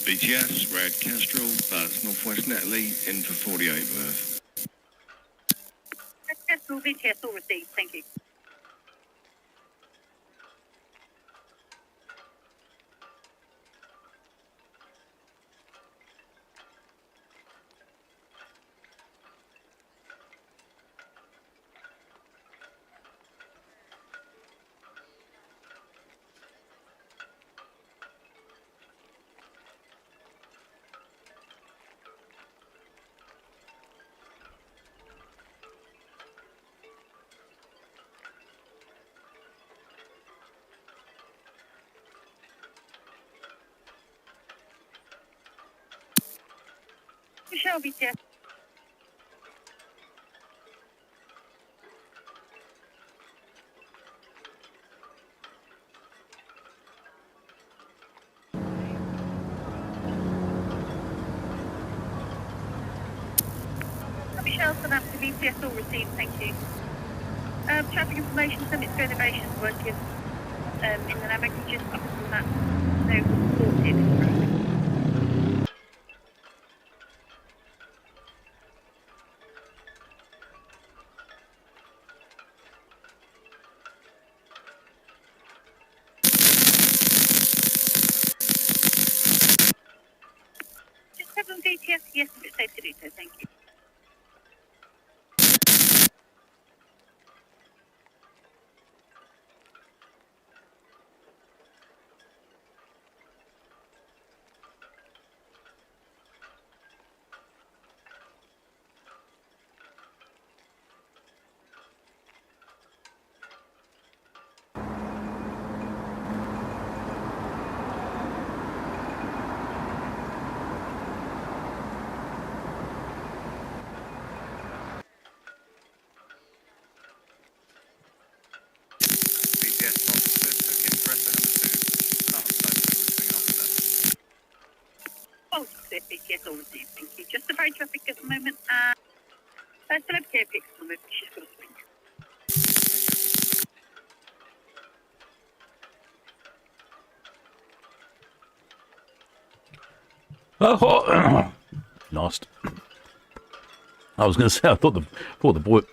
BTS, Red Kestrel, that's Northwest Netley, in for 48 berth. Red Kestrel, BTS, all received, thank you. Michelle, BTS. Michelle, Southampton, BTS, all received, thank you. Traffic information, summit reservations working in the Mavic, just up from that, no reported traffic. Just 7 BTS, yes, it's safe to do so, thank you. Oh, BTS, all received, thank you. Just the very traffic at the moment, celebrity pics on the move, she's got a swing. Oh, lost. I was going to say I thought the voice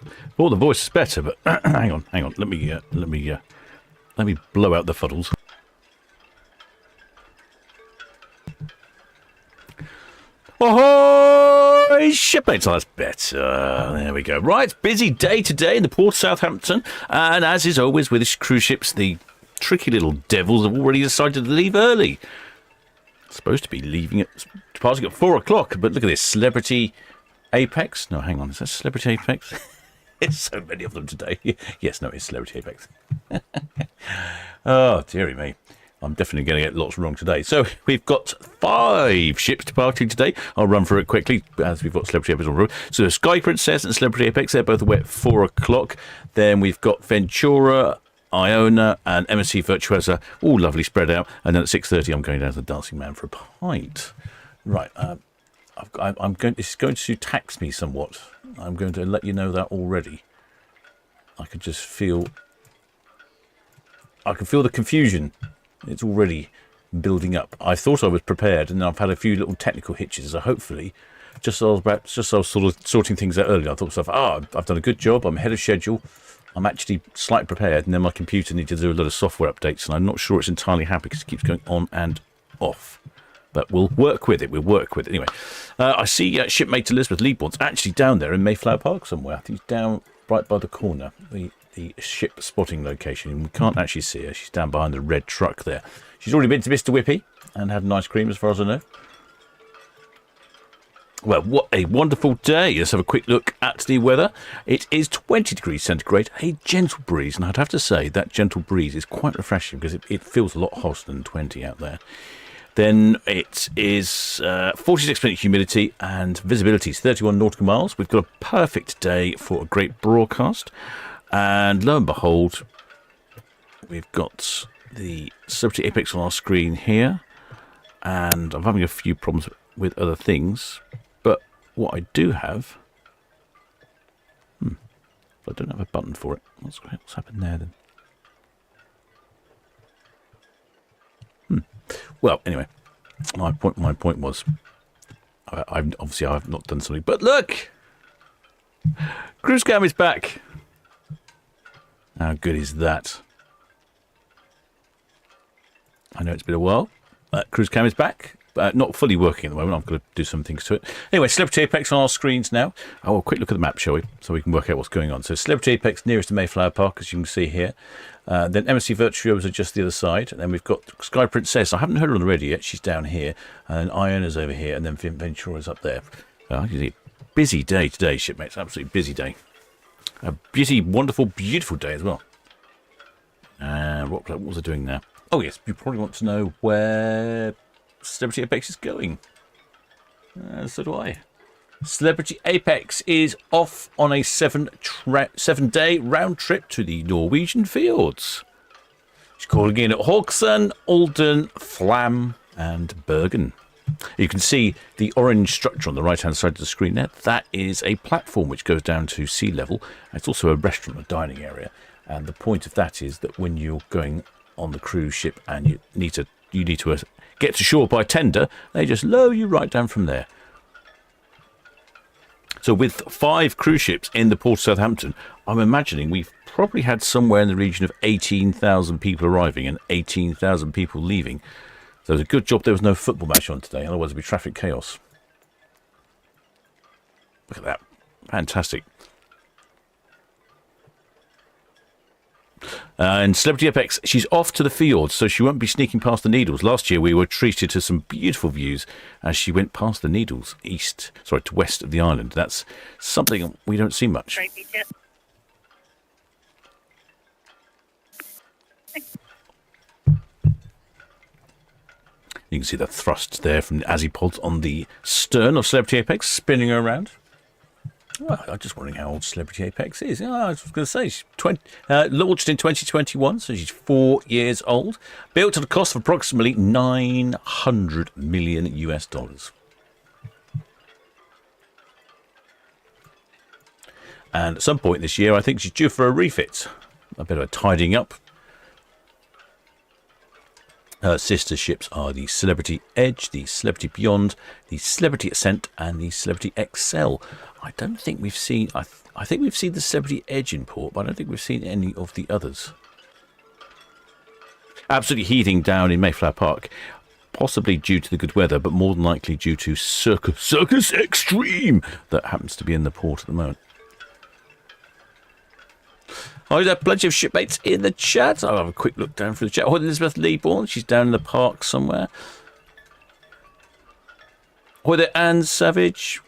was better, but hang on. Let me blow out the fuddles. Oh, shipmates, that's better. There we go. Right, busy day today in the port of Southampton, and as is always with cruise ships, the tricky little devils have already decided to leave early. Supposed to be leaving departing at 4 o'clock, but look at this, Celebrity Apex. No, hang on, is that Celebrity Apex? There's so many of them today. Yes, no, it's Celebrity Apex. Oh, dearie me. I'm definitely going to get lots wrong today. So we've got 5 ships departing today. I'll run through it quickly as we've got Celebrity Apex on the road. So Sky Princess and Celebrity Apex, they're both away at 4 o'clock. Then we've got Ventura, Iona and MSC Virtuosa, all lovely spread out. And then at 6:30, I'm going down to the Dancing Man for a pint. Right, this is going to tax me somewhat. I'm going to let you know that already. I can just feel... I can feel the confusion. It's already building up. I thought I was prepared, and I've had a few little technical hitches. So hopefully, just as I was sort of sorting things out earlier, I thought to myself, I've done a good job. I'm ahead of schedule. I'm actually slightly prepared, and then my computer needs to do a lot of software updates, and I'm not sure it's entirely happy because it keeps going on and off. But we'll work with it. Anyway, I see shipmate Elizabeth Leibord's actually down there in Mayflower Park somewhere. I think it's down right by the corner, the ship spotting location. We can't actually see her. She's down behind the red truck there. She's already been to Mr. Whippy and had an ice cream, as far as I know. Well, what a wonderful day. Let's have a quick look at the weather. It is 20 degrees centigrade, a gentle breeze, and I'd have to say that gentle breeze is quite refreshing because it feels a lot hotter than 20 out there. Then it is 46% humidity and visibility is 31 nautical miles. We've got a perfect day for a great broadcast. And lo and behold, we've got the Celebrity Apex on our screen here. And I'm having a few problems with other things. But what I do have... I don't have a button for it. What's happened there then? Well, anyway, My point was, I've not done something, but look, cruise cam is back. How good is that? I know it's been a while. Cruise cam is back. Not fully working at the moment. I've got to do some things to it. Anyway, Celebrity Apex on our screens now. Oh, a quick look at the map, shall we? So we can work out what's going on. So Celebrity Apex nearest to Mayflower Park, as you can see here. Then MSC Virtuos are just the other side. And then we've got Sky Princess. I haven't heard her on the radio yet. She's down here. And Iron is over here. And then Ventura's up there. Busy day today, shipmates. Absolutely busy day. A busy, wonderful, beautiful day as well. What was I doing now? Oh, yes. You probably want to know where Celebrity Apex is going. So do I. Celebrity Apex is off on a 7-day round trip to the Norwegian fjords. She's calling in at Haugesund, Olden, Flam and Bergen. You can see the orange structure on the right hand side of the screen there. That is a platform which goes down to sea level. It's also a restaurant, a dining area. And the point of that is that when you're going on the cruise ship and you need to get to shore by tender, they just lower you right down from there. So with 5 cruise ships in the port of Southampton, I'm imagining we've probably had somewhere in the region of 18,000 people arriving and 18,000 people leaving. So it's a good job there was no football match on today, otherwise it'd be traffic chaos. Look at that. Fantastic. And Celebrity Apex, she's off to the fjords, so she won't be sneaking past the Needles. Last year we were treated to some beautiful views as she went past the Needles, to west of the island. That's something we don't see much. Great, Peter. You can see the thrust there from the Azipods on the stern of Celebrity Apex, spinning her around. Well, I'm just wondering how old Celebrity Apex is. I was going to say, she's launched in 2021, so she's 4 years old. Built at a cost of approximately $900 million US. And at some point this year, I think she's due for a refit. A bit of a tidying up. Her sister ships are the Celebrity Edge, the Celebrity Beyond, the Celebrity Ascent, and the Celebrity Excel. I don't think we've seen... I think we've seen the Celebrity Edge in port, but I don't think we've seen any of the others. Absolutely heaving down in Mayflower Park. Possibly due to the good weather, but more than likely due to Circus Extreme that happens to be in the port at the moment. Oh, there are plenty of shipmates in the chat. I'll have a quick look down through the chat. Oh, Elizabeth Leeborn, she's down in the park somewhere. Oh, there Anne Savage.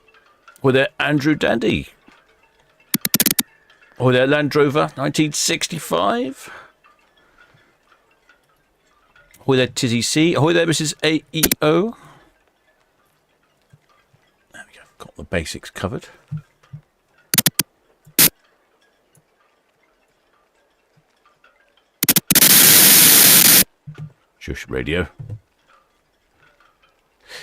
Oh, there Andrew Dandy. Oh, there Land Rover 1965. Oh, there Tizzy C. Oh, there Mrs. AEO. There we go. Got the basics covered. Shush radio.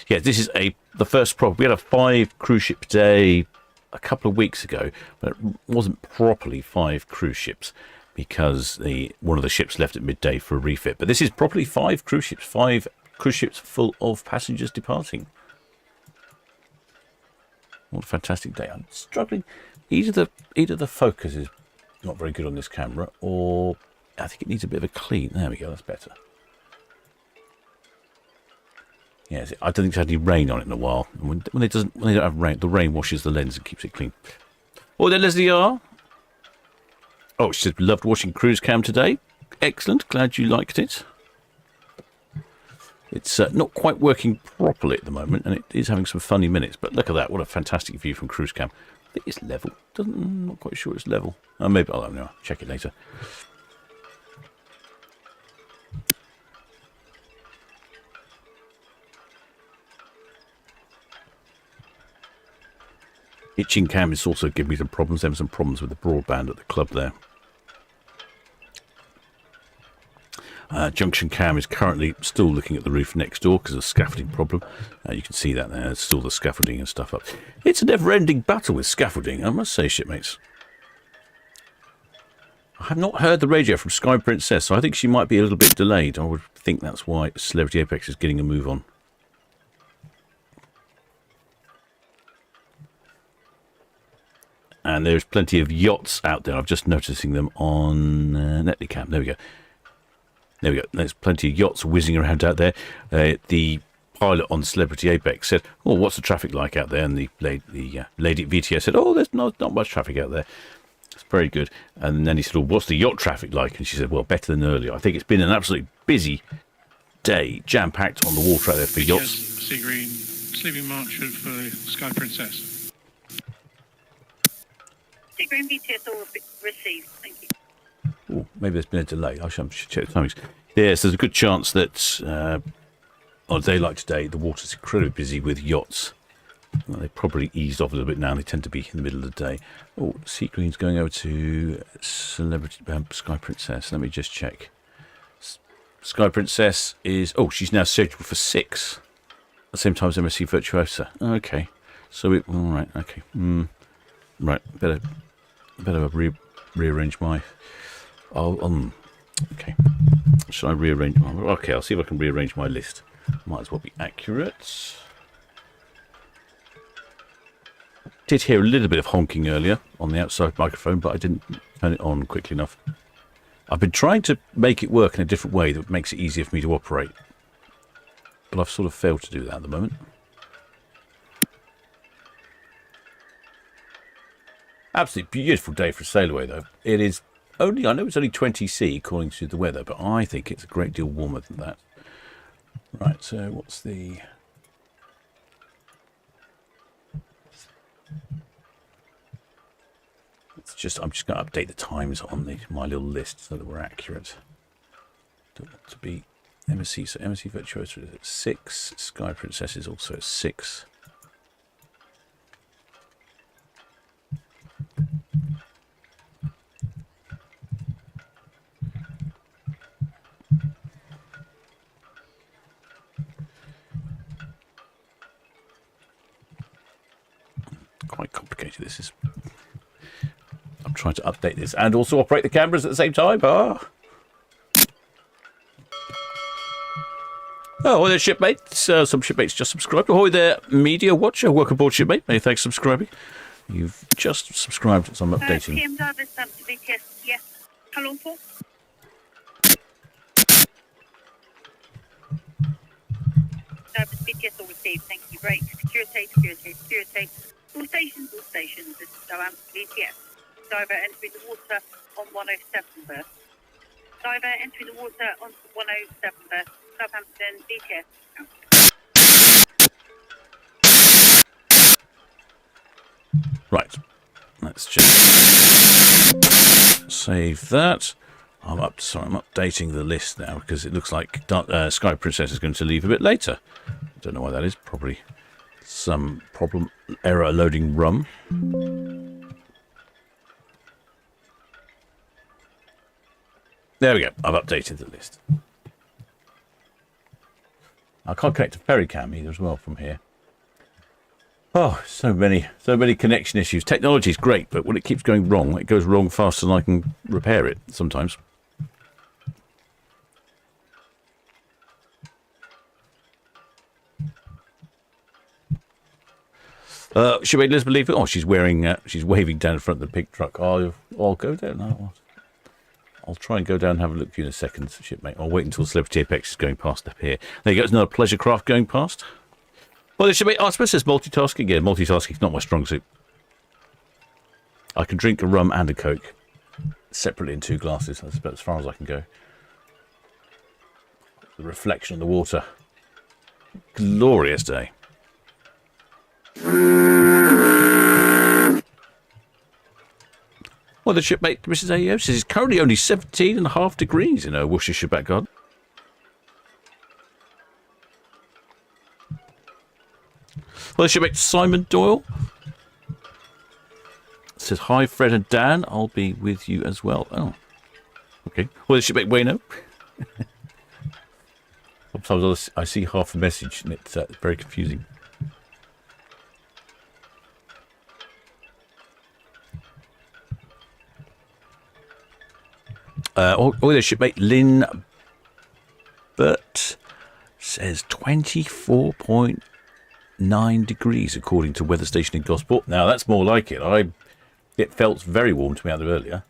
Yeah, this is the first problem. We had a 5 cruise ship day a couple of weeks ago, but it wasn't properly 5 cruise ships because one of the ships left at midday for a refit. But this is properly 5 cruise ships, 5 cruise ships full of passengers departing. What a fantastic day. I'm struggling. Either the focus is not very good on this camera, or I think it needs a bit of a clean. There we go, that's better. Yes, I don't think it's had any rain on it in a while. When they don't have rain, the rain washes the lens and keeps it clean. Oh, there Leslie R. Oh, she says, loved watching Cruise Cam today. Excellent, glad you liked it. It's not quite working properly at the moment, and it is having some funny minutes. But look at that, what a fantastic view from Cruise Cam. I think it's level. I'm not quite sure it's level. Maybe, I don't know, I'll check it later. Itching cam is also giving me some problems. There were some problems with the broadband at the club there. Junction cam is currently still looking at the roof next door because of a scaffolding problem. You can see that there. There's still the scaffolding and stuff up. It's a never-ending battle with scaffolding, I must say, shipmates. I have not heard the radio from Sky Princess, so I think she might be a little bit delayed. I would think that's why Celebrity Apex is getting a move on. And there's plenty of yachts out there. I'm just noticing them on Netlycam. There we go. There we go. There's plenty of yachts whizzing around out there. The pilot on Celebrity Apex said, "Oh, what's the traffic like out there?" And the lady at VTS said, "Oh, there's not much traffic out there." It's very good. And then he said, "Oh, what's the yacht traffic like?" And she said, "Well, better than earlier. I think it's been an absolutely busy day, jam-packed on the water out there for yachts." Sea Green, sleeping march for Sky Princess. Sea Green VTS all received. Thank you. Oh, maybe there's been a delay. I should check the timings. Yes, there's a good chance that on a day like today, the water's incredibly busy with yachts. Well, they probably eased off a little bit now. They tend to be in the middle of the day. Oh, Sea Green's going over to Celebrity Sky Princess. Let me just check. Sky Princess is... Oh, she's now scheduled for 6. At the same time as MSC Virtuosa. Okay. So, all right, okay. Right, better rearrange my... okay. Should I rearrange my... Okay, I'll see if I can rearrange my list. Might as well be accurate. Did hear a little bit of honking earlier on the outside microphone, but I didn't turn it on quickly enough. I've been trying to make it work in a different way that makes it easier for me to operate. But I've sort of failed to do that at the moment. Absolutely beautiful day for a sail away, though. It is only, I know it's only 20 C according to the weather, but I think it's a great deal warmer than that. Right, so what's the... I'm just going to update the times on my little list so that we're accurate. Don't want to be MSC, so MSC Virtuosa is at 6. Sky Princess is also at 6. Quite complicated, this is. I'm trying to update this and also operate the cameras at the same time. Oh, well, there, shipmates. Some shipmates just subscribed. Ahoy there, media watcher. Welcome aboard, shipmate. Many thanks for subscribing. You've just subscribed, so I'm updating. PM divers to VTS, yes. How long for? Divers VTS all received. Thank you. Great. Security. All stations. This is Southampton VTS. Diver entering the water on 107 berth. Diver entering the water on 107 berth. Southampton VTS. Right. Let's just save that. I'm updating the list now because it looks like Sky Princess is going to leave a bit later. Don't know why that is. Probably some problem, error loading rum. There we go. I've updated the list. I can't connect to Ferrycam either as well from here. Oh, so many connection issues. Technology is great, but when it keeps going wrong, it goes wrong faster than I can repair it sometimes. Should we Elizabeth leave it? Oh, she's waving down in front of the pig truck. I'll go down. No, I'll try and go down and have a look for you in a second, shipmate. I'll wait until Celebrity Apex is going past up here. There you go. There's another pleasure craft going past. Well, shipmate, I suppose it's multitasking. Yeah, multitasking is not my strong suit. I can drink a rum and a Coke separately in 2 glasses. That's about as far as I can go. The reflection on the water. Glorious day. Well, the shipmate, Mrs. AEO, says it's currently only 17.5 degrees in her Worcestershire back garden. Well, the shipmate Simon Doyle says, hi, Fred and Dan. I'll be with you as well. Oh, okay. Well, the shipmate Wayno. Sometimes I see half a message and it's very confusing. The shipmate Lynn Burt says 24.9 degrees according to weather station in Gosport. Now that's more like it. It felt very warm to me out there earlier.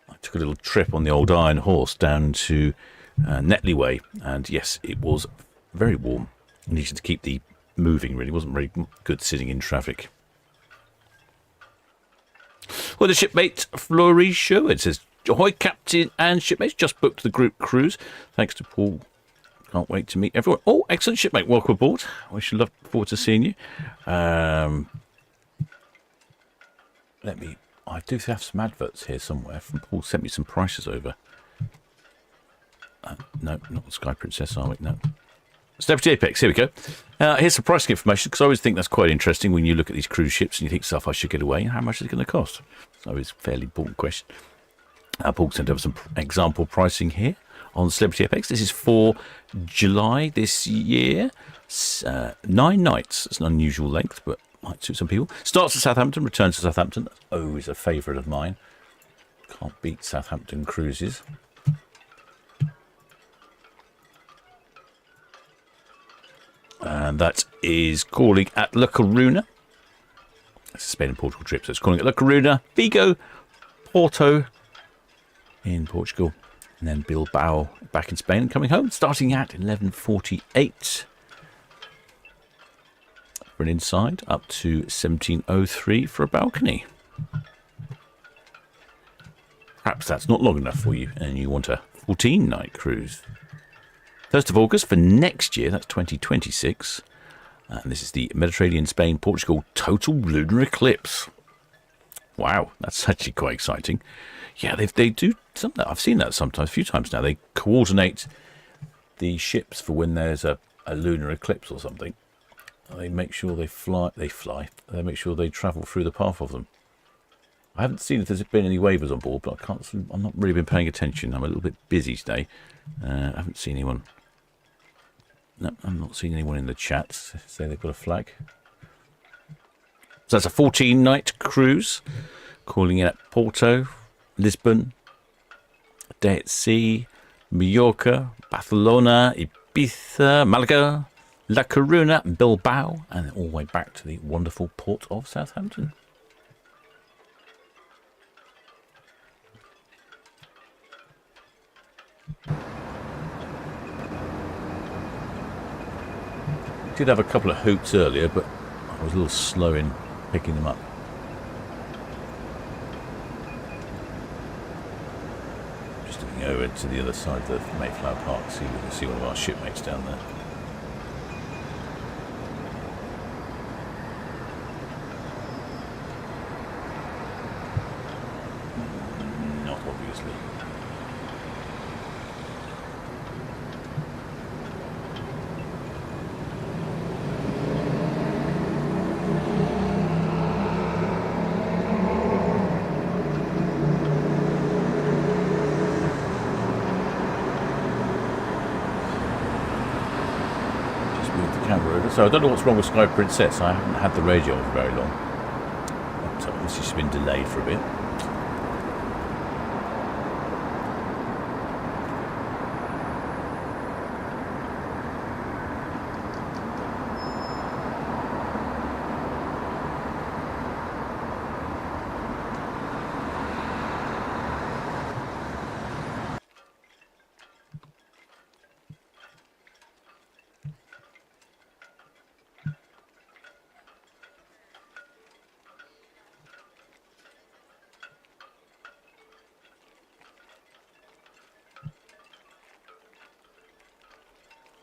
I took a little trip on the old Iron Horse down to Netley Way, and yes, it was very warm. I needed to keep the moving, really. It wasn't very good sitting in traffic. Well, the shipmate Fleury show. It says, ahoy, captain and shipmates. Just booked the group cruise. Thanks to Paul. Can't wait to meet everyone. Oh, excellent, shipmate. Welcome aboard. We should look forward to seeing you. I do have some adverts here somewhere. From Paul sent me some prices over. No, not Sky Princess, are we? No. Celebrity Apex, here we go. Here's some pricing information, because I always think that's quite interesting when you look at these cruise ships and you think, stuff I should get away. How much is it going to cost? So it's a fairly important question. Paul sent over some example pricing here on Celebrity Apex. This is for July this year. 9 nights. It's an unusual length, but might suit some people. Starts at Southampton, returns to Southampton. Always a favourite of mine. Can't beat Southampton cruises. And that is calling at La Coruna. It's a Spain and Portugal trip, so it's calling at La Coruna, Vigo, Porto in Portugal, and then Bilbao back in Spain and coming home, starting at 11:48 for an inside, up to 17:03 for a balcony. Perhaps that's not long enough for you, and you want a 14-night cruise. 1st of August for next year, that's 2026. And this is the Mediterranean, Spain, Portugal total lunar eclipse. Wow, that's actually quite exciting. Yeah, they do something. I've seen that sometimes, a few times now. They coordinate the ships for when there's a lunar eclipse or something. They make sure they make sure they travel through the path of them. I haven't seen if there's been any waivers on board, but I'm not really been paying attention. I'm a little bit busy today. I haven't seen anyone. No, I'm not seeing anyone in the chat say they've got a flag. So that's a 14-night cruise, calling in at Porto, Lisbon, a day at sea, Mallorca, Barcelona, Ibiza, Malaga, La Coruna, Bilbao, and then all the way back to the wonderful port of Southampton. Did have a couple of hoots earlier, but I was a little slow in picking them up. Just looking over to the other side of the Mayflower Park, see if we can see one of our shipmates down there. Not obviously. So I don't know what's wrong with Sky Princess. I haven't had the radio on for very long. So obviously she's been delayed for a bit.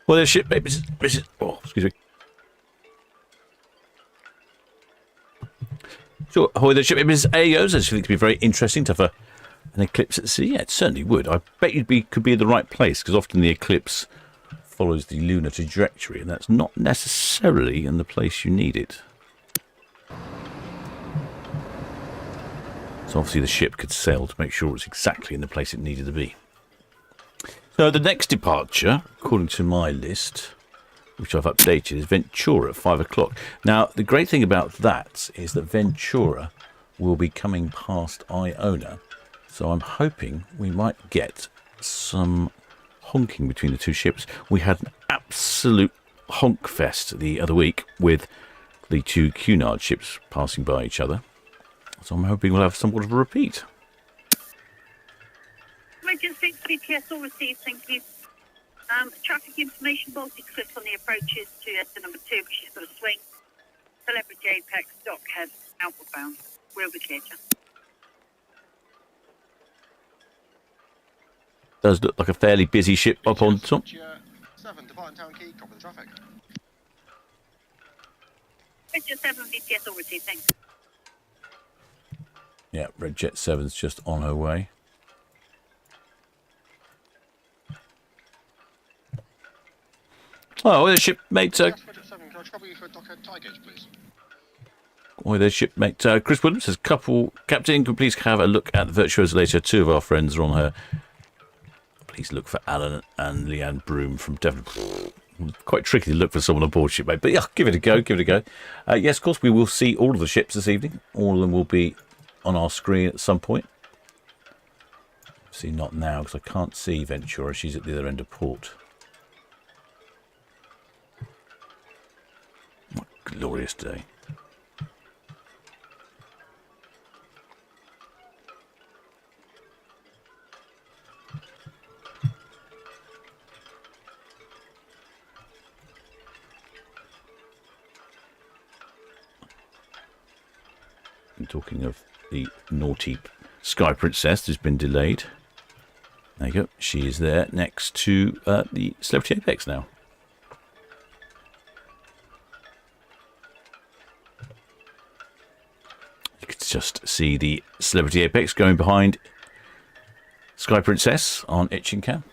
Well, there's ship, oh, excuse me. So, ahoy, the ship, Mrs. AOs. I think it'd be very interesting to have an eclipse at sea. Yeah, it certainly would. I bet could be in the right place, because often the eclipse follows the lunar trajectory, and that's not necessarily in the place you need it. So obviously the ship could sail to make sure it's exactly in the place it needed to be. So the next departure, according to my list, which I've updated, is Ventura at 5 o'clock. Now, the great thing about that is that Ventura will be coming past Iona. So I'm hoping we might get some honking between the two ships. We had an absolute honk fest the other week with the two Cunard ships passing by each other. So I'm hoping we'll have somewhat of a repeat. Region 6 BTS all received, thank you. Traffic information, Baltic Cliffs on the approaches to Esther number 2, which is got a swing. Celebrity Apex, Dockhead, outward bound. We'll be clear, John. Does look like a fairly busy ship up on top. 7, departing Town Quay, copy the traffic. Region 7 BTS all received, thanks. Yeah, Red Jet 7's just on her way. Oh, there's shipmate. Yes, Red Jet 7, can I trouble you for Dockhead tie gauge, please? Oh, there's shipmate. Chris Williams says, Captain, can please have a look at the virtuoso later. Two of our friends are on her. Please look for Alan and Leanne Broom from Devon. Quite tricky to look for someone aboard shipmate, but yeah, give it a go. Give it a go. Yes, of course, we will see all of the ships this evening. All of them will be on our screen at some point. See, not now because I can't see Ventura. She's at the other end of port. What a glorious day. And talking of the naughty Sky Princess, has been delayed. There you go. She is there next to the Celebrity Apex now. You can just see the Celebrity Apex going behind Sky Princess on Itching Cam.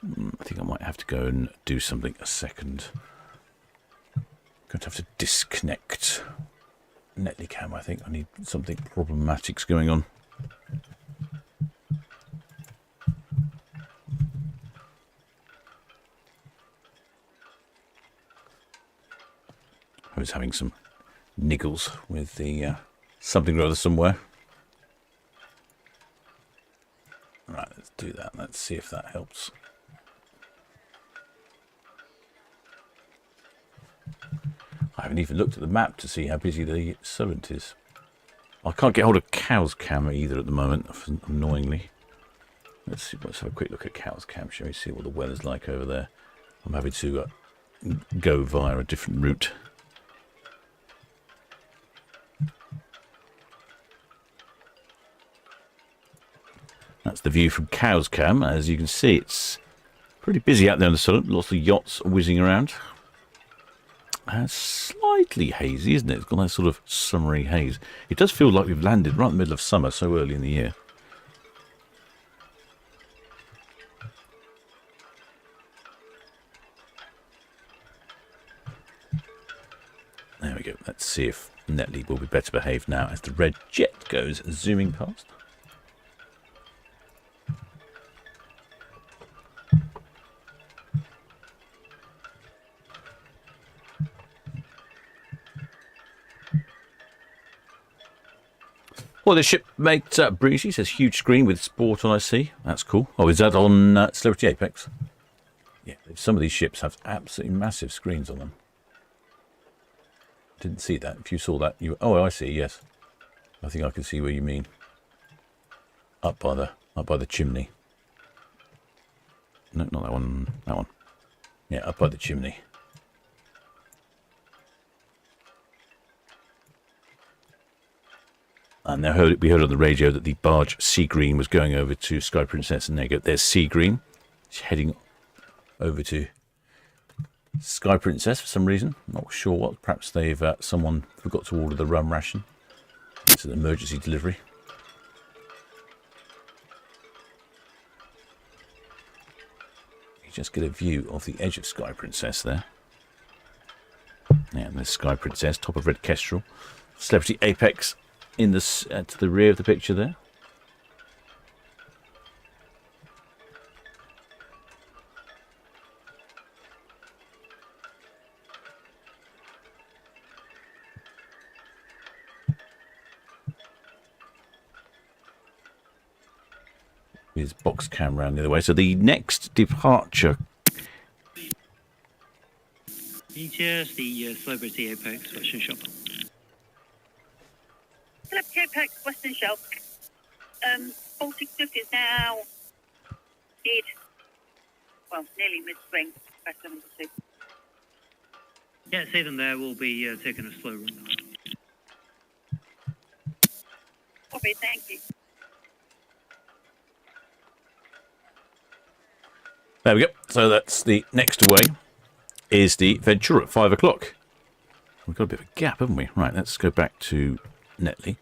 I think I might have to go and do something a second. Going to have to disconnect Netley Cam. I think I need something problematic's going on. I was having some niggles with the something or other somewhere. Right, let's do that. Let's see if that helps. I haven't even looked at the map to see how busy the Solent is. I can't get hold of Cow's Cam either at the moment, annoyingly. Let's see. Let's have a quick look at Cow's Cam, shall we see what the weather's like over there. I'm having to go via a different route. That's the view from Cow's Cam. As you can see, it's pretty busy out there on the Solent. Lots of yachts whizzing around. Slightly hazy, isn't it? It's got that sort of summery haze. It does feel like we've landed right in the middle of summer so early in the year. There we go. Let's see if Netley will be better behaved now as the red jet goes zooming past. Well, the shipmate Breezy says huge screen with sport on, I see. That's cool. Oh, is that on Celebrity Apex? Yeah, some of these ships have absolutely massive screens on them. Didn't see that. If you saw that, you... Oh, I see, yes. I think I can see where you mean. Up by the chimney. No, not that one. That one. Yeah, up by the chimney. And we heard on the radio that the barge Sea Green was going over to Sky Princess, and there's Sea Green. She's heading over to Sky Princess for some reason. Not sure what. Perhaps they've someone forgot to order the rum ration. It's an emergency delivery. You just get a view of the edge of Sky Princess there. Yeah, and there's Sky Princess, top of Red Kestrel. Celebrity Apex in the to the rear of the picture there. His box cam round the other way. So the next departure. BTS, the Celebrity Apex Fashion Shop. Celebrity Apex, Western Shelf. Baltic Swift is now nearly mid-swing. Vessel number 2. Yeah, see them there. We'll be taking a slow run. Copy, thank you. There we go. So that's the next away is the Ventura at 5 o'clock. We've got a bit of a gap, haven't we? Right, let's go back to Netley.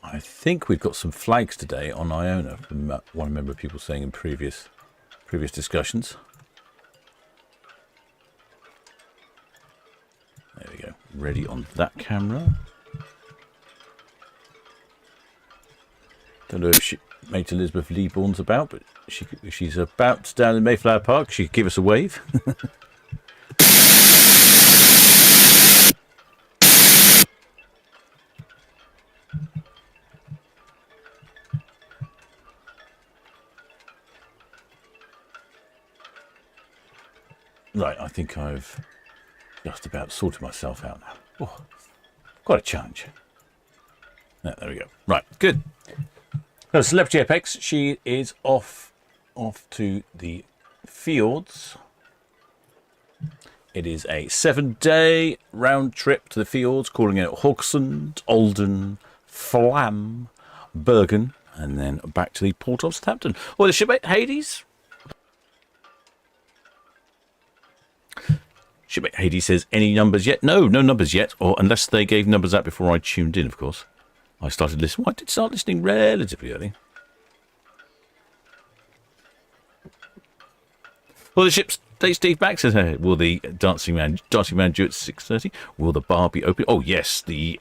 I think we've got some flags today on Iona from what I remember people saying in previous discussions. There we go. Ready on that camera. Don't know if Mate Elizabeth Leeborn's about, but she's about down in Mayflower Park. She could give us a wave. Right, I think I've just about sorted myself out now. Oh, quite a challenge. There we go. Right, good. So Celebrity Apex, she is off to the fjords. It is a 7-day round trip to the fjords, calling it Hogsand, Alden, Flam, Bergen, and then back to the port of Southampton. Or the shipmate Hades. Shipmate Hades says, any numbers yet? No numbers yet, or unless they gave numbers out before I tuned in, of course. I started listening. Well, I did start listening relatively early. Well, the ship's Steve back says, hey, will the Dancing Man due at 6:30? Will the bar be open? Oh, yes, the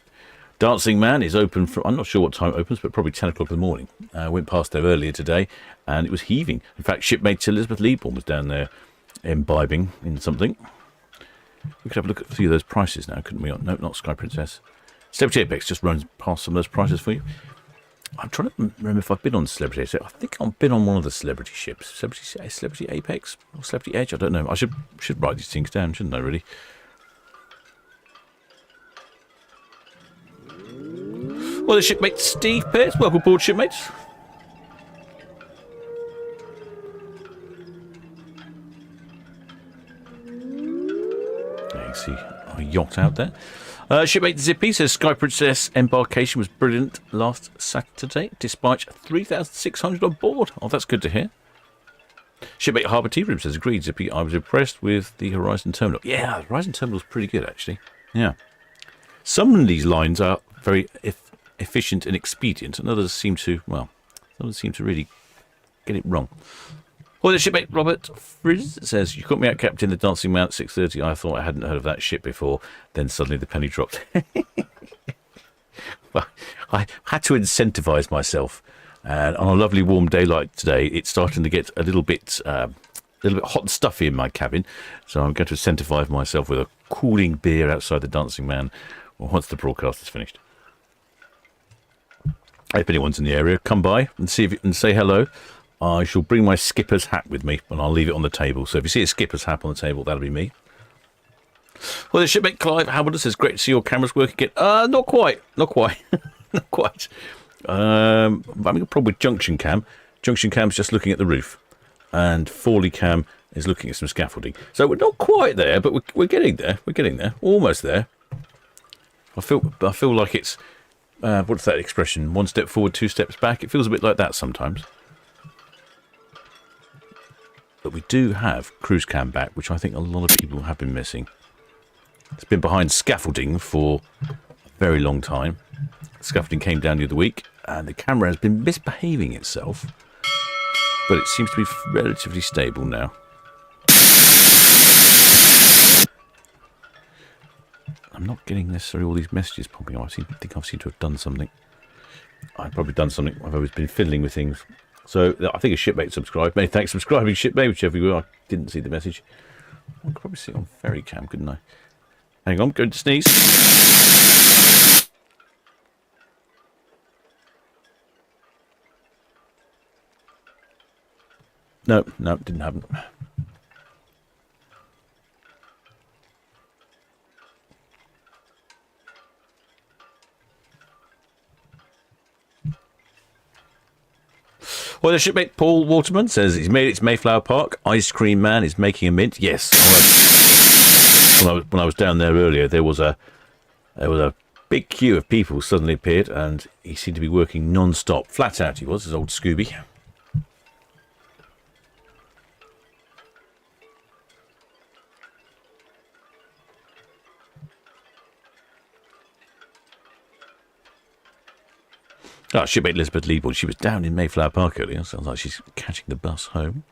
Dancing Man is open from, I'm not sure what time it opens, but probably 10 o'clock in the morning. I went past there earlier today, and it was heaving. In fact, shipmate Elizabeth Leeborn was down there imbibing in something. We could have a look at a few of those prices now, couldn't we? No, not Sky Princess. Celebrity Apex just runs past some of those prices for you. I'm trying to remember if I've been on Celebrity Apex. I think I've been on one of the celebrity ships. Celebrity Apex or Celebrity Edge? I don't know. I should write these things down, shouldn't I, really? Well, the shipmate Steve Pierce. Welcome aboard, shipmates. There you can see a yacht out there. Shipmate Zippy says Sky Princess embarkation was brilliant last Saturday, despite 3,600 on board. Oh, that's good to hear. Shipmate Harbour Tea Room says, agreed, Zippy. I was impressed with the Horizon Terminal. Yeah, the Horizon Terminal's pretty good, actually. Yeah. Some of these lines are very efficient and expedient, and others seem to really get it wrong. Well, the shipmate Robert Frizz says, you caught me out, Captain, the Dancing Man at 6:30. I thought I hadn't heard of that ship before. Then suddenly the penny dropped. Well, I had to incentivise myself. And on a lovely warm day like today, it's starting to get a little bit hot and stuffy in my cabin. So I'm going to incentivise myself with a cooling beer outside the Dancing Man once the broadcast is finished. If anyone's in the area, come by and say hello. I shall bring my skipper's hat with me, and I'll leave it on the table. So if you see a skipper's hat on the table, that'll be me. Well, the shipmate Clive Howard says, great to see your cameras working again. Not quite. Not quite. I'm having a problem with Junction Cam. Junction Cam's just looking at the roof, and Forley Cam is looking at some scaffolding. So we're not quite there, but we're getting there. We're getting there. Almost there. I feel like it's what's that expression? 1 step forward, 2 steps back. It feels a bit like that sometimes. But we do have Cruise Cam back, which I think a lot of people have been missing. It's been behind scaffolding for a very long time. Scaffolding came down the other week, and the camera has been misbehaving itself. But it seems to be relatively stable now. I'm not getting necessarily all these messages popping up. I think I've seemed to have done something. I've probably done something. I've always been fiddling with things. So I think a shipmate subscribed. Many thanks for subscribing, shipmate, whichever you are. I didn't see the message. I could probably see it on Ferry Cam, couldn't I? Hang on, I'm going to sneeze. No, didn't happen. Well, the shipmate Paul Waterman says he's made it to Mayflower Park. Ice Cream Man is making a mint. Yes. When I was down there earlier, there was a big queue of people suddenly appeared, and he seemed to be working non-stop. Flat out he was, his old Scooby. Oh, shipmate Elizabeth Leeborn. She was down in Mayflower Park earlier. Sounds like she's catching the bus home.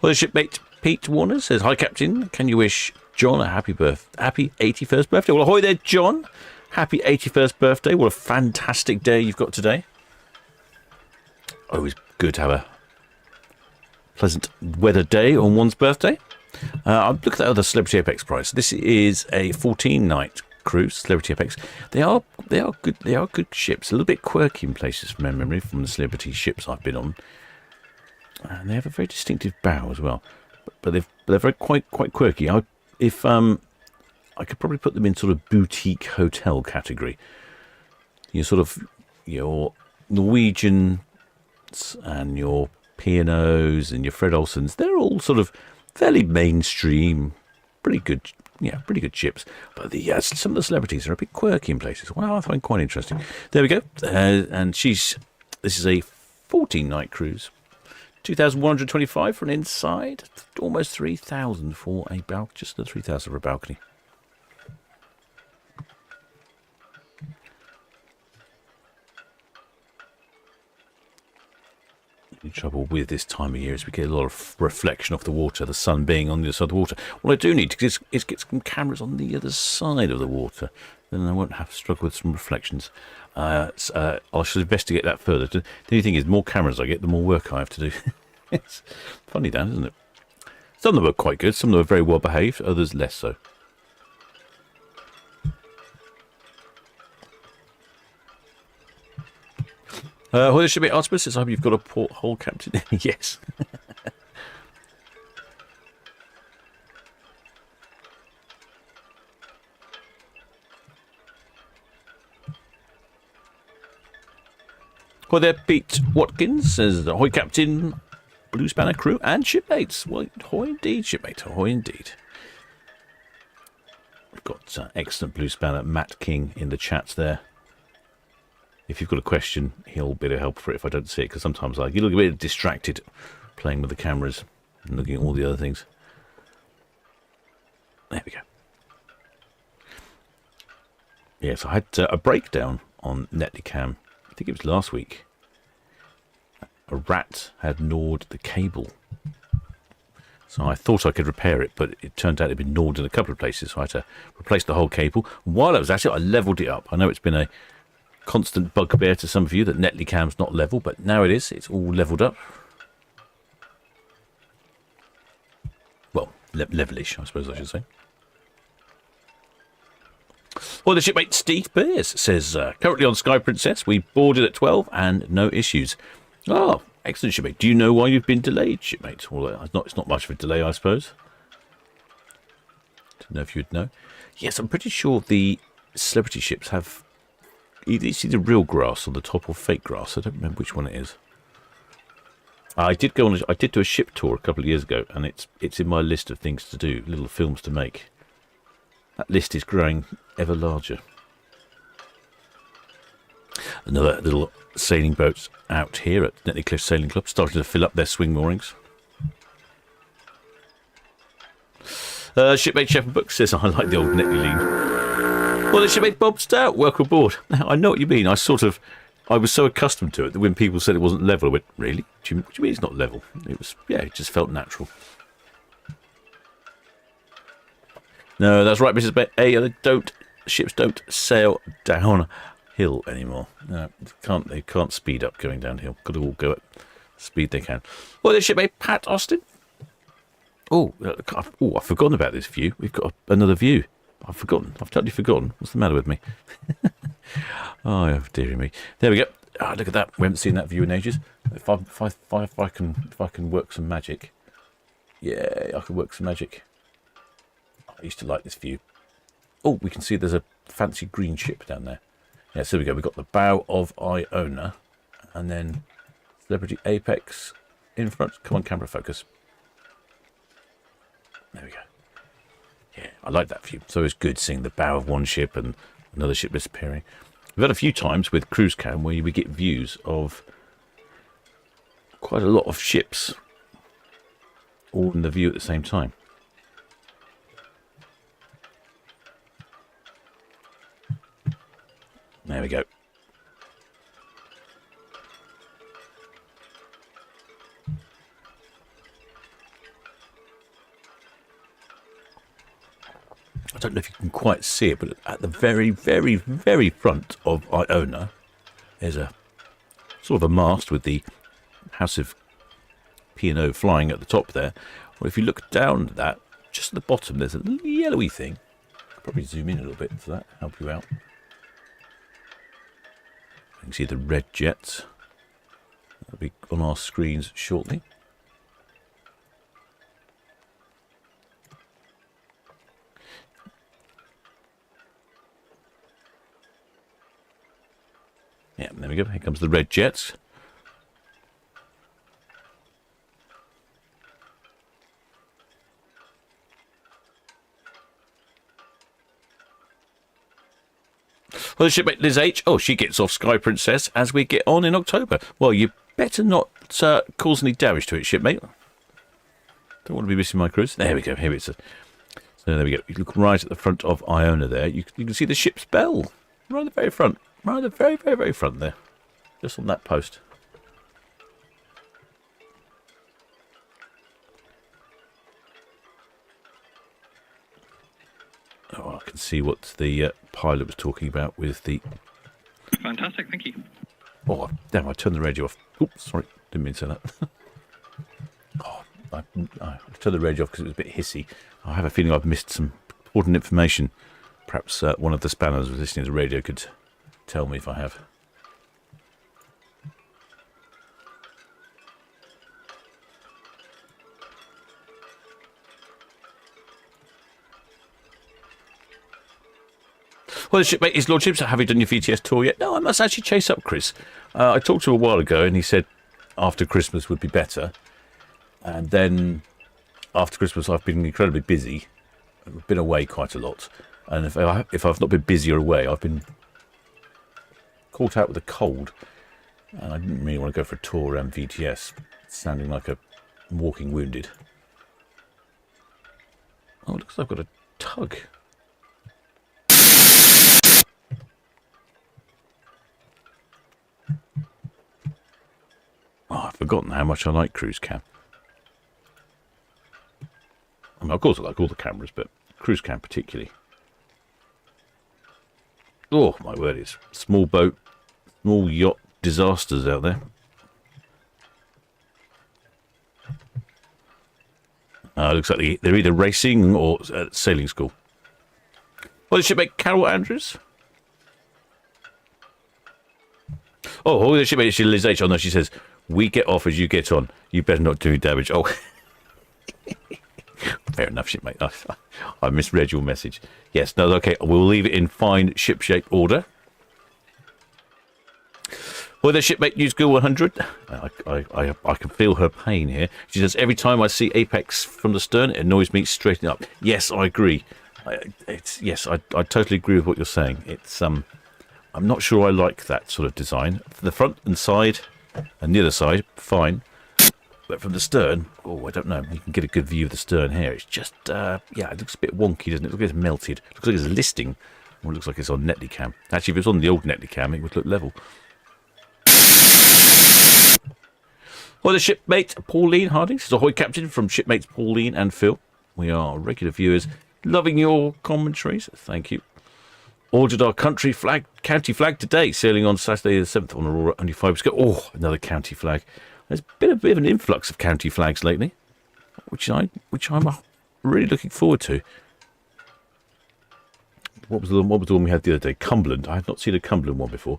Well, the shipmate Pete Warner says, "Hi, Captain. Can you wish John a happy 81st birthday?" Well, ahoy there, John. Happy 81st birthday. What a fantastic day you've got today. Always good to have a pleasant weather day on one's birthday. I'm looking at the other Celebrity Apex price. This is a 14-night cruise, Celebrity Apex. They are good. They are good ships. A little bit quirky in places from my memory from the Celebrity ships I've been on, and they have a very distinctive bow as well. But they're very quite quirky. I could probably put them in sort of boutique hotel category. Your Norwegians and your P&Os and your Fred Olsons. They're all sort of fairly mainstream, pretty good ships. But some of the celebrities are a bit quirky in places. Well, I find quite interesting. There we go. And this is a 14-night cruise. 2,125 for an inside. Almost 3,000 for a balcony. Just the 3,000 for a balcony. The trouble with this time of year is we get a lot of reflection off the water, the sun being on the other side of the water. What I do need is get some cameras on the other side of the water. Then I won't have to struggle with some reflections. I should investigate that further. The only thing is, the more cameras I get, the more work I have to do. It's funny, Dan, isn't it? Some of them are quite good. Some of them are very well behaved. Others less so. Well, this should be Artemis. I hope you've got a porthole, Captain. Yes. Well, there, Pete Watkins says, "Ahoy, Captain, Blue Spanner crew, and shipmates." Well, ahoy indeed, shipmate. Ahoy indeed. We've got excellent Blue Spanner Matt King in the chats there. If you've got a question, he'll be able to help for it if I don't see it, because sometimes I get a bit distracted playing with the cameras and looking at all the other things. There we go. Yes, I had a breakdown on Netlicam. I think it was last week. A rat had gnawed the cable. So I thought I could repair it, but it turned out it had been gnawed in a couple of places, so I had to replace the whole cable. While I was at it, I levelled it up. I know it's been a constant bugbear to some of you that Netlicam's not level, but now it is. It's all levelled up. Well, levelish, I suppose I should say. Well, the shipmate Steve Beers says, "Currently on Sky Princess, we boarded at 12 and no issues." Oh, excellent, shipmate. Do you know why you've been delayed, shipmate? Well, it's not much of a delay, I suppose. Don't know if you'd know. Yes, I'm pretty sure the celebrity ships have it's either real grass on the top or fake grass. I don't remember which one it is. I did do a ship tour a couple of years ago, and it's in my list of things to do, little films to make. That list is growing ever larger. Another little sailing boat out here at Netley Cliff Sailing Club, starting to fill up their swing moorings. Shipmate Shepherd Book says, "I like the old Netley lean." Well, the shipmate Bob Stout, welcome aboard. Now, I know what you mean. I was so accustomed to it that when people said it wasn't level, I went, "Really? What do you mean it's not level?" It just felt natural. No, that's right, Mrs. Ships don't sail downhill anymore. No, they can't speed up going downhill. Got to all go at speed they can. Well, the shipmate Pat Austin. I've forgotten about this view. We've got another view. I've forgotten. I've totally forgotten. What's the matter with me? Oh, dearie me. There we go. Oh, look at that. We haven't seen that view in ages. If I can work some magic. Yeah, I can work some magic. I used to like this view. Oh, we can see there's a fancy green ship down there. Yeah, so we go. We've got the bow of Iona, and then Celebrity Apex in front. Come on, camera focus. There we go. Yeah, I like that view. So it's good seeing the bow of one ship and another ship disappearing. We've had a few times with cruise cam where we get views of quite a lot of ships all in the view at the same time. There we go. I don't know if you can quite see it, but at the very, very, very front of Iona, there's a sort of a mast with the House of P&O flying at the top there. Or if you look down at that, just at the bottom, there's a little yellowy thing. I'll probably zoom in a little bit for that, help you out. You can see the red jets. That'll be on our screens shortly. Yeah, there we go. Here comes the red jets. Well, the shipmate Liz H. Oh, she gets off Sky Princess as we get on in October. Well, you better not cause any damage to it, shipmate. Don't want to be missing my cruise. There we go. Here it's. So there we go. You look right at the front of Iona there. You can see the ship's bell right at the very front. Right at the very, very, very front there. Just on that post. Oh, I can see what the pilot was talking about with the... Fantastic, thank you. Oh, damn, I turned the radio off. Oops, sorry, didn't mean to say that. Oh, I turned the radio off because it was a bit hissy. I have a feeling I've missed some important information. Perhaps one of the spanners was listening to the radio could tell me if I have. Well, the shipmate, his lordship, so have you done your VTS tour yet? No, I must actually chase up Chris. I talked to him a while ago and he said after Christmas would be better. And then after Christmas I've been incredibly busy. I've been away quite a lot. And if I've not been busy or away, I've been caught out with a cold. And I didn't really want to go for a tour around VTS, sounding like a walking wounded. Oh, it looks like I've got a tug. Oh, I've forgotten how much I like cruise cam. I mean, of course I like all the cameras, but cruise cam particularly. Oh, my word, it's small boat, small yacht disasters out there. Looks like they're either racing or at sailing school. Well, the shipmate Carol Andrews. Oh, the shipmate, she Liz H. Oh, no, she says, we get off as you get on. You better not do damage. Oh, fair enough, shipmate. I misread your message. Yes, no, okay. We'll leave it in fine ship-shape order. Well, the shipmate News Girl 100. I can feel her pain here. She says, every time I see Apex from the stern, it annoys me straighten up. Yes, I agree. Yes, I totally agree with what you're saying. It's I'm not sure I like that sort of design. For the front and side and the other side, fine. But from the stern, oh, I don't know. You can get a good view of the stern here. It's just, yeah, it looks a bit wonky, doesn't it? It looks like it's melted. It looks like it's listing. Or it looks like it's on Netley Cam. Actually, if it was on the old Netley Cam, it would look level. Well, the shipmate Pauline Harding says, ahoy, Captain, from shipmates Pauline and Phil. We are regular viewers. Loving your commentaries. Thank you. Ordered our county flag today, sailing on Saturday the 7th on Aurora, only 5 weeks ago. Oh, another county flag. There's been a bit of an influx of county flags lately, which I'm really looking forward to. What was the one we had the other day? Cumberland. I had not seen a Cumberland one before.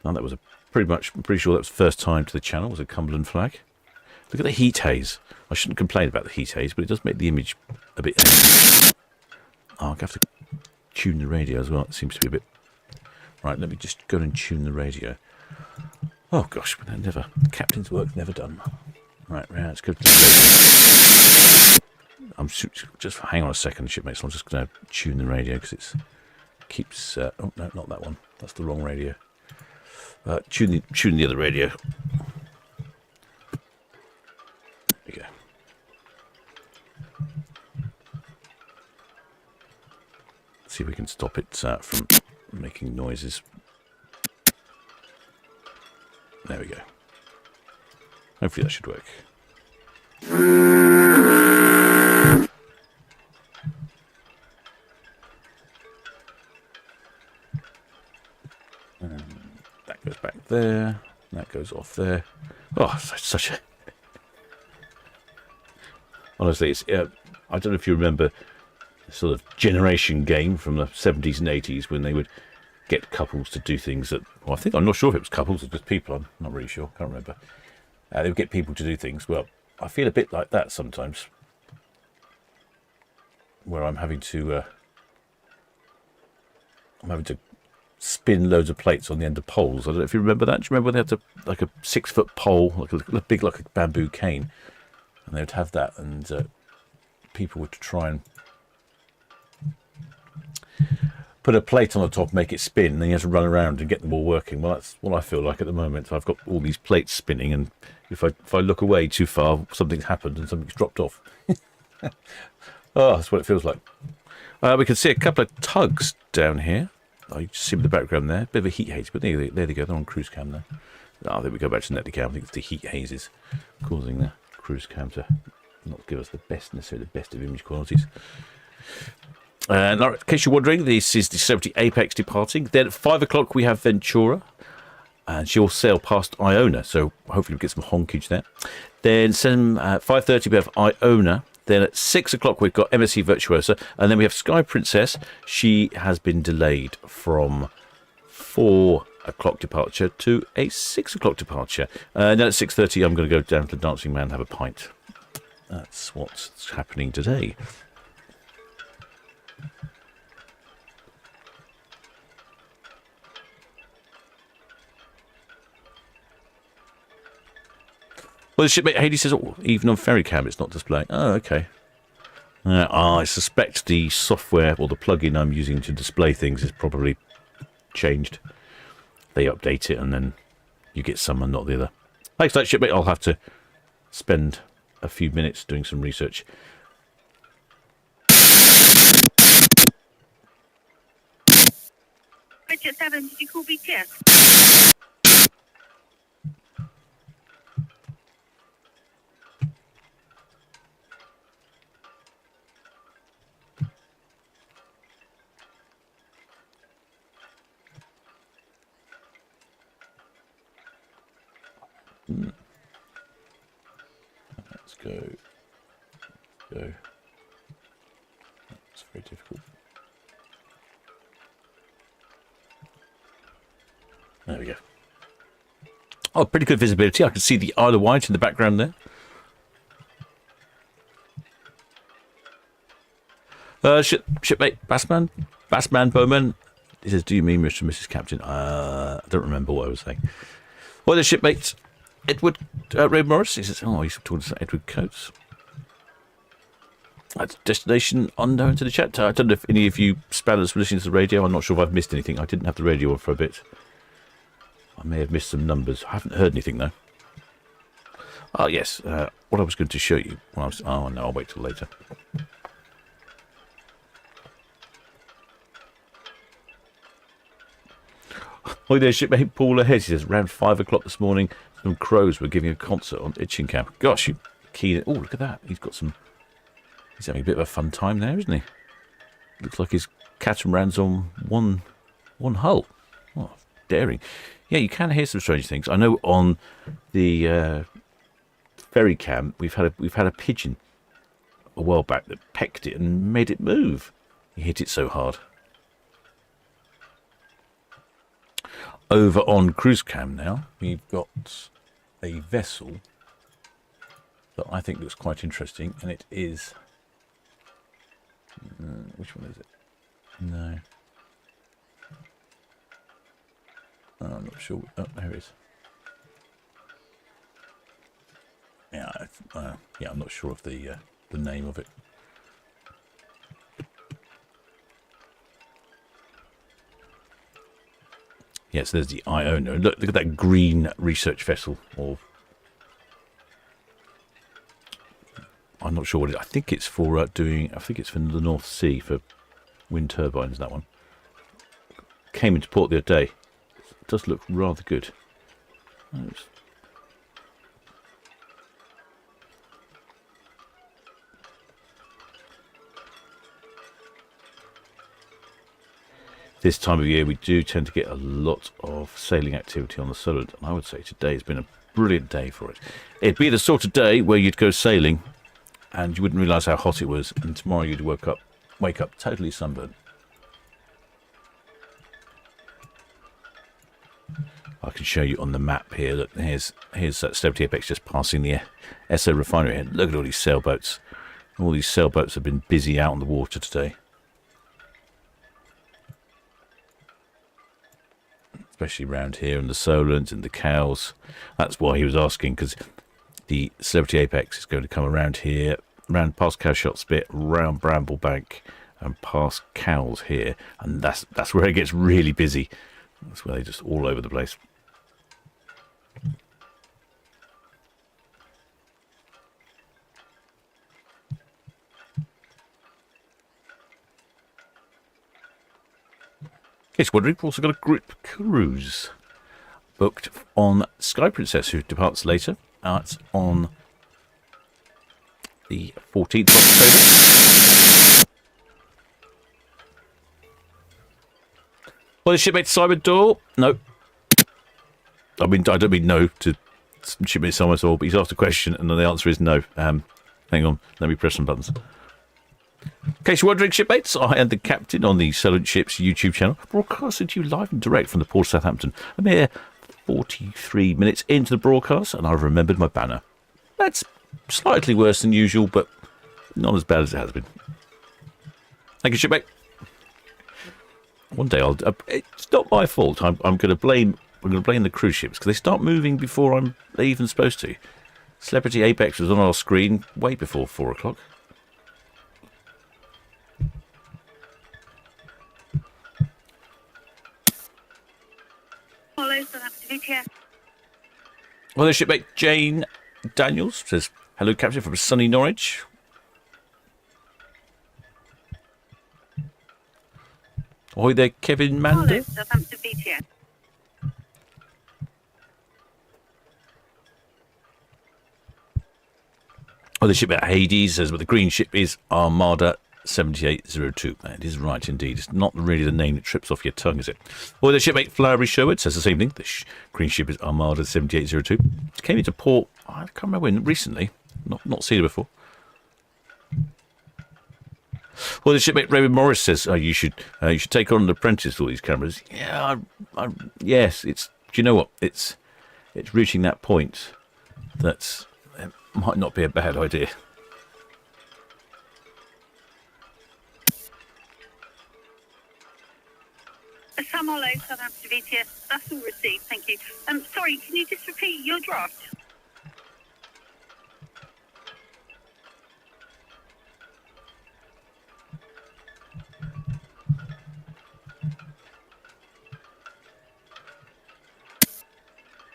And that was I'm pretty sure that was the first time to the channel, was a Cumberland flag. Look at the heat haze. I shouldn't complain about the heat haze, but it does make the image a bit... Oh, I'll have to tune the radio as well. It seems to be a bit... Right, let me just go and tune the radio. Oh gosh, never. Captain's work never done. Right, let's go to the radio. I'm just hang on a second, shipmates. I'm just going to tune the radio because it keeps. Oh no, not that one. That's the wrong radio. Tune the other radio. There you go. See if we can stop it from making noises. There we go. Hopefully that should work. That goes back there. That goes off there. Oh, such a... Honestly, it's, I don't know if you remember the sort of generation game from the 70s and 80s when they would get couples to do things that... Well, I'm not sure if it was couples or just people. I'm not really sure. Can't remember. They would get people to do things. Well, I feel a bit like that sometimes, where I'm having to spin loads of plates on the end of poles. I don't know if you remember that. Do you remember they had like a 6-foot pole, like a big, like a bamboo cane, and they would have that, and people would try and put a plate on the top, make it spin, and then you have to run around and get them all working. Well, that's what I feel like at the moment. I've got all these plates spinning, and if I look away too far, something's happened and something's dropped off. Oh, that's what it feels like. We can see a couple of tugs down here. Oh, you see in the background there. Bit of a heat haze, but there they go. They're on cruise cam there. Oh, there we go back to net cam. I think it's the heat hazes causing the cruise cam to not give us necessarily the best of image qualities. In case you're wondering, this is the Celebrity Apex departing. Then at 5 o'clock we have Ventura, and she'll sail past Iona, so hopefully we'll get some honkage there. Then 5:30 we have Iona. Then at 6 o'clock we've got MSC Virtuosa, and then we have Sky Princess. She has been delayed from 4 o'clock departure to a 6 o'clock departure. And then at 6:30 I'm going to go down to the Dancing Man and have a pint. That's what's happening today. Well, the shipmate Hades says, oh, even on ferry cam it's not displaying. Oh, okay. I suspect the software or the plugin I'm using to display things is probably changed. They update it and then you get some and not the other. Thanks for that, shipmate. I'll have to spend a few minutes doing some research. Richard 7, did you call BTS? Let's go. It's very difficult. There we go. Oh, pretty good visibility. I can see the Isle of Wight in the background there. Shipmate Bassman Bowman. He says, do you mean Mr. and Mrs. Captain? I don't remember what I was saying. Well, the shipmate Edward Ray Morris. He says, oh, he's talking to Edward Coates. That's destination unknown to the chat. I don't know if any of you spanners were listening to the radio. I'm not sure if I've missed anything. I didn't have the radio on for a bit. I may have missed some numbers. I haven't heard anything, though. Oh, yes. What I was going to show you. When I was, oh, no, I'll wait till later. Hi there, shipmate Paul ahead. He says, around 5 o'clock this morning, some crows were giving a concert on Itching Camp. Gosh, you keen. Oh, look at that. He's having a bit of a fun time there, isn't he? Looks like his catamarans on one hull. Oh, daring. Yeah, you can hear some strange things. I know on the ferry cam we've had a pigeon a while back that pecked it and made it move. He hit it so hard. Over on cruise cam now, we've got a vessel that I think looks quite interesting, and it is. Which one is it? No. I'm not sure. Oh, there it is. Yeah, yeah, I'm not sure of the name of it. Yes, there's the Iona. Look at that green research vessel. Or I'm not sure what it is. I think it's for doing. I think it's for the North Sea for wind turbines. That one came into port the other day. It does look rather good. This time of year, we do tend to get a lot of sailing activity on the Solent, and I would say today has been a brilliant day for it. It'd be the sort of day where you'd go sailing, and you wouldn't realise how hot it was, and tomorrow you'd wake up totally sunburned. I can show you on the map here. Look, here's Celebrity Apex just passing the Esso refinery here. Look at all these sailboats. All these sailboats have been busy out on the water today. Especially around here in the Solent and the Cows. That's why he was asking, because the Celebrity Apex is going to come around here, around past Cowshot Spit, round Bramblebank, and past Cows here, and that's where it gets really busy. That's where they're just all over the place. Case wondering, we've also got a group cruise booked on Sky Princess, who departs later. It's on the 14th of October. Well, the shipmate Simon Doyle? No. I don't mean no to shipmate Simon Doyle, but he's asked a question, and the answer is no. Hang on, let me press some buttons. In case you're wondering, shipmates, I am the captain on the Solent Ships YouTube channel, broadcasting to you live and direct from the port of Southampton. A mere 43 minutes into the broadcast, and I've remembered my banner. That's slightly worse than usual, but not as bad as it has been. Thank you, shipmate. One day it's not my fault. I'm going to blame the cruise ships because they start moving before they're even supposed to. Celebrity Apex was on our screen way before 4 o'clock. Well, the shipmate Jane Daniels says, hello, Captain, from sunny Norwich. Ahoy there, Kevin Mander. Well, the shipmate Hades says, but the green ship is Armada 7802. That is right indeed. It's not really the name that trips off your tongue, is it? Well, the shipmate Flowery Sherwood says the same thing. The green ship is Armada 7802. It came into port, I can't remember when, recently. Not seen it before. Well, the shipmate Raymond Morris says, you should take on an apprentice for all these cameras. Yeah, yes. Do you know what? It's reaching that point that it might not be a bad idea. Sam Ollo, Southampton VTS, that's all received, thank you. Sorry, can you just repeat your draft?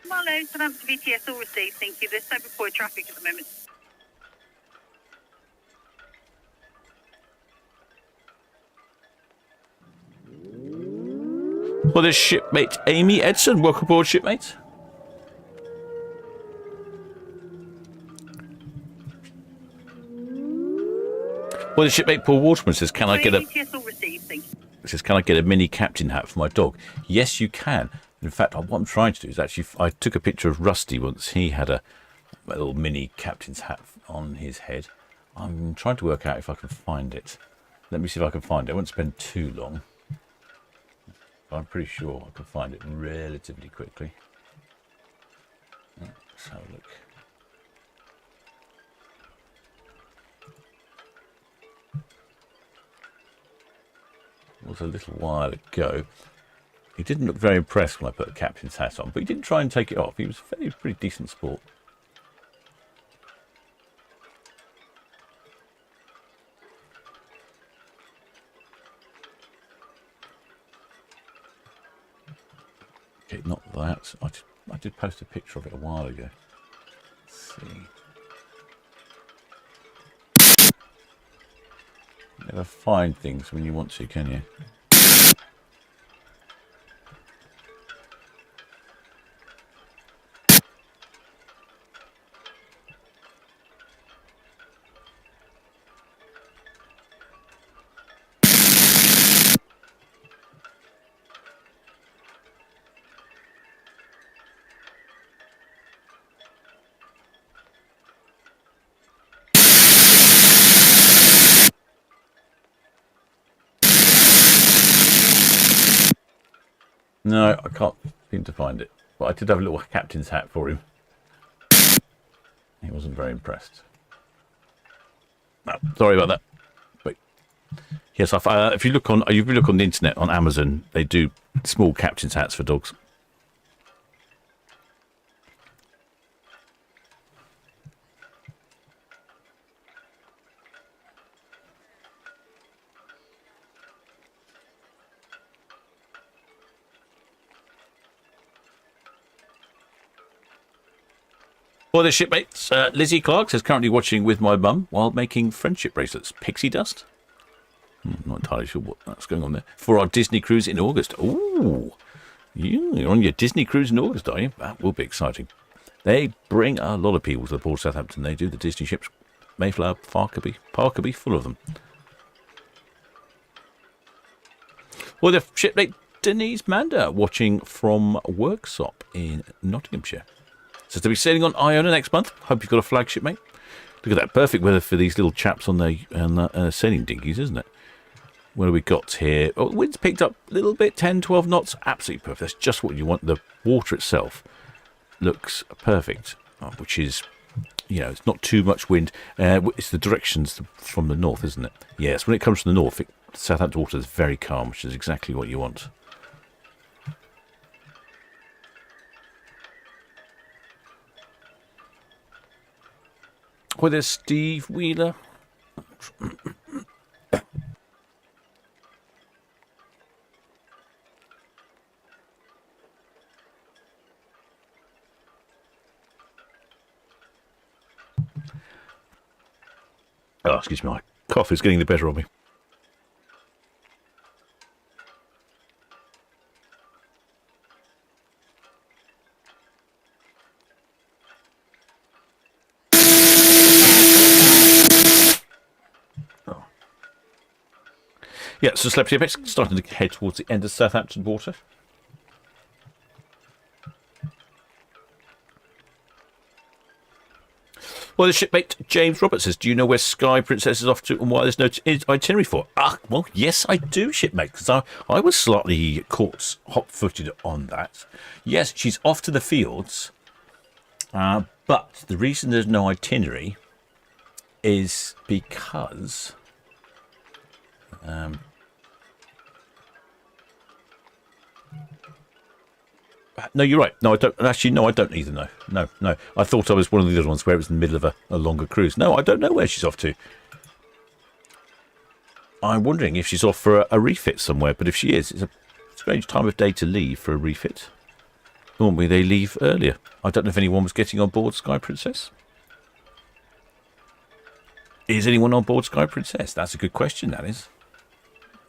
Hello, Southampton VTS, all received, thank you. There's so poor traffic at the moment. Well, there's shipmate Amy Edson. Welcome aboard, shipmate. Well, the shipmate Paul Waterman says, can I get a mini captain hat for my dog? Yes, you can. In fact, what I'm trying to do is actually, I took a picture of Rusty once. He had a little mini captain's hat on his head. I'm trying to work out if I can find it. Let me see if I can find it. I won't spend too long. I'm pretty sure I can find it relatively quickly. Let's have a look. It was a little while ago. He didn't look very impressed when I put the captain's hat on, but he didn't try and take it off. He was a pretty decent sport. Okay, not that. I did post a picture of it a while ago. Let's see. You never find things when you want to, can you? No, I can't seem to find it. But I did have a little captain's hat for him. He wasn't very impressed. No, sorry about that. But yes, if you look on the internet on Amazon, they do small captain's hats for dogs. For the shipmates, Lizzie Clark says currently watching with my mum while making friendship bracelets. Pixie dust? Not entirely sure what that's going on there. For our Disney cruise in August. Ooh, you're on your Disney cruise in August, are you? That will be exciting. They bring a lot of people to the port of Southampton. They do, the Disney ships. Mayflower, Parkerby, full of them. For the shipmate, Denise Mander watching from Worksop in Nottinghamshire. Says to be sailing on Iona next month. Hope you've got a flagship, mate. Look at that. Perfect weather for these little chaps on the sailing dinghies, isn't it? What do we got here? Oh, wind's picked up a little bit, 10, 12 knots. Absolutely perfect. That's just what you want. The water itself looks perfect, which is, you know, it's not too much wind. It's the directions from the north, isn't it? Yes, when it comes from the north, Southampton water is very calm, which is exactly what you want. Well, there's Steve Wheeler. Oh, excuse me, my cough is getting the better of me. Yeah, so Celebrity Apex starting to head towards the end of Southampton water. Well, the shipmate James Roberts says, do you know where Sky Princess is off to and why there's no itinerary for? Well, yes, I do, shipmate, because I was slightly caught hot-footed on that. Yes, she's off to the fields, but the reason there's no itinerary is because... no, you're right. No, I don't. Actually, no, I don't either. No. I thought I was one of the other ones where it was in the middle of a longer cruise. No, I don't know where she's off to. I'm wondering if she's off for a refit somewhere. But if she is, it's a strange time of day to leave for a refit. Normally they leave earlier. I don't know if anyone was getting on board Sky Princess. Is anyone on board Sky Princess? That's a good question, that is.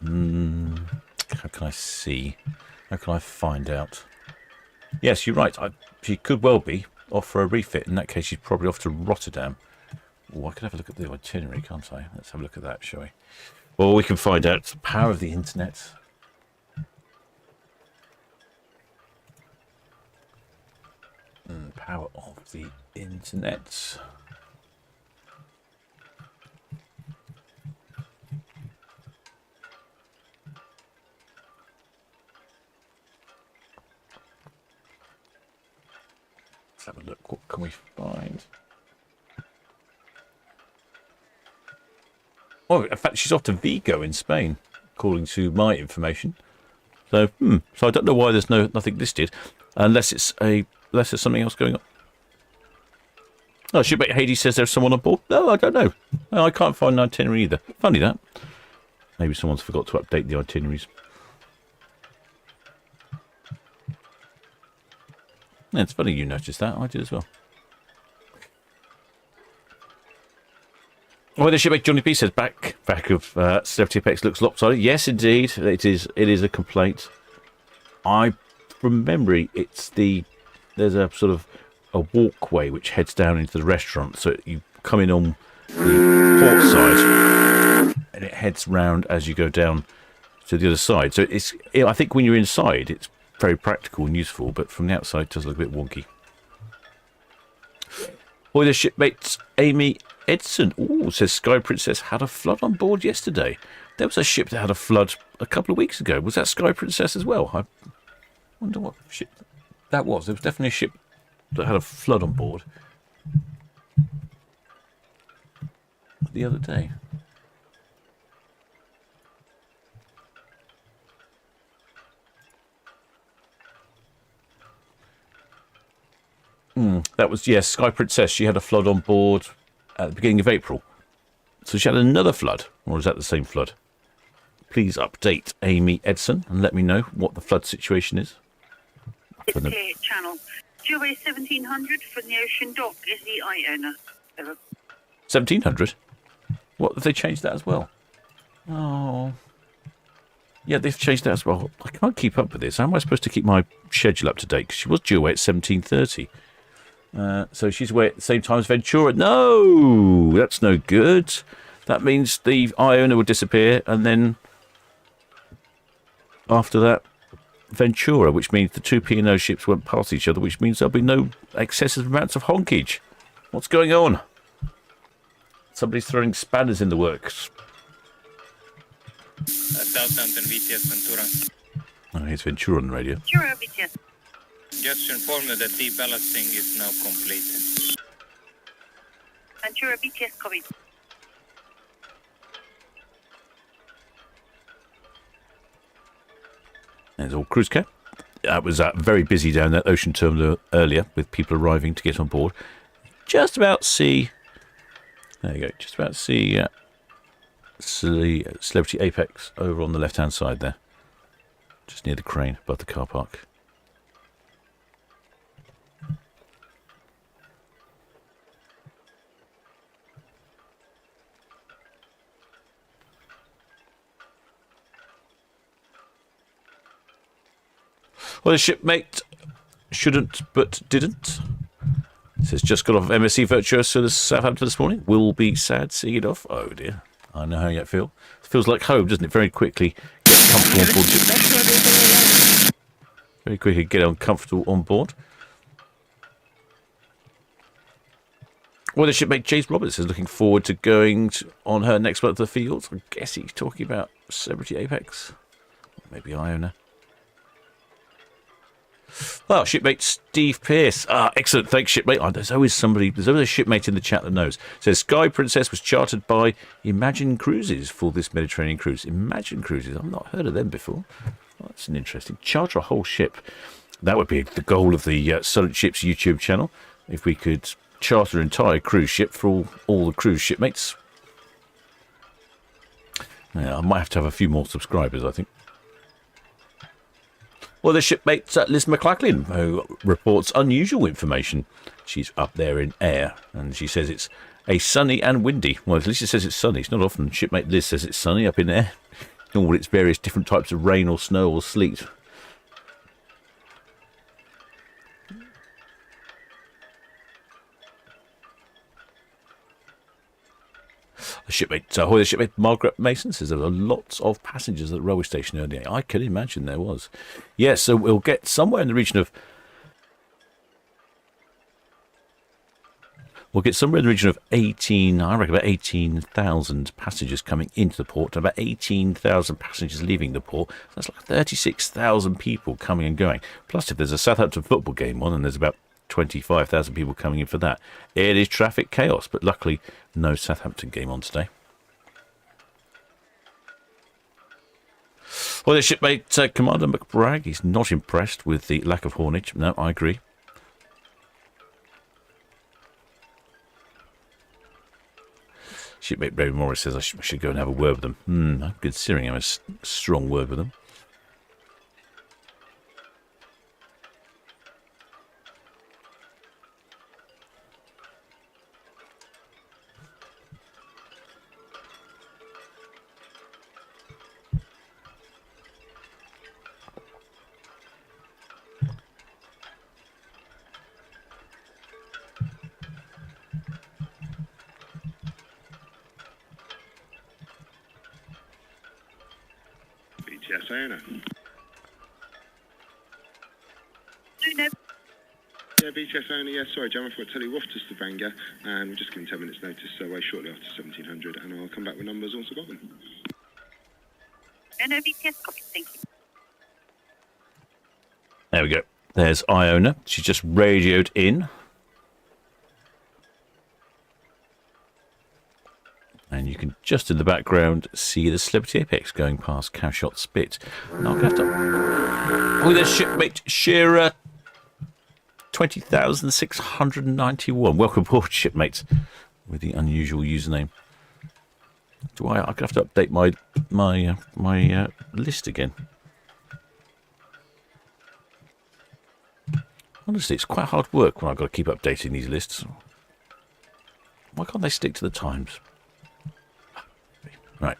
How can I see? How can I find out? Yes, you're right. She could well be off for a refit. In that case, she's probably off to Rotterdam. Oh, I could have a look at the itinerary, can't I? Let's have a look at that, shall we? Well, we can find out. The power of the internet. Power of the internet. Let's have a look. What can we find? Oh, in fact, she's off to Vigo in Spain, according to my information. So I don't know why there's nothing listed, unless there's something else going on. Oh, Shipmate Hades says there's someone on board. No, I don't know. No, I can't find an itinerary either. Funny that. Maybe someone's forgot to update the itineraries. Yeah, it's funny you noticed that. I did as well. Well, the Shipmate Johnny B says back of Celebrity Apex looks lopsided. Yes, indeed, it is. It is a complaint. From memory, there's a sort of a walkway which heads down into the restaurant. So you come in on the port side, and it heads round as you go down to the other side. So I think when you're inside, it's very practical and useful, but from the outside, it does look a bit wonky. Boy, the Shipmate Amy Edson says Sky Princess had a flood on board yesterday. There was a ship that had a flood a couple of weeks ago. Was that Sky Princess as well? I wonder what ship that was. There was definitely a ship that had a flood on board the other day. That was, yes, Sky Princess. She had a flood on board at the beginning of April. So she had another flood, or is that the same flood? Please update Amy Edson and let me know what the flood situation is. It's clear channel. Dubai 1700 from the ocean dock is the Iona. 1700? What, have they changed that as well? Oh. Yeah, they've changed that as well. I can't keep up with this. How am I supposed to keep my schedule up to date? Because she was due away at 17:30. So she's away at the same time as Ventura. No, that's no good. That means the Iona will disappear, and then after that, Ventura, which means the two P&O ships won't pass each other, which means there'll be no excessive amounts of honkage. What's going on? Somebody's throwing spanners in the works. Southampton, VTS Ventura. Oh, here's Ventura on the radio. Ventura, VTS. Just to inform you that deballasting is now completed. Ventura, VTS, copy. There's all cruise care. It was very busy down that ocean terminal earlier with people arriving to get on board. Just about see... There you go. Just about see Celebrity Apex over on the left-hand side there. Just near the crane above the car park. Well, the shipmate shouldn't but didn't. It says, just got off of MSC Virtuoso to Southampton this morning. Will be sad seeing it off. Oh dear. I know how you feel. It feels like home, doesn't it? Very quickly get comfortable on board. Very quickly get uncomfortable on board. Well, the shipmate James Roberts is looking forward to going on her next month of the fields. I guess he's talking about Celebrity Apex. Maybe Iona. Well, shipmate Steve Pearce. Excellent. Thanks, shipmate. There's always a shipmate in the chat that knows. It says, Sky Princess was chartered by Imagine Cruises for this Mediterranean cruise. Imagine Cruises. I've not heard of them before. That's an interesting. Charter a whole ship. That would be the goal of the Solent Ships YouTube channel. If we could charter an entire cruise ship for all the cruise shipmates. Yeah, I might have to have a few more subscribers, I think. Well, the shipmate Liz McLachlan, who reports unusual information. She's up there in air, and she says it's a sunny and windy. Well, at least it says it's sunny. It's not often shipmate Liz says it's sunny up in air. All its various different types of rain or snow or sleet. The shipmate Margaret Mason says there were lots of passengers at the railway station earlier. I can imagine there was. Yes, so we'll get somewhere in the region of... We'll get somewhere in the region of 18, I reckon about 18,000 passengers coming into the port, and about 18,000 passengers leaving the port. That's like 36,000 people coming and going. Plus, if there's a Southampton football game on, and there's about 25,000 people coming in for that. It is traffic chaos, but luckily no Southampton game on today. Well, the shipmate, Commander McBragg, he's not impressed with the lack of haulage. No, I agree. Shipmate Brady Morris says I should go and have a word with them. I'm considering having a strong word with them. Yes, Iona. Luna. Yeah, BTS Iona, yeah, sorry, Jam, I forgot to tell you, we're off to Stavanger, and we're just giving 10 minutes notice, so away shortly after 1700, and I'll come back with numbers once I've got them. No, BTS copy, thank you. There we go. There's Iona. She's just radioed in. And you can just in the background see the Celebrity Apex going past Cowshot Spit. And I'll have to... Oh, there's shipmate Shearer 20,691. Welcome aboard, shipmates, with the unusual username. I'm gonna have to update my list again. Honestly, it's quite hard work when I've got to keep updating these lists. Why can't they stick to the times? Right.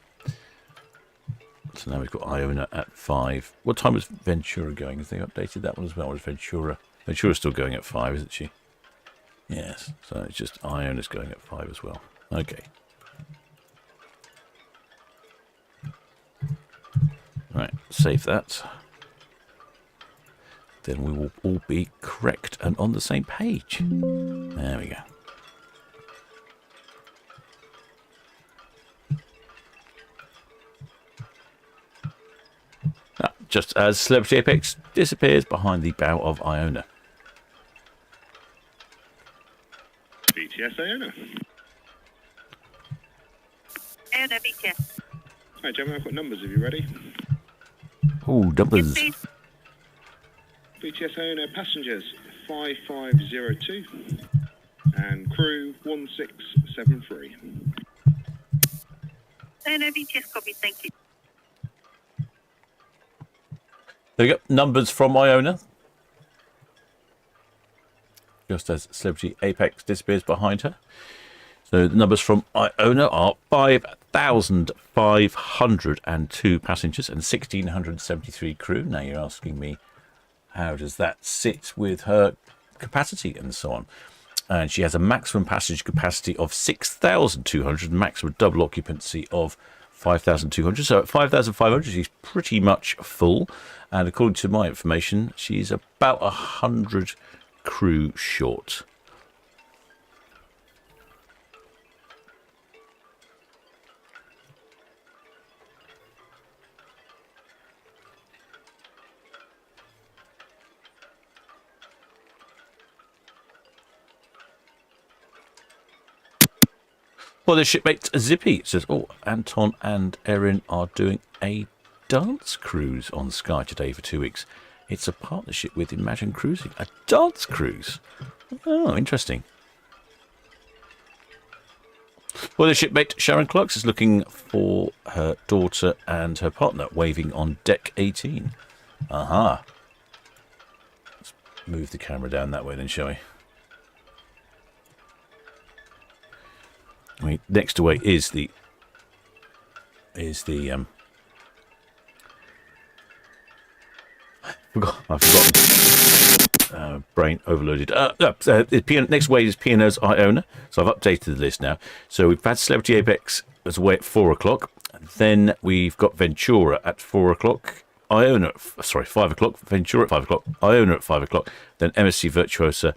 So now we've got Iona at 5. What time was Ventura going? Have they updated that one as well? Or is Ventura? Ventura's still going at 5, isn't she? Yes. So it's just Iona's going at 5 as well. Okay. Right. Save that. Then we will all be correct and on the same page. There we go. Just as Celebrity Apex disappears behind the bow of Iona. BTS Iona. Iona, BTS. Hi, Gemma, I've got numbers. Are you ready? Oh, numbers. Yes, please. BTS Iona, passengers 5502 and crew 1673. Iona, BTS copy, thank you. There we go. Numbers from Iona. Just as Celebrity Apex disappears behind her. So the numbers from Iona are 5,502 passengers and 1,673 crew. Now you're asking me, how does that sit with her capacity and so on? And she has a maximum passenger capacity of 6,200, maximum double occupancy of 5,200. So at 5,500, she's pretty much full. And according to my information, she's about 100 crew short. Well, the shipmate Zippy says, oh, Anton and Erin are doing a dance cruise on Sky today for 2 weeks. It's a partnership with Imagine Cruising. A dance cruise? Oh, interesting. Well, the shipmate Sharon Clarks is looking for her daughter and her partner waving on deck 18. Aha. Let's move the camera down that way then, shall we? I mean, next away is the I've forgotten. Brain overloaded. Next away is P&O's Iona. So I've updated the list now. So we've had Celebrity Apex as away at 4 o'clock. Then we've got Ventura at 4 o'clock. 5 o'clock. Ventura at 5 o'clock. Iona at 5 o'clock. Then MSC Virtuosa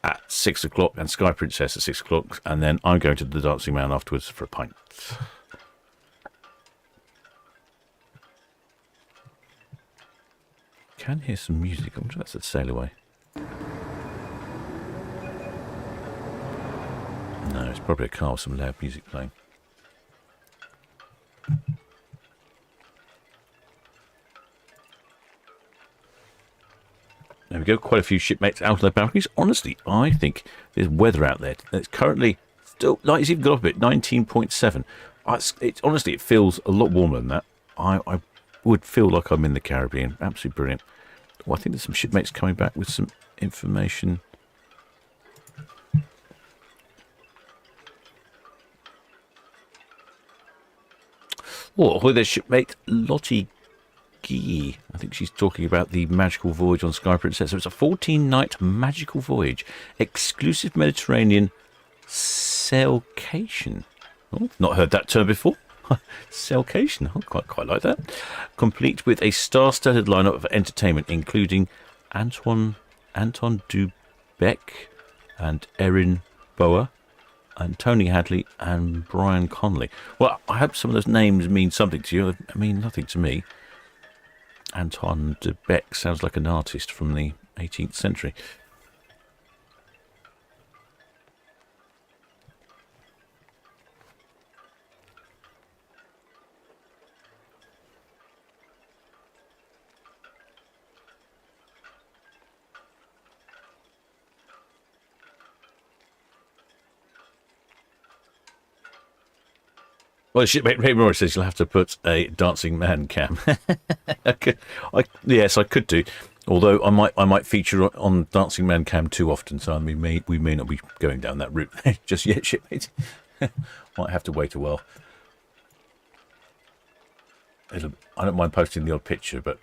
at 6 o'clock and Sky Princess at 6 o'clock. And then I'm going to the Dancing Man afterwards for a pint. Can hear some music. I wonder if that's a sail away. No, it's probably a car with some loud music playing. There we go. Quite a few shipmates out on their balconies. Honestly, I think there's weather out there. It's currently still, like, it's even got up a bit, 19.7. Honestly, it feels a lot warmer than that. I would feel like I'm in the Caribbean. Absolutely brilliant. Well, I think there's some shipmates coming back with some information. Oh, there's shipmate Lottie Gee. I think she's talking about the magical voyage on Sky Princess. So it's a 14-night magical voyage. Exclusive Mediterranean sailcation. Oh, not heard that term before. Sailcation. I quite like that. Complete with a star-studded lineup of entertainment, including Anton Dubeck and Erin Boer and Tony Hadley and Brian Conley. Well, I hope some of those names mean something to you. I mean nothing to me. Anton Dubeck sounds like an artist from the 18th century. Well, shipmate Ray Morris says you'll have to put a dancing man cam. Yes, I could do. Although I might feature on dancing man cam too often, so we may not be going down that route just yet, shipmate. Might have to wait a while. I don't mind posting the odd picture, but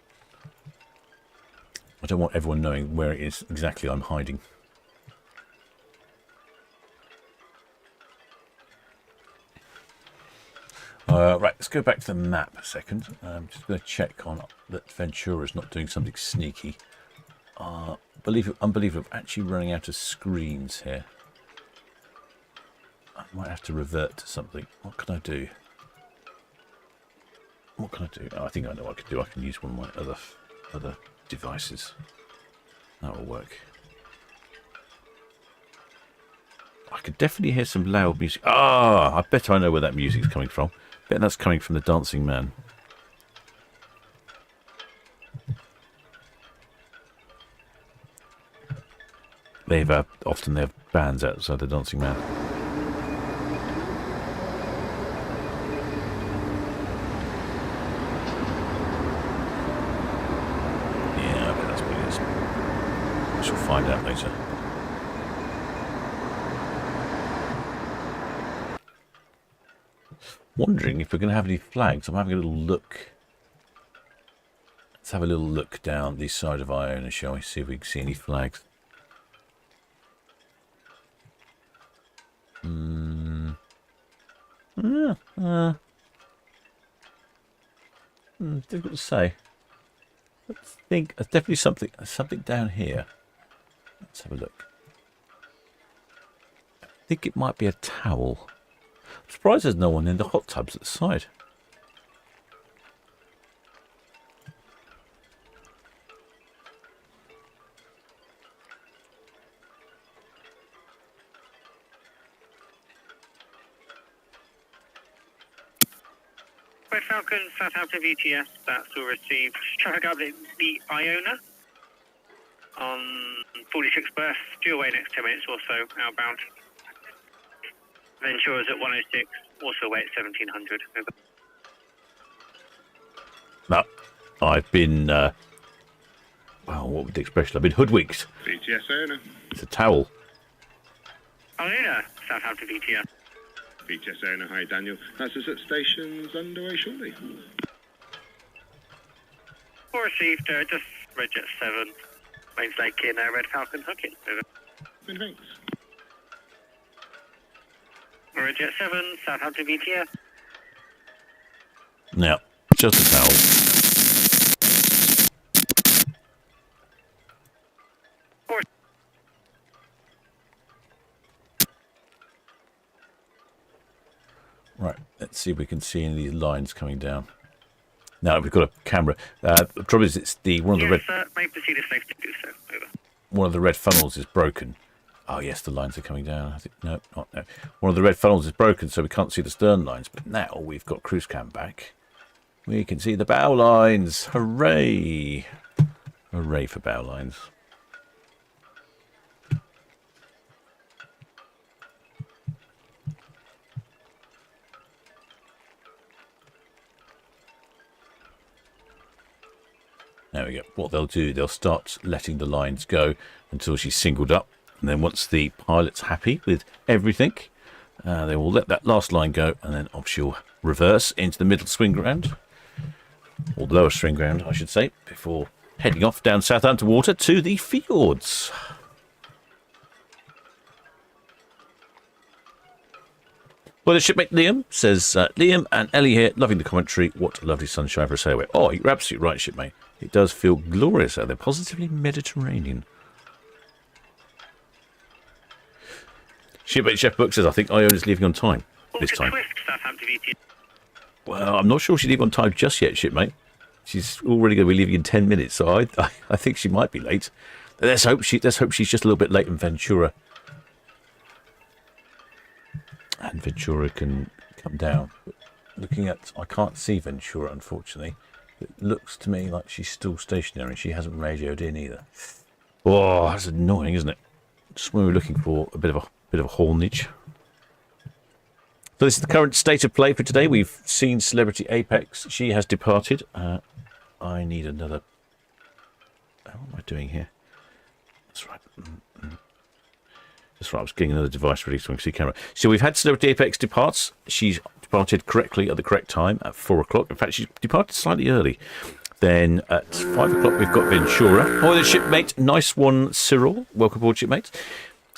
I don't want everyone knowing where it is exactly I'm hiding. Right, let's go back to the map a second. I'm just going to check on that Ventura's not doing something sneaky. Unbelievable, actually running out of screens here. I might have to revert to something. What can I do? What can I do? Oh, I think I know what I can do. I can use one of my other devices. That will work. I could definitely hear some loud music. Ah, I bet I know where that music's coming from. I bet that's coming from the dancing man. Often they have bands outside the dancing man. Yeah, I bet that's what it is. I shall find out later. Wondering if we're going to have any flags. I'm having a little look. Let's have a little look down the side of Iona, shall we? See if we can see any flags. Difficult to say. Let's think. There's definitely something down here. Let's have a look. I think it might be a towel. I'm surprised there's no one in the hot tubs at the side. Red Falcon, Southampton VTS, that's all received. Traffic update, the Iona on 46 berth, due away next 10 minutes or so, outbound. Ventura's at 106, also away at 1700. Over. No, I've been, well, what would the expression? I've been hoodwinked. VTS owner. It's a towel. Iona, Southampton VTS. VTS owner, hi Daniel. That's us at stations underway shortly. All received, just Red Jet 7, mains lake in Red Falcon, hooking. Over. Many thanks. Red Jet 7, Southampton VTS. Yeah, just a towel. Right, let's see if we can see any of these lines coming down. Now we've got a camera. The trouble is, it's one of the red. May proceed if safe to do so. Over. One of the red funnels is broken. Oh yes, the lines are coming down. I think no. One of the red funnels is broken, so we can't see the stern lines. But now we've got cruise cam back. We can see the bow lines. Hooray! Hooray for bow lines. There we go. What they'll do, they'll start letting the lines go until she's singled up. And then once the pilot's happy with everything, they will let that last line go. And then off she'll reverse into the middle swing ground. Or the lower swing ground, I should say, before heading off down Southampton water to the fjords. Well, the shipmate Liam says, Liam and Ellie here, loving the commentary. What a lovely sunshine for a sailaway. Oh, you're absolutely right, shipmate. It does feel glorious out there, positively Mediterranean. Shipmate Chef Book says, I think Iona's leaving on time this time. Well, I'm not sure she's leaving on time just yet, shipmate. She's already going to be leaving in 10 minutes, so I think she might be late. Let's hope she's just a little bit late in Ventura. And Ventura can come down. But looking at, I can't see Ventura, unfortunately. It looks to me like she's still stationary. She hasn't radioed in either. Oh, that's annoying, isn't it? Just when we're looking for a bit of a haulage. So this is the current state of play for today. We've seen Celebrity Apex. She has departed. I need another. What am I doing here? That's right. That's right, I was getting another device ready so I can see camera. So we've had Celebrity Apex departs. She's departed correctly at the correct time at 4 o'clock. In fact, she's departed slightly early. Then at 5 o'clock, we've got Ventura. Oh, the shipmate. Nice one, Cyril. Welcome aboard, shipmate.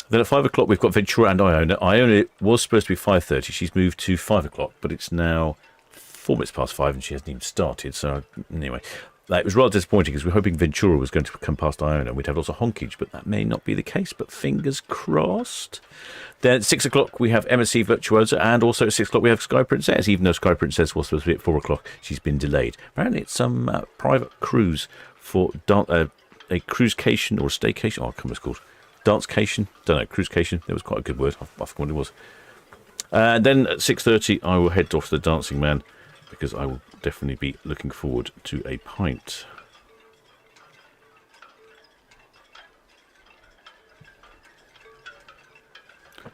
Then at 5 o'clock, we've got Ventura and Iona. Iona was supposed to be 5:30. She's moved to 5 o'clock, but it's now 4 minutes past 5 and she hasn't even started. So anyway, it was rather disappointing because we were hoping Ventura was going to come past Iona and we'd have lots of honkage, but that may not be the case, but fingers crossed. Then at 6 o'clock, we have MSC Virtuosa, and also at 6 o'clock, we have Sky Princess, even though Sky Princess was supposed to be at 4 o'clock. She's been delayed. Apparently, it's some private cruise for a cruisecation or a staycation. Oh, I can't remember what it's called. Dancecation. Don't know, cruisecation. That was quite a good word. I forgot what it was. And then at 6:30, I will head off to the Dancing Man, because I will definitely be looking forward to a pint.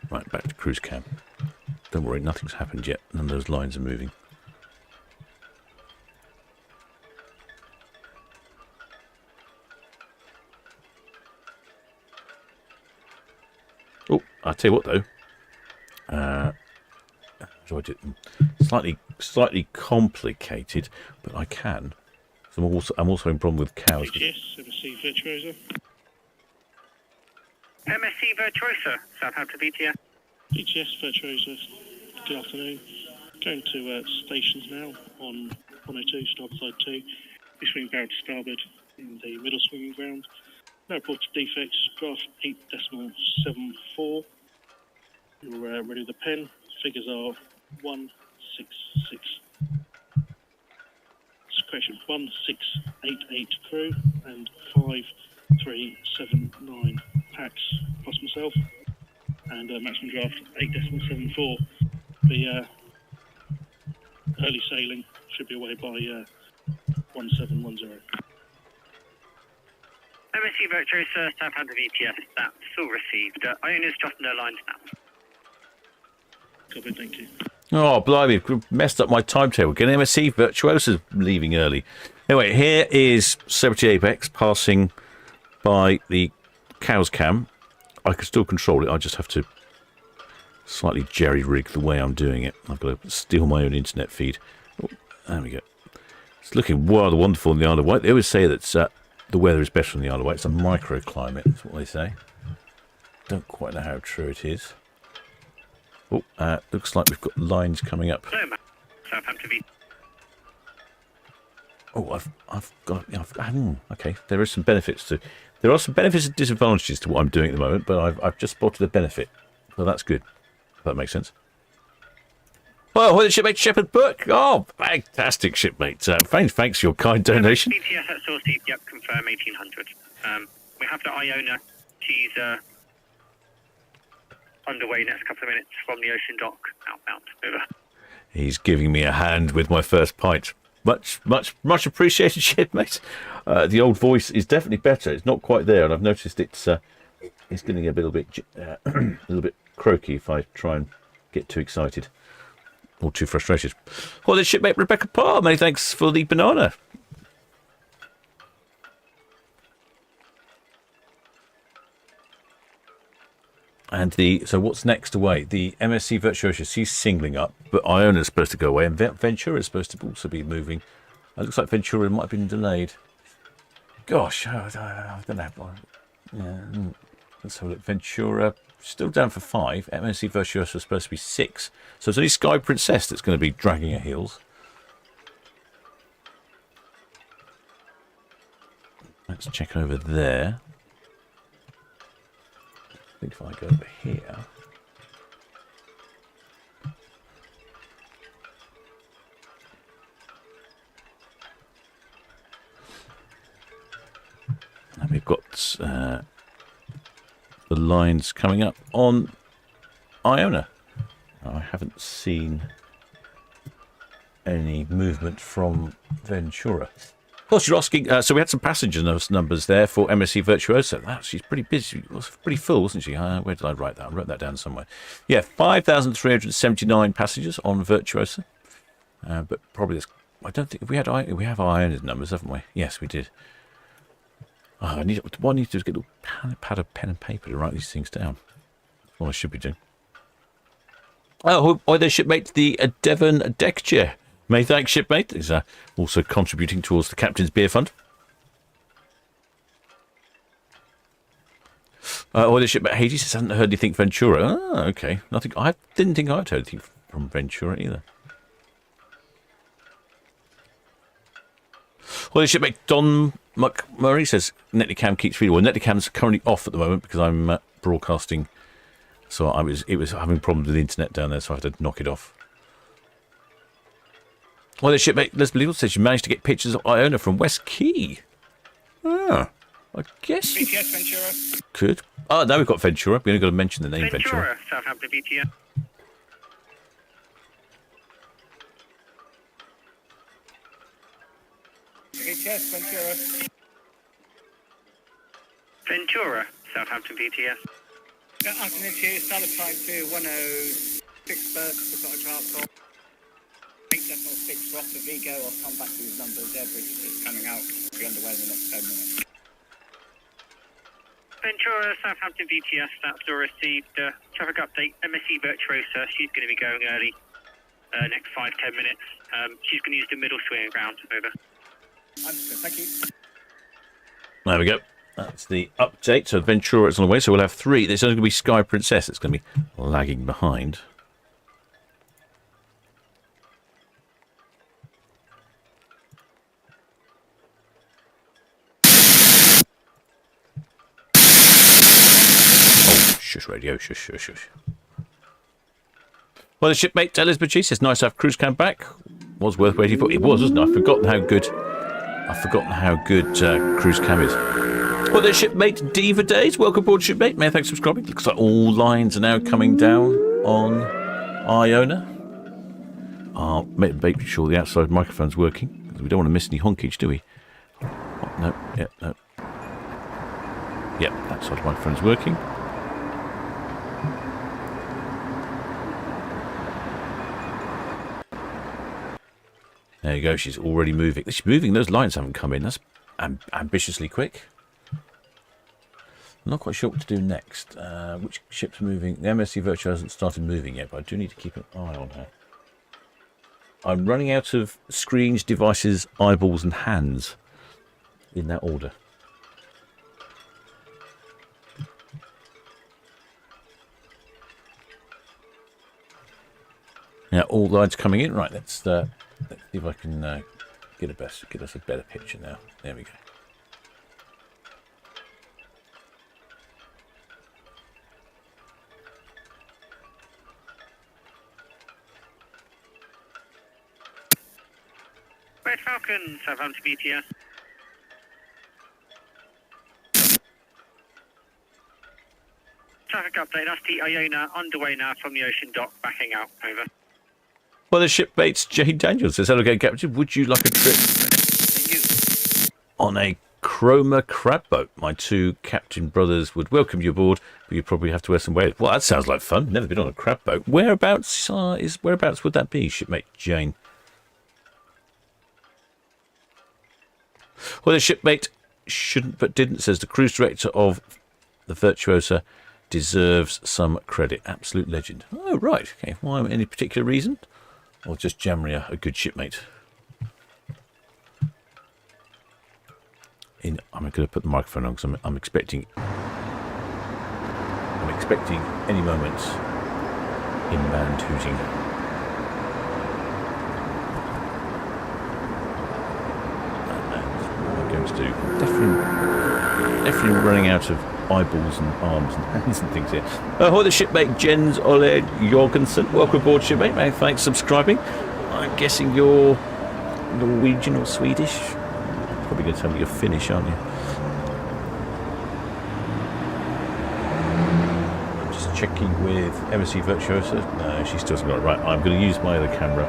Right, back to cruise cam. Don't worry, nothing's happened yet. None of those lines are moving. Oh, I'll tell you what though. So I did slightly complicated, but I can. So I'm also in problem with cows. Yes, MSC Virtuosa. MSC Virtuosa, Southampton VTS. BTS Virtuosa, good afternoon. Going to stations now on 102, starboard side 2. We swing barrel to starboard in the middle swinging ground. No reported defects, draft 8.74. You're ready with the pen. Figures are 166. Correction, 1688 crew and 5379 packs plus myself, and maximum draft 8.74. The early sailing should be away by 1710. MSC Virtuosa, Southampton VTS, that's all received. Iona's dropping their lines now. Copy, thank you. Oh, blimey, messed up my timetable. Getting MSC Virtuosa's leaving early. Anyway, here is Celebrity Apex passing by the cow's cam. I can still control it. I just have to slightly jerry-rig the way I'm doing it. I've got to steal my own internet feed. Oh, there we go. It's looking rather wonderful in the Isle of Wight. They always say that the weather is better in the Isle of Wight. It's a microclimate, that's what they say. Don't quite know how true it is. Oh, looks like we've got lines coming up. Oh, okay. There are some benefits to. There are some benefits and disadvantages to what I'm doing at the moment, but I've just spotted a benefit, so that's good. If that makes sense. Well, the shipmate Shepherd Book. Oh, fantastic, shipmate. Thanks for your kind donation. BTS at source, yep, confirm 1800. We have the Iona. She's underway next couple of minutes from the ocean dock, outbound. Over. He's giving me a hand with my first pint. Much appreciated, shipmate. The old voice is definitely better. It's not quite there, and I've noticed it's getting a little bit croaky if I try and get too excited or too frustrated. Well, the shipmate Rebecca Parr, many thanks for the banana. And so what's next away? The MSC Virtuosa, she's singling up, but Iona's supposed to go away, and Ventura is supposed to also be moving. It looks like Ventura might have been delayed. Gosh, I don't know. Yeah, let's have a look. Ventura still down for 5. MSC Virtuosa is supposed to be 6. So it's only Sky Princess that's going to be dragging her heels. Let's check over there. I think if I go over here. And we've got the lines coming up on Iona. I haven't seen any movement from Ventura. Of course, you're asking. So we had some passenger numbers there for MSC Virtuosa. She's pretty busy. She was pretty full, wasn't she? Where did I write that? I wrote that down somewhere. Yeah, 5,379 passengers on Virtuosa. But probably I don't think we have Iona's numbers, haven't we? Yes, we did. Oh, what I need to do is get a pad of pen and paper to write these things down. That's what I should be doing. Oh, their shipmate, the Devon deck chair. May thank shipmate is also contributing towards the captain's beer fund. The shipmate Hades says hasn't heard anything Ventura. Oh, okay. Nothing. I didn't think I'd heard anything from Ventura either. The shipmate Don McMurray says Netcam keeps feeding. Well, Netcam's currently off at the moment because I'm broadcasting. So it was having problems with the internet down there, so I had to knock it off. The shipmate Leslie Little says you managed to get pictures of Iona from West Quay. I guess VTS Ventura. Could. Now we've got Ventura. We've only got to mention the name Ventura. Southampton VTS. VTS Ventura. Ventura, Southampton VTS. Yeah, afternoon to you. Start of flight to 106 berths. We've got a draft call. 8.6 for off to Vigo. I'll come back to these numbers. Airбridge is just coming out. We'll be underway in the next 10 minutes. Ventura, Southampton VTS, that's all received. Traffic update, MSC Virtuosa, she's going to be going early, next 5-10 minutes. She's going to use the middle swing ground, over. Understood, thank you. There we go. That's the update. So Ventura is on the way, so we'll have 3. There's only going to be Sky Princess that's going to be lagging behind. Shush, radio, shush, shush, shush. The shipmate Elizabeth G says, nice to have cruise cam back. Was worth waiting for. It was, wasn't it? I've forgotten how good cruise cam is. The shipmate Diva Days, welcome aboard, shipmate. May I thank you for subscribing. Looks like all lines are now coming down on Iona. Make sure the outside microphone's working, because we don't want to miss any honkage, do we? No, no. Outside microphone's working. There you go. She's already moving. She's moving. Those lines haven't come in. That's ambitiously quick. I'm not quite sure what to do next. Which ship's moving? The MSC Virtue hasn't started moving yet, but I do need to keep an eye on her. I'm running out of screens, devices, eyeballs, and hands. In that order. Now all lines coming in. Right. Let's see if I can get us a better picture now. There we go. Red Falcon, Southampton VTS. Traffic update, that's the Iona underway now from the ocean dock, backing out, over. The shipmate's Jane Daniels says, hello again, Captain. Would you like a trip on a chroma crab boat? My 2 captain brothers would welcome you aboard, but you'd probably have to wear some waders. Well, that sounds like fun. Never been on a crab boat. Whereabouts would that be, shipmate Jane? The shipmate shouldn't but didn't, says the cruise director of the Virtuosa, deserves some credit. Absolute legend. Oh, right. Okay. Why? Any particular reason? Or just generally a good shipmate? I'm going to put the microphone on because I'm expecting any moment inbound hooting. And what I'm going to do, definitely running out of eyeballs and arms and hands and things here. Hi, the shipmate Jens Ole Jorgensen. Welcome aboard, shipmate. Many thanks for subscribing. I'm guessing you're Norwegian or Swedish. Probably going to tell me you're Finnish, aren't you? I'm just checking with MSC Virtuosa. No, she still hasn't got it right. I'm going to use my other camera.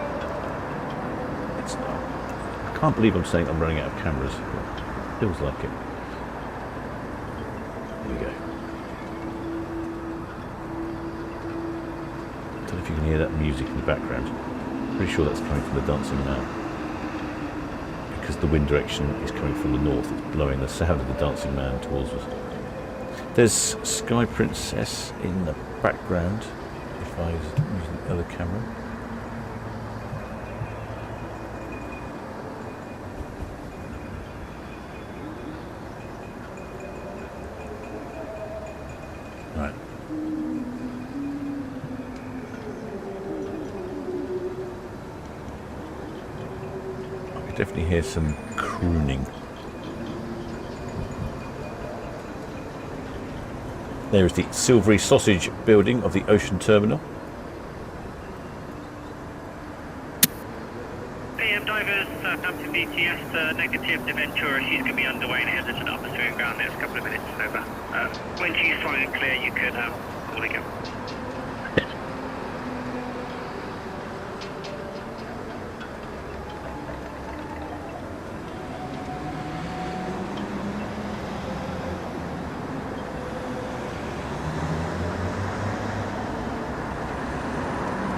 I can't believe I'm saying I'm running out of cameras. It feels like it. Here we go. I don't know if you can hear that music in the background. Pretty sure that's coming from the Dancing Man. Because the wind direction is coming from the north, it's blowing the sound of the Dancing Man towards us. There's Sky Princess in the background, if I was using the other camera. Right. Definitely hear some crooning. There is the silvery sausage building of the ocean terminal. AM divers, Southampton BTS, negative to Ventura. She's going to be underway and headed to the upper swimming ground next couple of minutes. Over. When she's flying and clear, you could call again.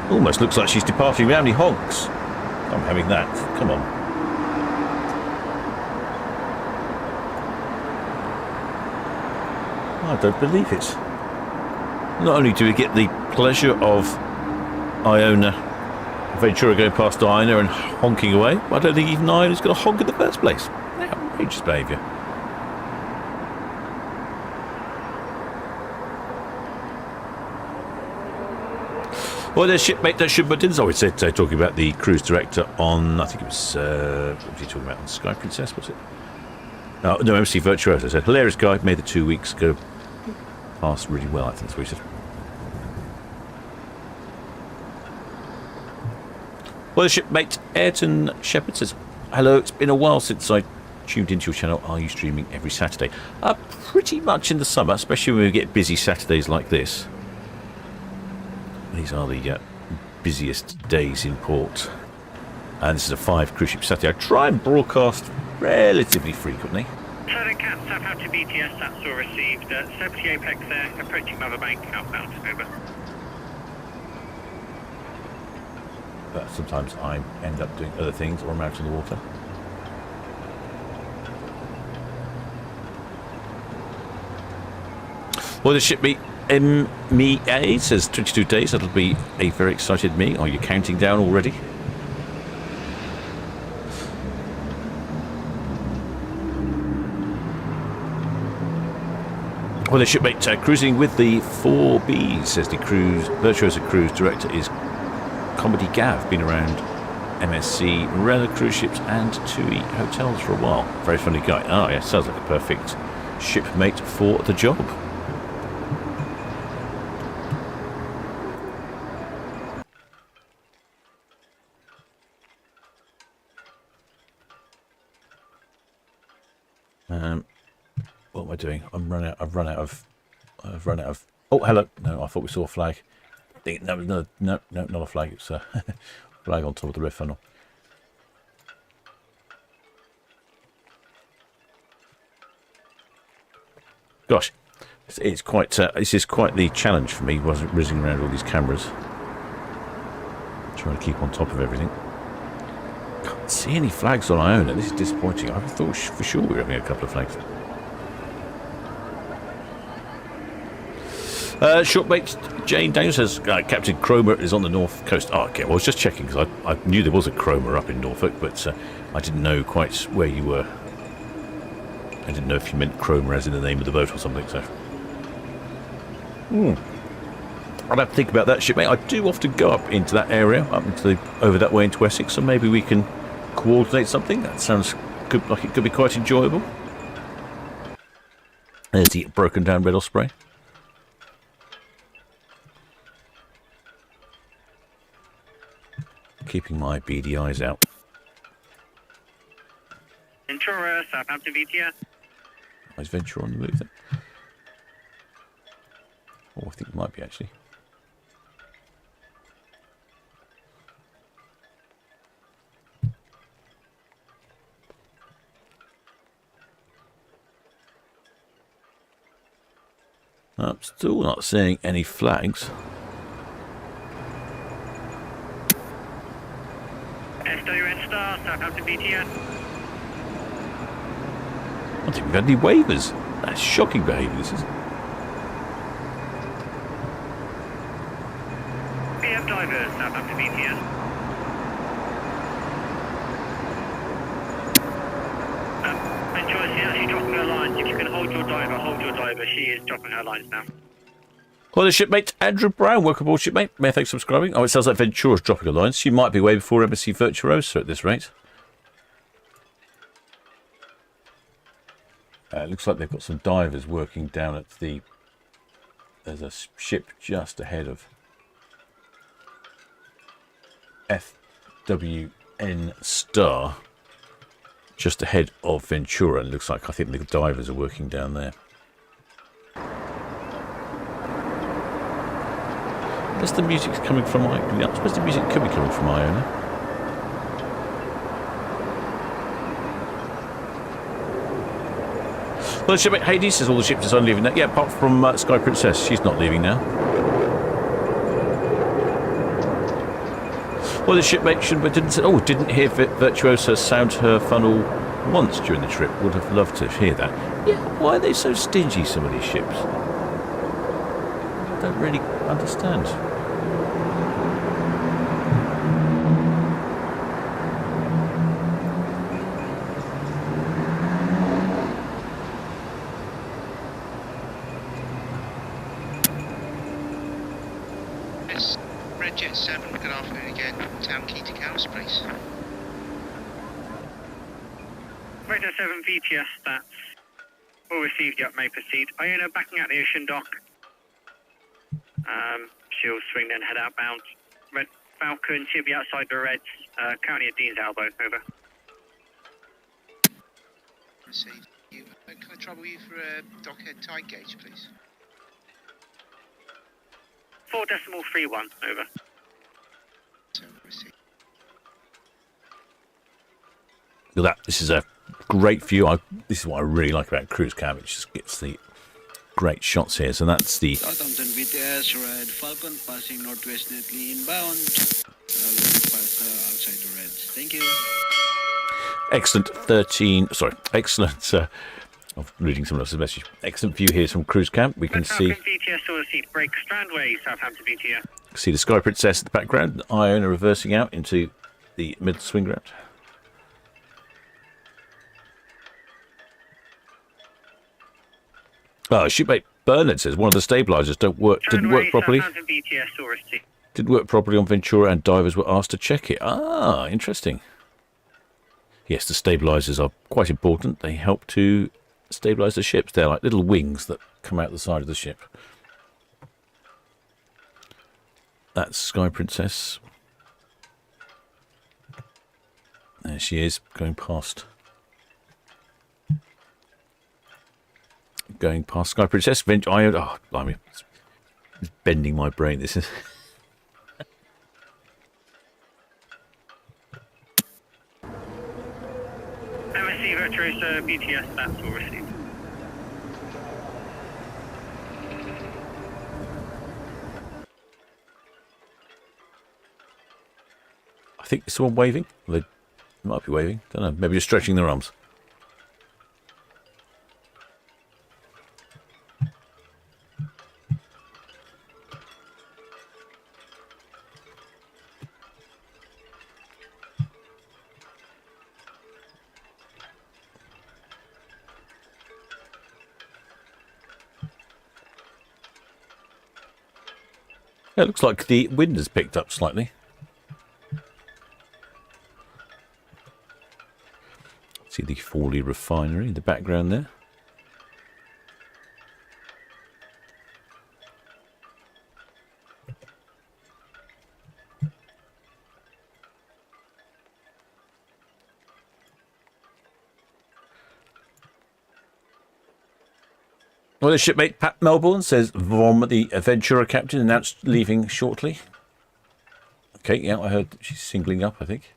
Almost looks like she's departing without any honks. I'm having that. Come on. I don't believe it. Not only do we get the pleasure of Iona, Ventura going past Iona and honking away, I don't think even Iona's going to honk in the first place. Outrageous behaviour. Well, there's shipmate Shubbertons. Oh, it's talking about the cruise director on, I think it was, what was he talking about, on Sky Princess, was it? No, MC Virtuoso said, hilarious guy, made the 2 weeks go past really well, I think that's what he said. Well, the shipmate Ayrton Shepherd says, hello, it's been a while since I tuned into your channel. Are you streaming every Saturday? Pretty much in the summer, especially when we get busy Saturdays like this. These are the busiest days in port. And this is a 5 cruise ship Saturday. I try and broadcast relatively frequently. Southern Cat, Southampton BTS, that's all received. Celebrity Apex there, approaching Mother Bank, outbound, over. But sometimes I end up doing other things or I'm out in the water. Well, the ship meet MEA says 22 days. That'll be a very excited me. Are you counting down already? Well, the shipmate cruising with the 4Bs, says the Virtuoso Cruise director is Comedy Gav, been around MSC, Marella cruise ships and TUI hotels for a while. Very funny guy. Oh yeah, sounds like a perfect shipmate for the job. What am I doing? I've run out of. Oh, hello. No, I thought we saw a flag. No, not a flag. It's a flag on top of the red funnel. Gosh, it's quite. This is quite the challenge for me. Wasn't whizzing around all these cameras, trying to keep on top of everything. Can't see any flags on Iona. This is disappointing. I thought for sure we were having a couple of flags. Shortmate Jane Daniels says Captain Cromer is on the north coast. Oh, okay. Well, I was just checking because I knew there was a Cromer up in Norfolk, but I didn't know quite where you were. I didn't know if you meant Cromer as in the name of the boat or something. So, I'll have to think about that, shipmate. I do often go up into that area, over that way into Essex, so maybe we can coordinate something. That sounds good, like it could be quite enjoyable. There's the broken down Red Osprey. Keeping my beady eyes out. Ventura, Southampton VTS. Is Ventura on the move then? Oh, I think it might be actually. I'm still not seeing any flags. SW Star, Southampton VTS. I don't think we've had any waivers. That's shocking behaviour, this is. BF Divers, Southampton VTS. Ventura, she's actually dropping her lines. If you can hold your diver, hold your diver. She is dropping her lines now. Well, the shipmate Andrew Brown, welcome aboard, shipmate. May I thank you for subscribing. Oh, it sounds like Ventura's dropping a line. She might be way before Embassy Virtuoso at this rate. Looks like they've got some divers working down at the... There's a ship just ahead of FWN Star, just ahead of Ventura. And it looks like, I think the divers are working down there. Where's the music coming from? I suppose the music could be coming from Iona. Well, the shipmate Hades says all the ships are leaving now. Yeah, apart from Sky Princess, she's not leaving now. Well, the shipmate didn't hear Virtuosa sound her funnel once during the trip. Would have loved to hear that. Yeah, why are they so stingy, some of these ships? I don't really understand. Red Jet 7, good afternoon again. Town Quay to Cows, please. Red Jet 7 VTS, that's all received, yep, may proceed. Iona backing out the ocean dock. She'll swing then head outbound. Red Falcon, she'll be outside the Reds, currently at Dean's elbow, over. Received. Can I trouble you for a dockhead tide gauge, please? 4.31, over. So, received. Look at that. This is a great view. This is what I really like about cruise cab. It just gets the great shots here. So that's the Southampton VTS, Red Falcon, passing northwestly inbound. Pass outside the Reds. Thank you. excellent excellent. I'm reading someone else's message. Excellent view here from cruise camp. We can see VTS or seat break Strandway, Southampton VTS. see the Sky Princess in the background. Iona reversing out into the middle swing ground. Shipmate Bernard says one of the stabilizers didn't work properly. Didn't work properly on Ventura, and divers were asked to check it. Ah, interesting. Yes, the stabilizers are quite important. They help to stabilize the ships. They're like little wings that come out the side of the ship. That's Sky Princess. There she is, going past Sky Princess. Oh, blimey. It's bending my brain, this is. MSC Virtuoso BTS, that's all received. I think it's someone waving. They might be waving. Don't know. Maybe just stretching their arms. It looks like the wind has picked up slightly. See the Fawley refinery in the background there. Well, the shipmate Pat Melbourne says Vom, the Adventurer captain, announced leaving shortly. Okay, yeah, I heard she's singling up, I think.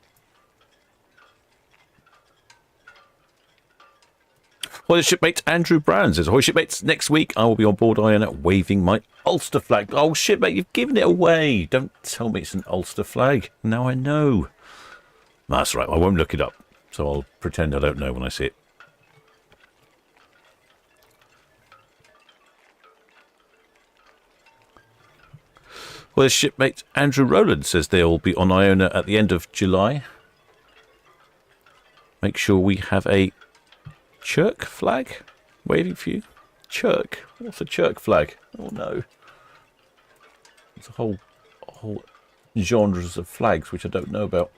Well, the shipmate Andrew Brown says, "Ahoy, shipmates, next week I will be on board Iona waving my Ulster flag." Oh, shipmate, you've given it away. Don't tell me it's an Ulster flag. Now I know. That's right, I won't look it up. So I'll pretend I don't know when I see it. Well, the shipmate Andrew Rowland says they'll be on Iona at the end of July. Make sure we have a Chirk flag waving for you. Chirk? What's a Chirk flag? Oh no. There's a whole genres of flags which I don't know about.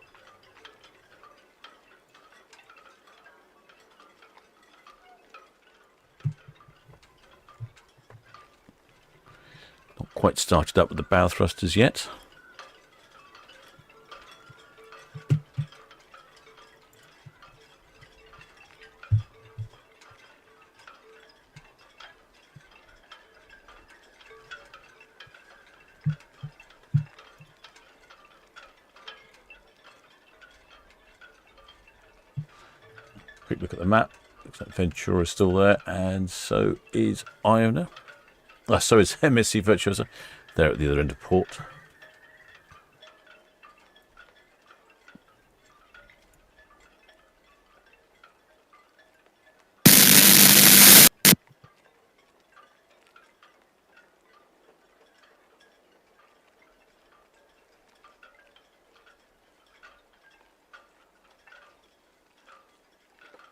Not quite started up with the bow thrusters yet. Quick look at the map. Looks like Ventura is still there, and so is Iona. So is MSC Virtuosa. There at the other end of port.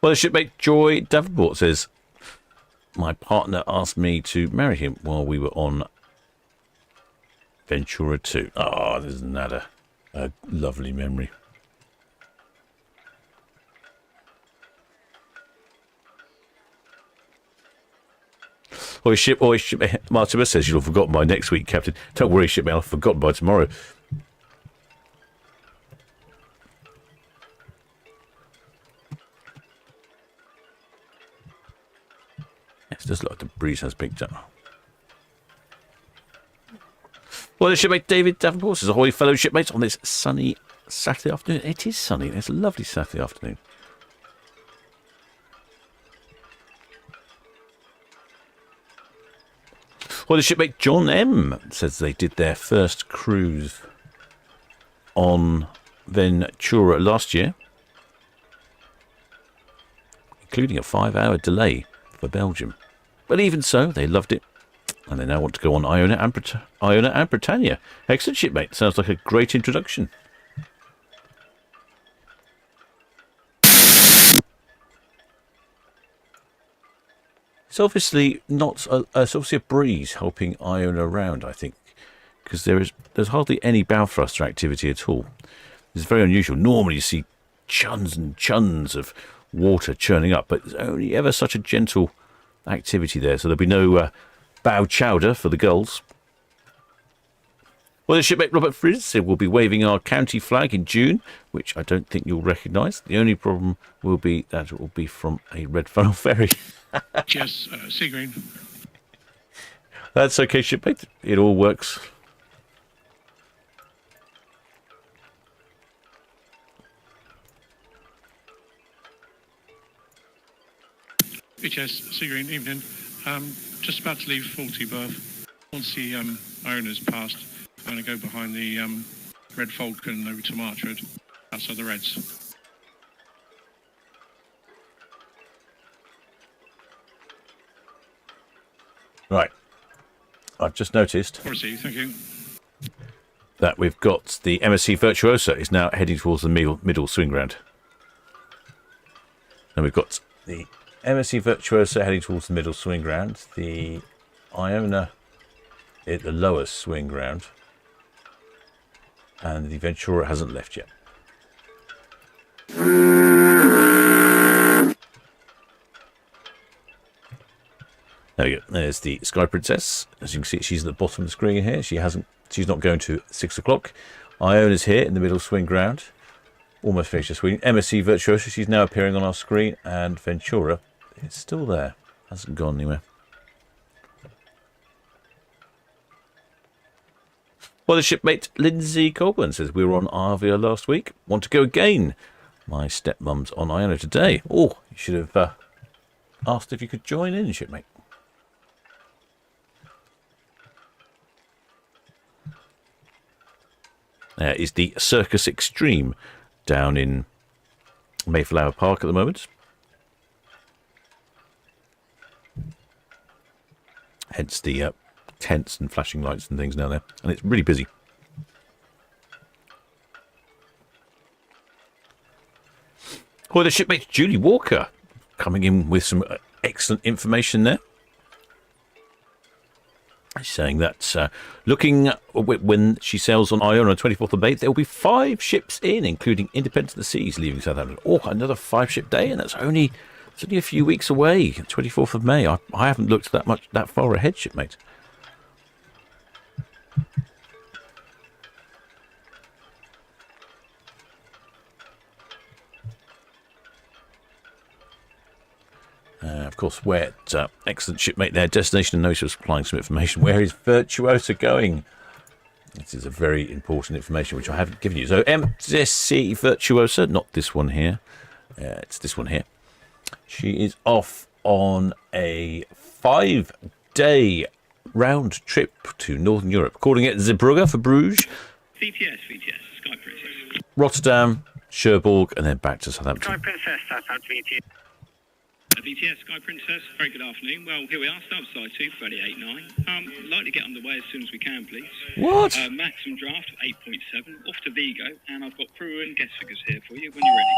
Well, the shipmate Joy Davenport says, "My partner asked me to marry him while we were on Ventura 2. Oh, isn't that a lovely memory? Shipmate Martimer says, "You'll have forgotten by next week, Captain." Don't worry, shipmate, I'll have forgotten by tomorrow. It does look like the breeze has picked up. Well, the shipmate David Davenport says, "Ahoy, fellow shipmates, on this sunny Saturday afternoon." It is sunny. It's a lovely Saturday afternoon. Well, the shipmate John M says they did their first cruise on Ventura last year, including a 5-hour delay for Belgium. But even so, they loved it, and they now want to go on Iona and Britannia. Excellent, shipmate. Sounds like a great introduction. It's obviously not. It's obviously a breeze helping Iona around, I think, because there's hardly any bow thruster activity at all. It's very unusual. Normally, you see chuns and chuns of water churning up, but there's only ever such a gentle activity there, so there'll be no bow chowder for the gulls. Well, the shipmate Robert Frizz said we'll be waving our county flag in June, which I don't think you'll recognise. The only problem will be that it will be from a red funnel ferry. Yes, sea green. That's okay, shipmate. It all works. HS, sea green, evening. Just about to leave faulty berth. Once the owner's passed, I'm going to go behind the Red Falcon over to Marchwood, outside the Reds. Right. I've just noticed Received, thank you. that we've got the MSC Virtuosa is now heading towards the middle swing ground. And we've got the MSC Virtuosa heading towards the middle swing ground, the Iona at the lower swing ground, and the Ventura hasn't left yet. There we go. There's the Sky Princess. As you can see, she's at the bottom of the screen here. She's not going to 6 o'clock. Iona's here in the middle swing ground. Almost finished the swing. MSC Virtuosa, she's now appearing on our screen, and Ventura is still there. Hasn't gone anywhere. Well, the shipmate Lindsay Colburn says we were on Arvia last week. Want to go again? My stepmom's on Iona today. Oh, you should have asked if you could join in, shipmate. There is the Circus Extreme down in Mayflower Park at the moment. Hence the tents and flashing lights and things down there. And it's really busy. Well, the shipmate Julie Walker coming in with some excellent information there. Saying that looking when she sails on Iona on the 24th of May, there will be 5 ships in, including Independence of the Seas leaving Southampton. Oh, another 5-ship day, and it's only a few weeks away, 24th of May. I haven't looked that far ahead, shipmate. Of course, we're at excellent shipmate there. Destination and notice supplying some information. Where is Virtuosa going? This is a very important information which I haven't given you. So MSC Virtuosa, not this one here. It's this one here. She is off on a 5-day round trip to Northern Europe, calling it Zeebrugge for Bruges. VTS, Sky Princess. Rotterdam, Cherbourg, and then back to Southampton. Sky Princess, Southampton VTS. VTS, Sky Princess, very good afternoon. Well, here we are, start side 2, 38.9. Like to get underway as soon as we can, please. What? Maximum draft, 8.7, off to Vigo, and I've got crew and guest figures here for you when you're ready.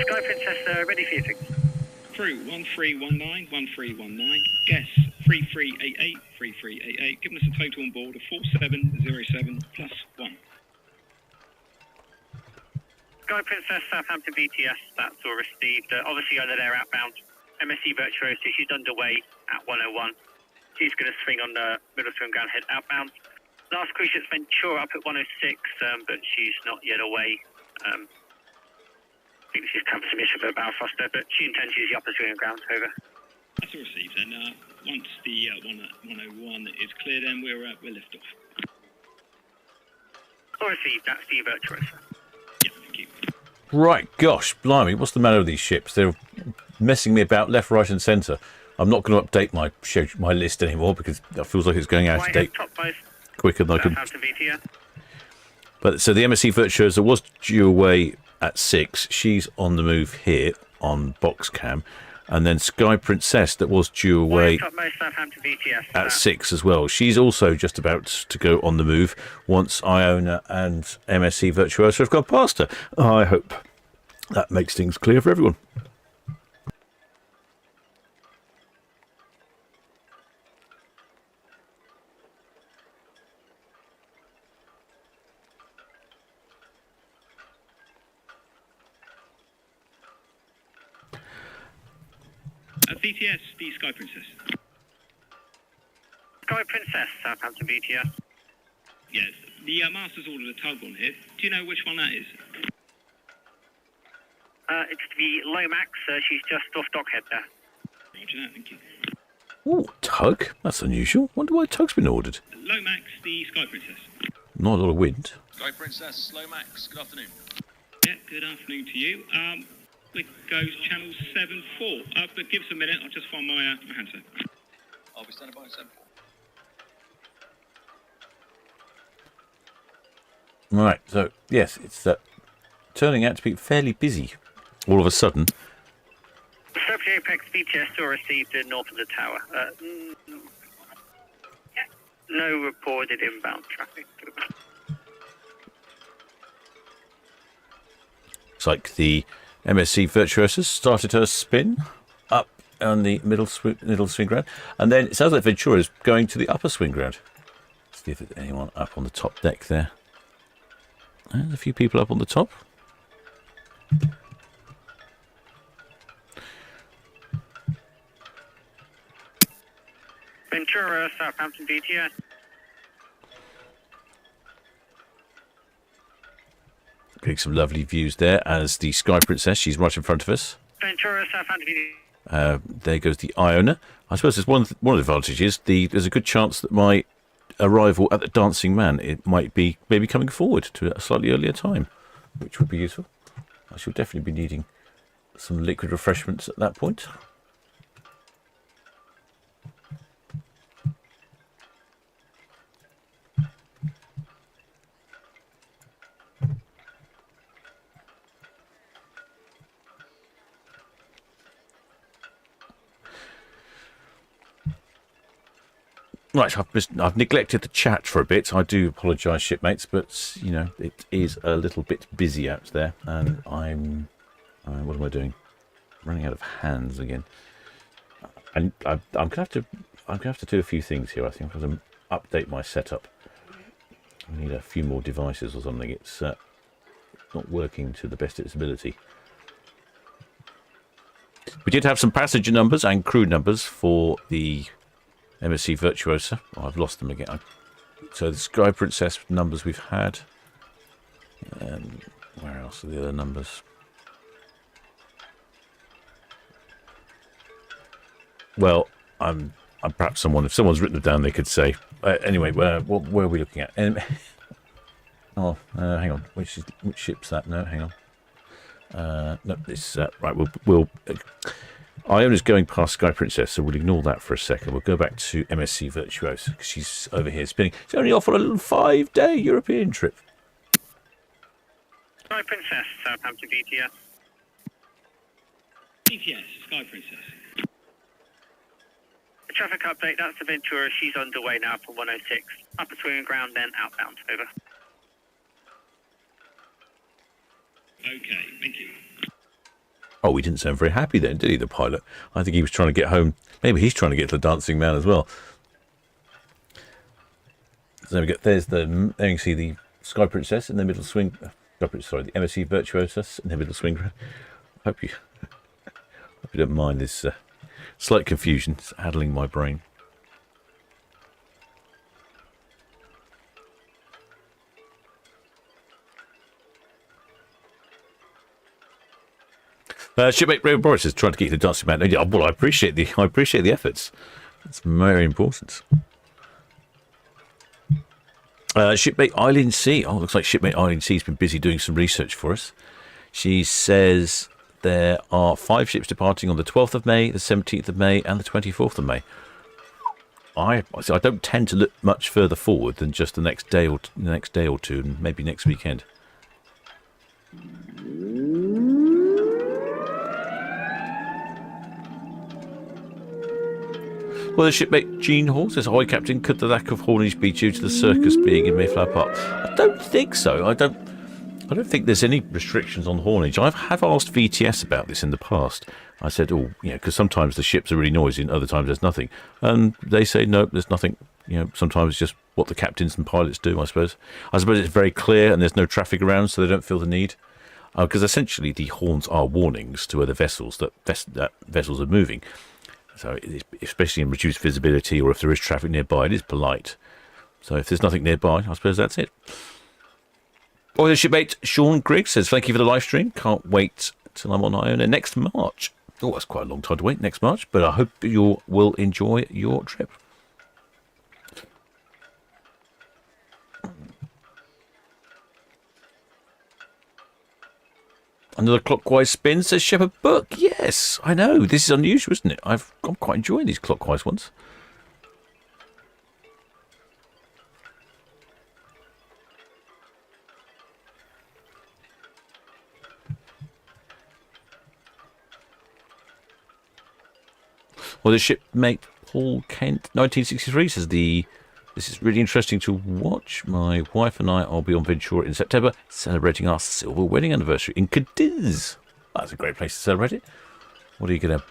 Sky Princess, ready for you, things. Crew, 1319, 1319, guests, 3388, 3388, giving us a total on board of 4707 plus 1. Sky Princess, Southampton VTS, that's all received. Obviously, over there outbound. MSC Virtuosa, she's underway at 101. She's going to swing on the middle swim ground, head outbound. Last cruise ship's Ventura up at 106, but she's not yet away. I think she's come some issue about Foster, but she intends to use the upper swim ground. Over. That's all received, and once the 101 is clear, then we're lift off. All received, that's the Virtuosa. Right, gosh, blimey, what's the matter with these ships? They're messing me about left, right, and centre. I'm not going to update my list anymore because it feels like it's going out of date quicker than I could. But so the MSC Virtuosa was due away at 6. She's on the move here on box cam, and then Sky Princess that was due away at 6 as well. She's also just about to go on the move once Iona and MSC Virtuosa have gone past her. I hope that makes things clear for everyone. VTS, the Sky Princess. Sky Princess, Southampton VTS. Yes, the Master's ordered a tug on here. Do you know which one that is? It's the Lomax. She's just off dockhead there. Roger that, thank you. Oh, tug? That's unusual. Wonder why a tug's been ordered. Lomax, the Sky Princess. Not a lot of wind. Sky Princess, Lomax, good afternoon. Yeah, good afternoon to you. It goes channel 7-4. But give us a minute, I'll just find my handset. I'll be standing by 7-4. Right, so, yes, it's turning out to be fairly busy all of a sudden. Celebrity Apex VTS still received north of the tower. No reported inbound traffic. It's like the MSC Virtuosa started her spin up on the middle swing ground, and then it sounds like Ventura is going to the upper swing ground. see if there's anyone up on the top deck there. There's a few people up on the top. Ventura, Southampton VTS. Getting some lovely views there as the Sky Princess, she's right in front of us. Ventura, Southampton VTS. There goes the Iona. I suppose there's one of the advantages. There's a good chance that my arrival at the Dancing Man, it might be maybe coming forward to a slightly earlier time, which would be useful. I shall definitely be needing some liquid refreshments at that point. Right, I've neglected the chat for a bit. I do apologise, shipmates, but you know it is a little bit busy out there, and I'm what am I doing? Running out of hands again. And I'm gonna have to do a few things here. I think I'm going to update my setup. I need a few more devices or something. It's not working to the best of its ability. We did have some passenger numbers and crew numbers for the MSC Virtuosa. Oh, I've lost them again. So the Sky Princess numbers we've had. Where else are the other numbers? Well, I'm perhaps someone. If someone's written them down, they could say. Anyway, where are we looking at? Hang on. Which ship's that? No, hang on. No, this right. We'll. Iona's going past Sky Princess, so we'll ignore that for a second. We'll go back to MSC Virtuosa, because she's over here spinning. She's only off on a little 5-day European trip. Sky Princess, Southampton VTS. VTS, Sky Princess. The traffic update, that's the Ventura. She's underway now from 106. Upper swing and ground, then outbound. Over. Okay, thank you. Oh, he didn't sound very happy then, did he, the pilot? I think he was trying to get home. Maybe he's trying to get to the Dancing Man as well. So there we go. There you can see the Sky Princess in the middle swing. Sorry, the MSC Virtuosa in the middle swing. Hope you don't mind this slight confusion. It's addling my brain. Shipmate Ray Boris is trying to get you the Dancing Man. Well, I appreciate the efforts. It's very important. Shipmate Eileen C. Oh, looks like Shipmate Eileen C has been busy doing some research for us. She says there are 5 ships departing on the 12th of May, the 17th of May, and the 24th of May. I don't tend to look much further forward than just the next day or two, and maybe next weekend. Well, the shipmate Jean Hall says, "Ahoy, Captain. Could the lack of haulage be due to the circus being in Mayflower Park?" I don't think so. I don't think there's any restrictions on haulage. I have asked VTS about this in the past. I said, "Oh, you know, because sometimes the ships are really noisy, and other times there's nothing." And they say, "No, there's nothing." You know, sometimes it's just what the captains and pilots do. I suppose it's very clear, and there's no traffic around, so they don't feel the need. Because essentially, the horns are warnings to other vessels that vessels are moving. So, especially in reduced visibility or if there is traffic nearby, it is polite. So, if there's nothing nearby, I suppose that's it. Oh, the shipmate Sean Griggs says, "Thank you for the live stream. Can't wait till I'm on Iona next March." Oh, that's quite a long time to wait, next March. But I hope you will enjoy your trip. Another clockwise spin, says Shepherd Book. Yes, I know. This is unusual, isn't it? I'm quite enjoying these clockwise ones. Well, the shipmate Paul Kent, 1963, says this is really interesting to watch. My wife and I will be on Ventura in September, celebrating our silver wedding anniversary in Cadiz. That's a great place to celebrate it. What are you going to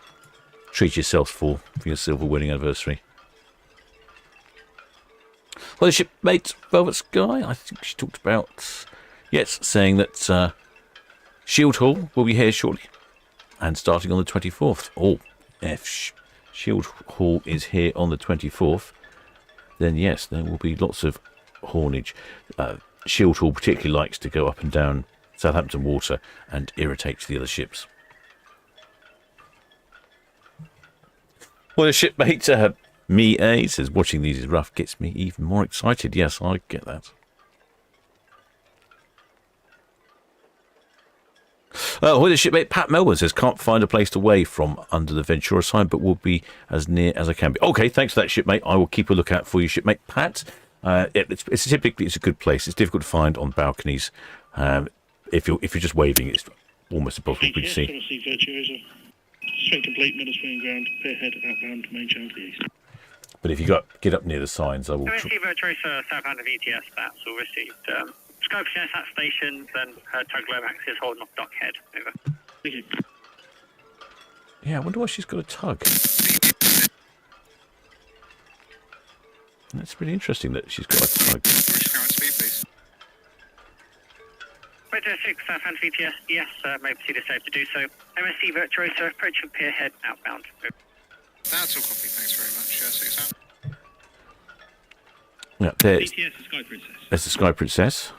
treat yourselves for your silver wedding anniversary? Well, the shipmate Velvet Sky, I think she talked about, yes, saying that Shield Hall will be here shortly and starting on the 24th. Oh, if Shield Hall is here on the 24th, then yes, there will be lots of haulage. Shield Hall particularly likes to go up and down Southampton water and irritates the other ships. Well, the shipmate Me A says, watching these is rough, gets me even more excited. Yes, I get that. Well, the shipmate Pat Melbourne says, can't find a place to weigh from under the Ventura sign, but will be as near as I can be. Okay, thanks for that, shipmate. I will keep a lookout for you, shipmate Pat. It's typically a good place. It's difficult to find on balconies. If you're just waving, it's almost impossible to see. Virtuoso. Swing complete, middle swing ground, spearhead outbound, main channel to the east. But if you get up near the signs, I will. MSC Virtuoso, Southampton VTS, that's all received. Scope CS at stations, and tug Lomax is holding off dockhead. Over. Thank you. Yeah, I wonder why she's got a tug. That's really interesting that she's got a tug. Current speed, please. Virtuoso 6, Southampton VTS, yes, may proceed as safe to do so. MSC Virtuoso, approaching Pierhead, outbound. Over. That's all copy, thanks very much. 6 out. Yeah, there's VTS, the Sky Princess. the Sky Princess.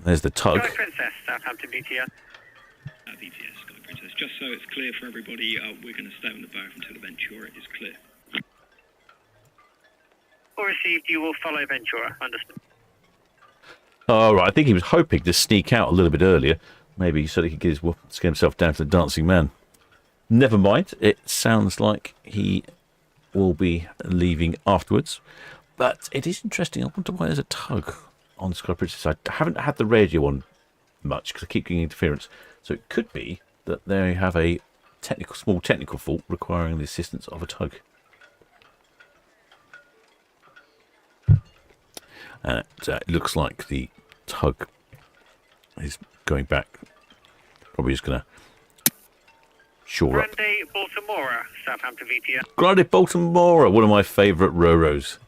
There's the tug. Sky Princess, Southampton VTS. VTS, Sky Princess. Just so it's clear for everybody, we're going to stay on the bow until the Ventura is clear. All received, you will follow Ventura, understood. Oh, right. I think he was hoping to sneak out a little bit earlier, maybe so that he could get himself down to the Dancing Man. Never mind. It sounds like he will be leaving afterwards. But it is interesting. I wonder why there's a tug on Sky Princess. I haven't had the radio on much because I keep getting interference. So it could be that they have a small technical fault requiring the assistance of a tug. And it looks like the tug is going back. Probably just going to shore up. Grande Baltimora, Southampton VTS. Grande Baltimora, one of my favourite Roros.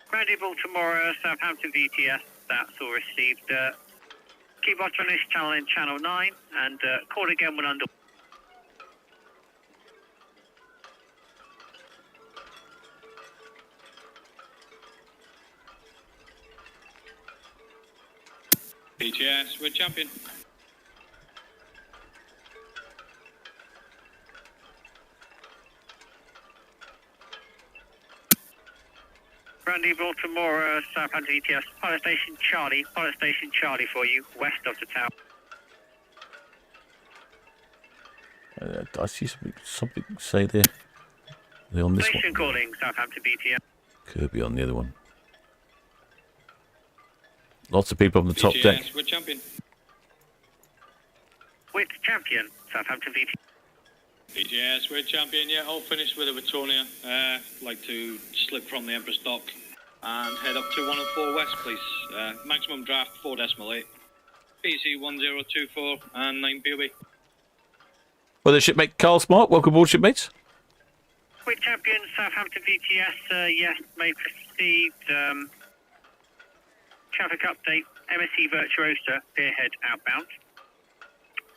Grande Baltimora, Southampton VTS, that's all received. Keep watch on this channel in channel 9 and call again when under. VTS, we're champion. Grande Baltimora, Southampton VTS, pilot station Charlie for you, west of the town. I see something say there. Are they on this Station one? calling, Southampton VTS. Could be on the other one. Lots of people on the top VTS, deck. we're champion. With champion, Southampton VTS. VTS, we're champion. Yeah, all finished with a Britonia. Like to slip from the Empress dock and head up to 104 West, please. Maximum draft 4.8. PC 1024 and 9 POB. Well, the shipmate Carl Smart, welcome aboard, shipmates. With champion, Southampton VTS, yes, may proceed. Traffic update, MSC Virtuosa, Pierhead outbound.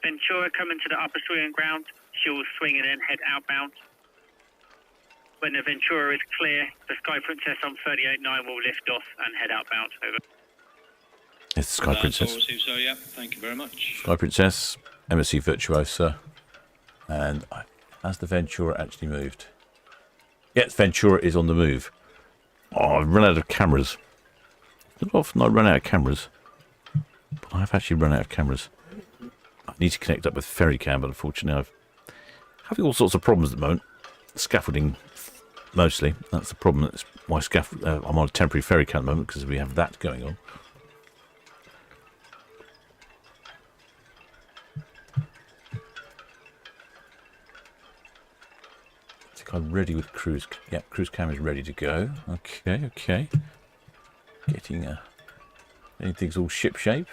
Ventura coming to the upper swinging ground. She'll swing and then head outbound. When the Ventura is clear, the Sky Princess on 38.9 will lift off and head outbound. Over. It's the Sky Princess. All received, so yeah, thank you very much. Sky Princess, MSC Virtuosa. And has the Ventura actually moved? Yes, Ventura is on the move. Oh, I've run out of cameras. Not often I run out of cameras. But I've actually run out of cameras. I need to connect up with Ferrycam, but unfortunately I'm having all sorts of problems at the moment. Scaffolding, mostly. That's the problem. That's why I'm on a temporary Ferrycam at the moment, because we have that going on. I think I'm ready with cruise. Yeah, cruise cam is ready to go. Okay. Getting things all ship shape.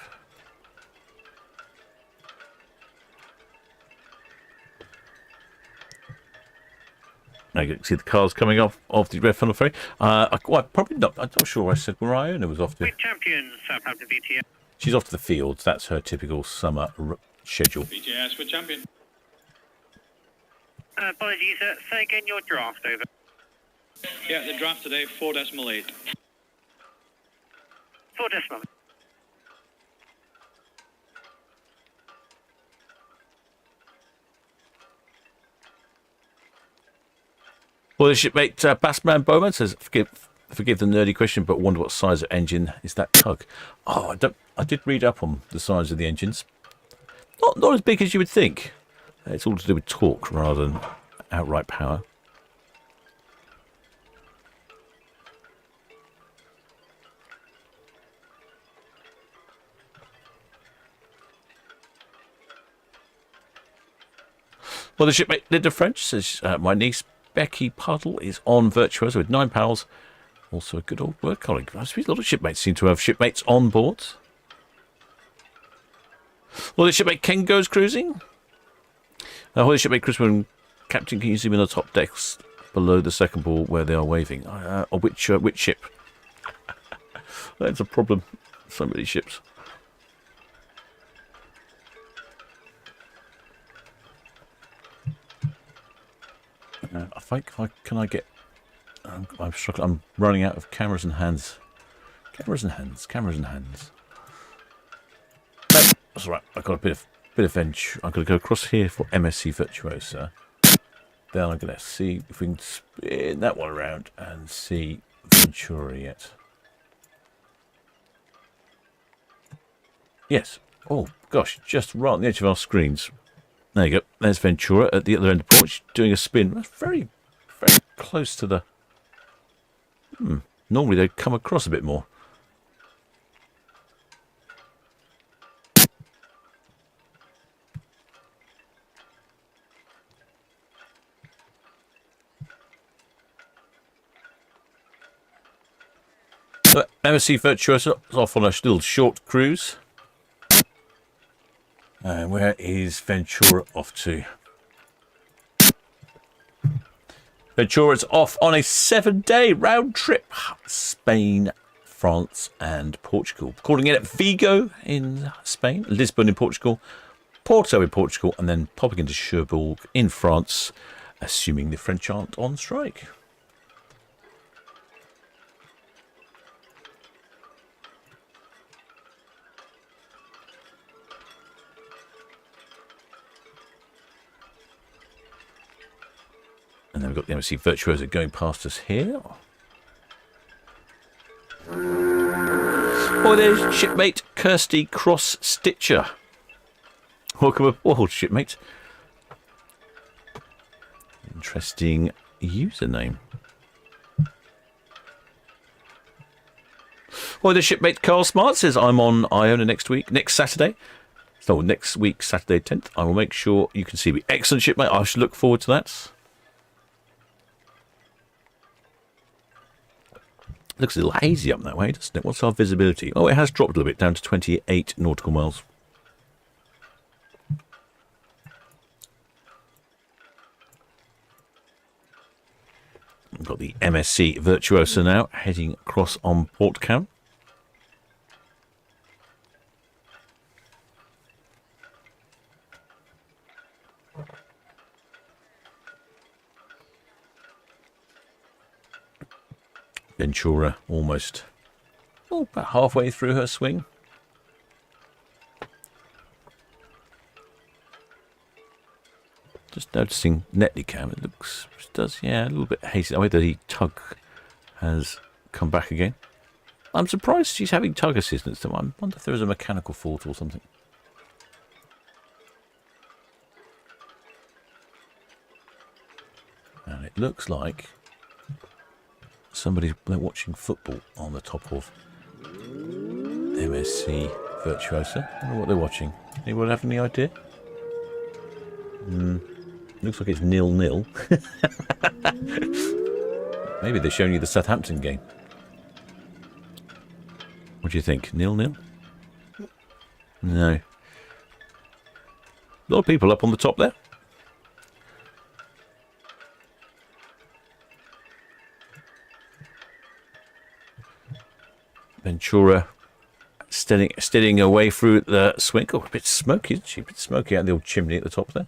I can see the cars coming off the red funnel ferry. Probably not. I'm not sure I said where Iona was off to. Champion Southampton VTS. She's off to the fields. That's her typical summer schedule. BTS, we're champion. Apologies, say again your draft over. Yeah, the draft today, 4.8. 4 decimal. Well, the shipmate Bassman Bowman says, forgive the nerdy question, but wonder what size of engine is that tug? Oh, I did read up on the size of the engines. Not as big as you would think. It's all to do with torque rather than outright power. Well, the shipmate Linda French says, my niece Becky Puddle is on Virtuoso with 9 pals. Also a good old work colleague. I suppose a lot of shipmates seem to have shipmates on board. Well, the shipmate Ken goes cruising. The shipmate Crispin, Captain, can you zoom in on the top decks below the second ball where they are waving? Which ship? That's a problem. So many ships. Can I get? I'm struggling. I'm running out of cameras and hands. Cameras and hands. No, that's all right. I've got a bit of venture. I'm going to go across here for MSC Virtuosa. Then I'm going to see if we can spin that one around and see Ventura yet. Yes. Oh gosh, just right on the edge of our screens. There you go. There's Ventura at the other end of the port, doing a spin. That's very, very close to the... Normally they'd come across a bit more. So, MSC Virtuoso is off on a little short cruise. And where is Ventura off to? Ventura's off on a 7-day round trip. Spain, France and Portugal. Calling in at Vigo in Spain, Lisbon in Portugal, Porto in Portugal, and then popping into Cherbourg in France, assuming the French aren't on strike. And then we've got the MSC Virtuoso going past us here. Oh, there's shipmate Kirsty Cross Stitcher. Welcome aboard, shipmate. Interesting username. Well, the shipmate Carl Smart says, I'm on Iona next Saturday. So next week, Saturday 10th. I will make sure you can see me. Excellent, shipmate. I should look forward to that. Looks a little hazy up that way, doesn't it? What's our visibility? Oh, it has dropped a little bit, down to 28 nautical miles. We've got the MSC Virtuoso now, heading across on Port Cam. Ventura almost about halfway through her swing. Just noticing Netley Cam, it does, yeah, a little bit hazy. The way that the tug has come back again. I'm surprised she's having tug assistance. I wonder if there is a mechanical fault or something. And it looks like they're watching football on the top of MSC Virtuoso. I don't know what they're watching. Anyone have any idea? Looks like it's 0-0. Maybe they're showing you the Southampton game. What do you think? 0-0? No. A lot of people up on the top there. Ventura steadying away through the swing. Oh, a bit smoky, isn't she? A bit smoky out the old chimney at the top there.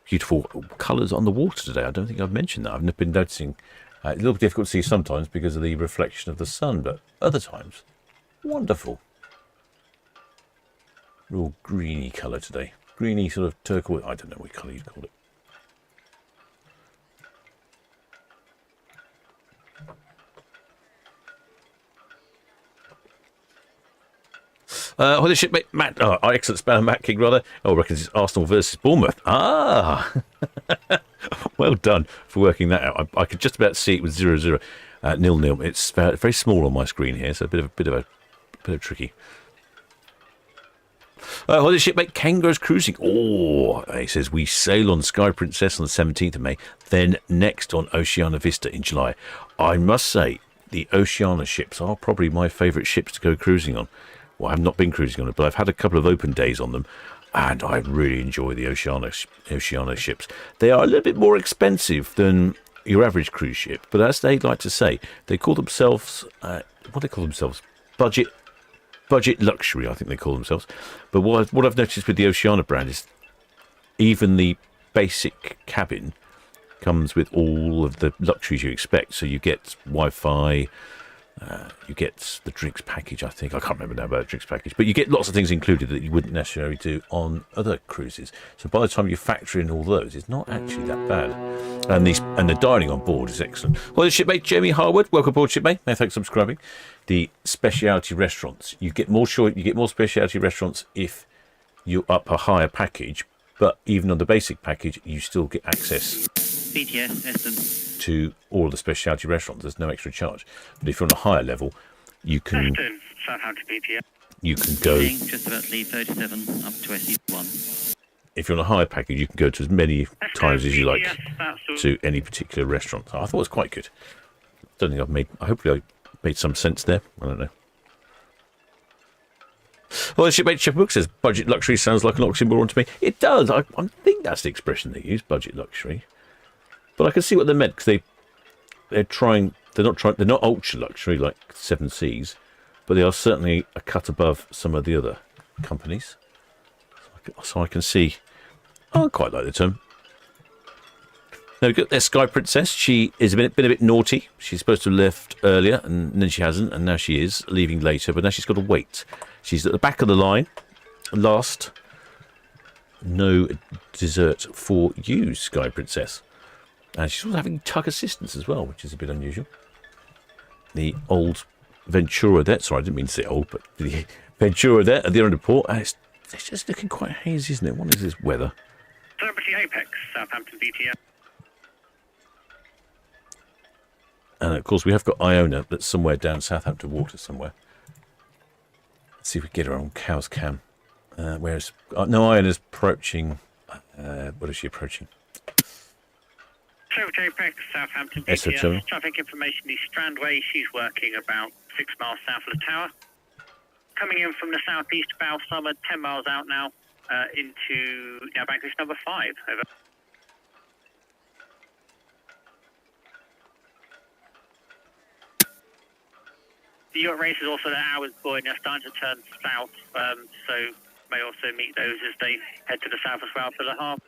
Beautiful colours on the water today. I don't think I've mentioned that. I've been noticing. It's a little difficult to see sometimes because of the reflection of the sun, but other times, wonderful. Real greeny colour today. Greeny sort of turquoise. I don't know what colour you'd call it. Holy shipmate Matt. Oh, excellent spell, Matt King, rather. Oh, I reckon it's Arsenal versus Bournemouth. Ah! Well done for working that out. I could just about see it with 0-0, 0-0. It's very small on my screen here, so a bit of tricky. Holy shipmate Kangaroos cruising. Oh, he says we sail on Sky Princess on the 17th of May, then next on Oceana Vista in July. I must say, the Oceana ships are probably my favourite ships to go cruising on. Well, I have not been cruising on it, but I've had a couple of open days on them, and I really enjoy the Oceana ships. They are a little bit more expensive than your average cruise ship, but as they like to say, they call themselves, budget luxury, I think they call themselves. But what I've noticed with the Oceana brand is even the basic cabin comes with all of the luxuries you expect. So you get Wi-Fi, you get the drinks package, I think. I can't remember now about the drinks package, but you get lots of things included that you wouldn't necessarily do on other cruises. So by the time you factor in all those, it's not actually that bad. And the dining on board is excellent. Well, the shipmate Jamie Harwood, welcome aboard, shipmate. Thanks for subscribing. The specialty restaurants, you get more specialty restaurants if you up a higher package, but even on the basic package, you still get access BTS, Eston. to all of the specialty restaurants. There's no extra charge. But if you're on a higher level, you can Eston, Southampton BTS. You can go Just about to leave 37 up to SE1. If you're on a higher package, you can go to as many times as you like BTS, to any particular restaurant. I thought it was quite good. Don't think hopefully I made some sense there. I don't know. Well, the shipmate Shepard says budget luxury sounds like an oxymoron to me. It does. I think that's the expression they use, budget luxury. But I can see what they meant, because they're not ultra luxury like Seven Seas, but they are certainly a cut above some of the other companies. So I can see. I quite like the term. Now we've got their Sky Princess. She has been a bit naughty. She's supposed to have left earlier, and then she hasn't, and now she is leaving later, but now she's got to wait. She's at the back of the line. Last. No dessert for you, Sky Princess. And she's also having tug assistance as well, which is a bit unusual. The old Ventura there. Sorry, I didn't mean to say old, but the Ventura there at the end of the port. It's just looking quite hazy, isn't it? What is this weather? Celebrity Apex, Southampton BTS. And of course, we have got Iona that's somewhere down Southampton water somewhere. Let's see if we can get her on Cow's Cam. Whereas, no, Iona's approaching. What is she approaching? Celebrity Apex, Southampton Yes, BTS. Traffic information, the Strandway. She's working about 6 miles south of the tower. Coming in from the southeast, bow summer, 10 miles out now, into now bank number 5. Over. The yacht race is also the hours buoying. They're starting to turn south, so may also meet those as they head to the south as well for the harbour.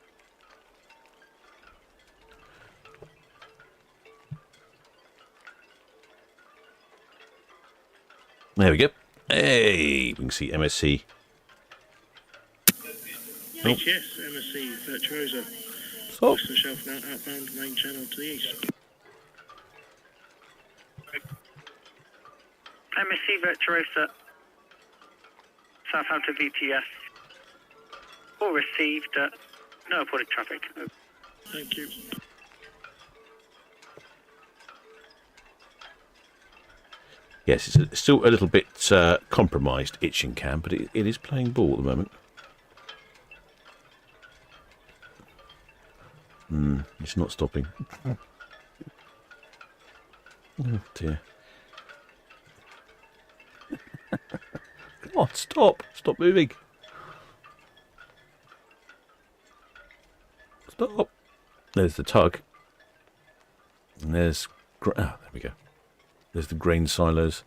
There we go. Hey, we can see MSC. BTS, MSC Virtuosa. Stop. Western Shelf now outbound main channel to the east. MSC Virtuosa, Southampton VTS. All received. No reported traffic. Thank you. Yes, it's still a little bit compromised, Itching Cam, but it is playing ball at the moment. It's not stopping. Oh dear. Come on, stop. Stop moving. Stop. There's the tug. And there's... Oh, there we go. There's the grain silos.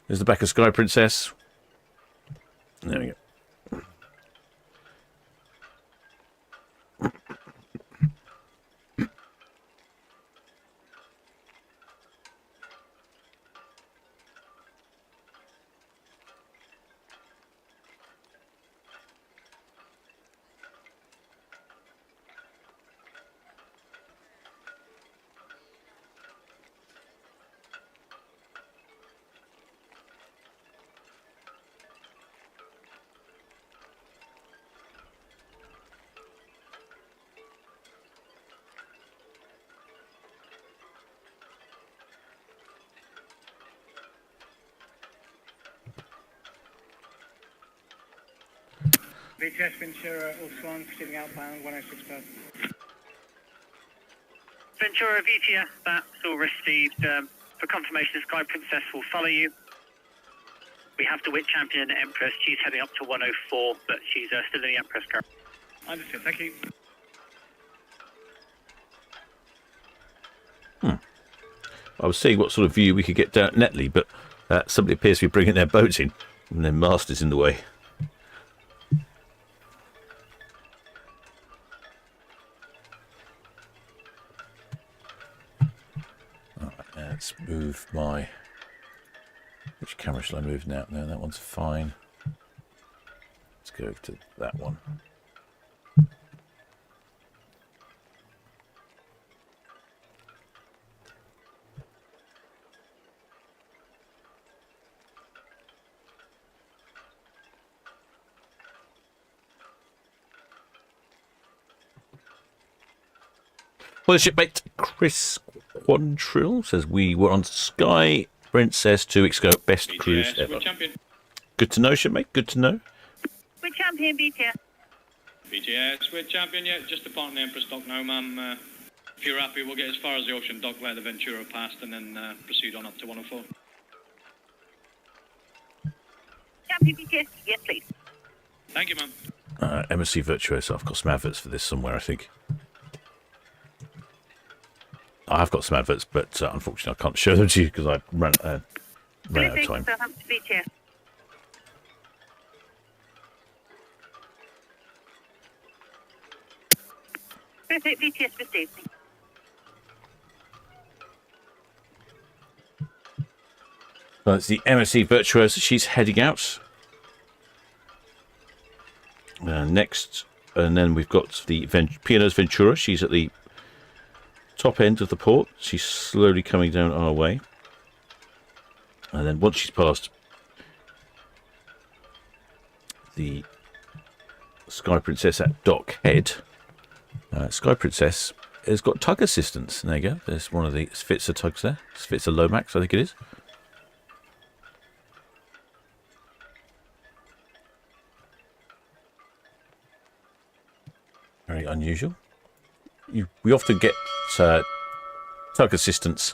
There's the back of Sky Princess. There we go. VTS Ventura, all swans, proceeding outbound, 106 per. Ventura VTS, that's all received. For confirmation, Sky Princess will follow you. We have the Wit Champion Empress. She's heading up to 104, but she's still in the Empress car. Understood, thank you. I was seeing what sort of view we could get down at Netley, but somebody appears to be bringing their boats in, and their mast is in the way. Let's move my... Which camera shall I move now? No, that one's fine. Let's go to that one. Well, the shipmate Chris Quantrill says we were on Sky Princess to Exco, best BTS, cruise ever. we're champion. Good to know, shipmate. Good to know. We're champion, BTS. BTS, we're champion yet. Just departing the Empress dock now, ma'am. If you're happy, we'll get as far as the ocean dock, let the Ventura past, and then proceed on up to 104. Champion, BTS. Yes, please. Thank you, ma'am. MSC Virtuoso. I've got some adverts for this somewhere, I think. I have got some adverts, but unfortunately I can't show them to you because I ran out of time. Southampton, BTS. Perfect, BTS received. So it's the MSC Virtuoso. She's heading out. Next, and then we've got the Pianos Ventura. She's at the top end of the port. She's slowly coming down our way. And then once she's past the Sky Princess at dock head, Sky Princess has got tug assistance. There you go. There's one of the Svitzer tugs there. Svitzer Lomax, I think it is. Very unusual. We often get tug assistance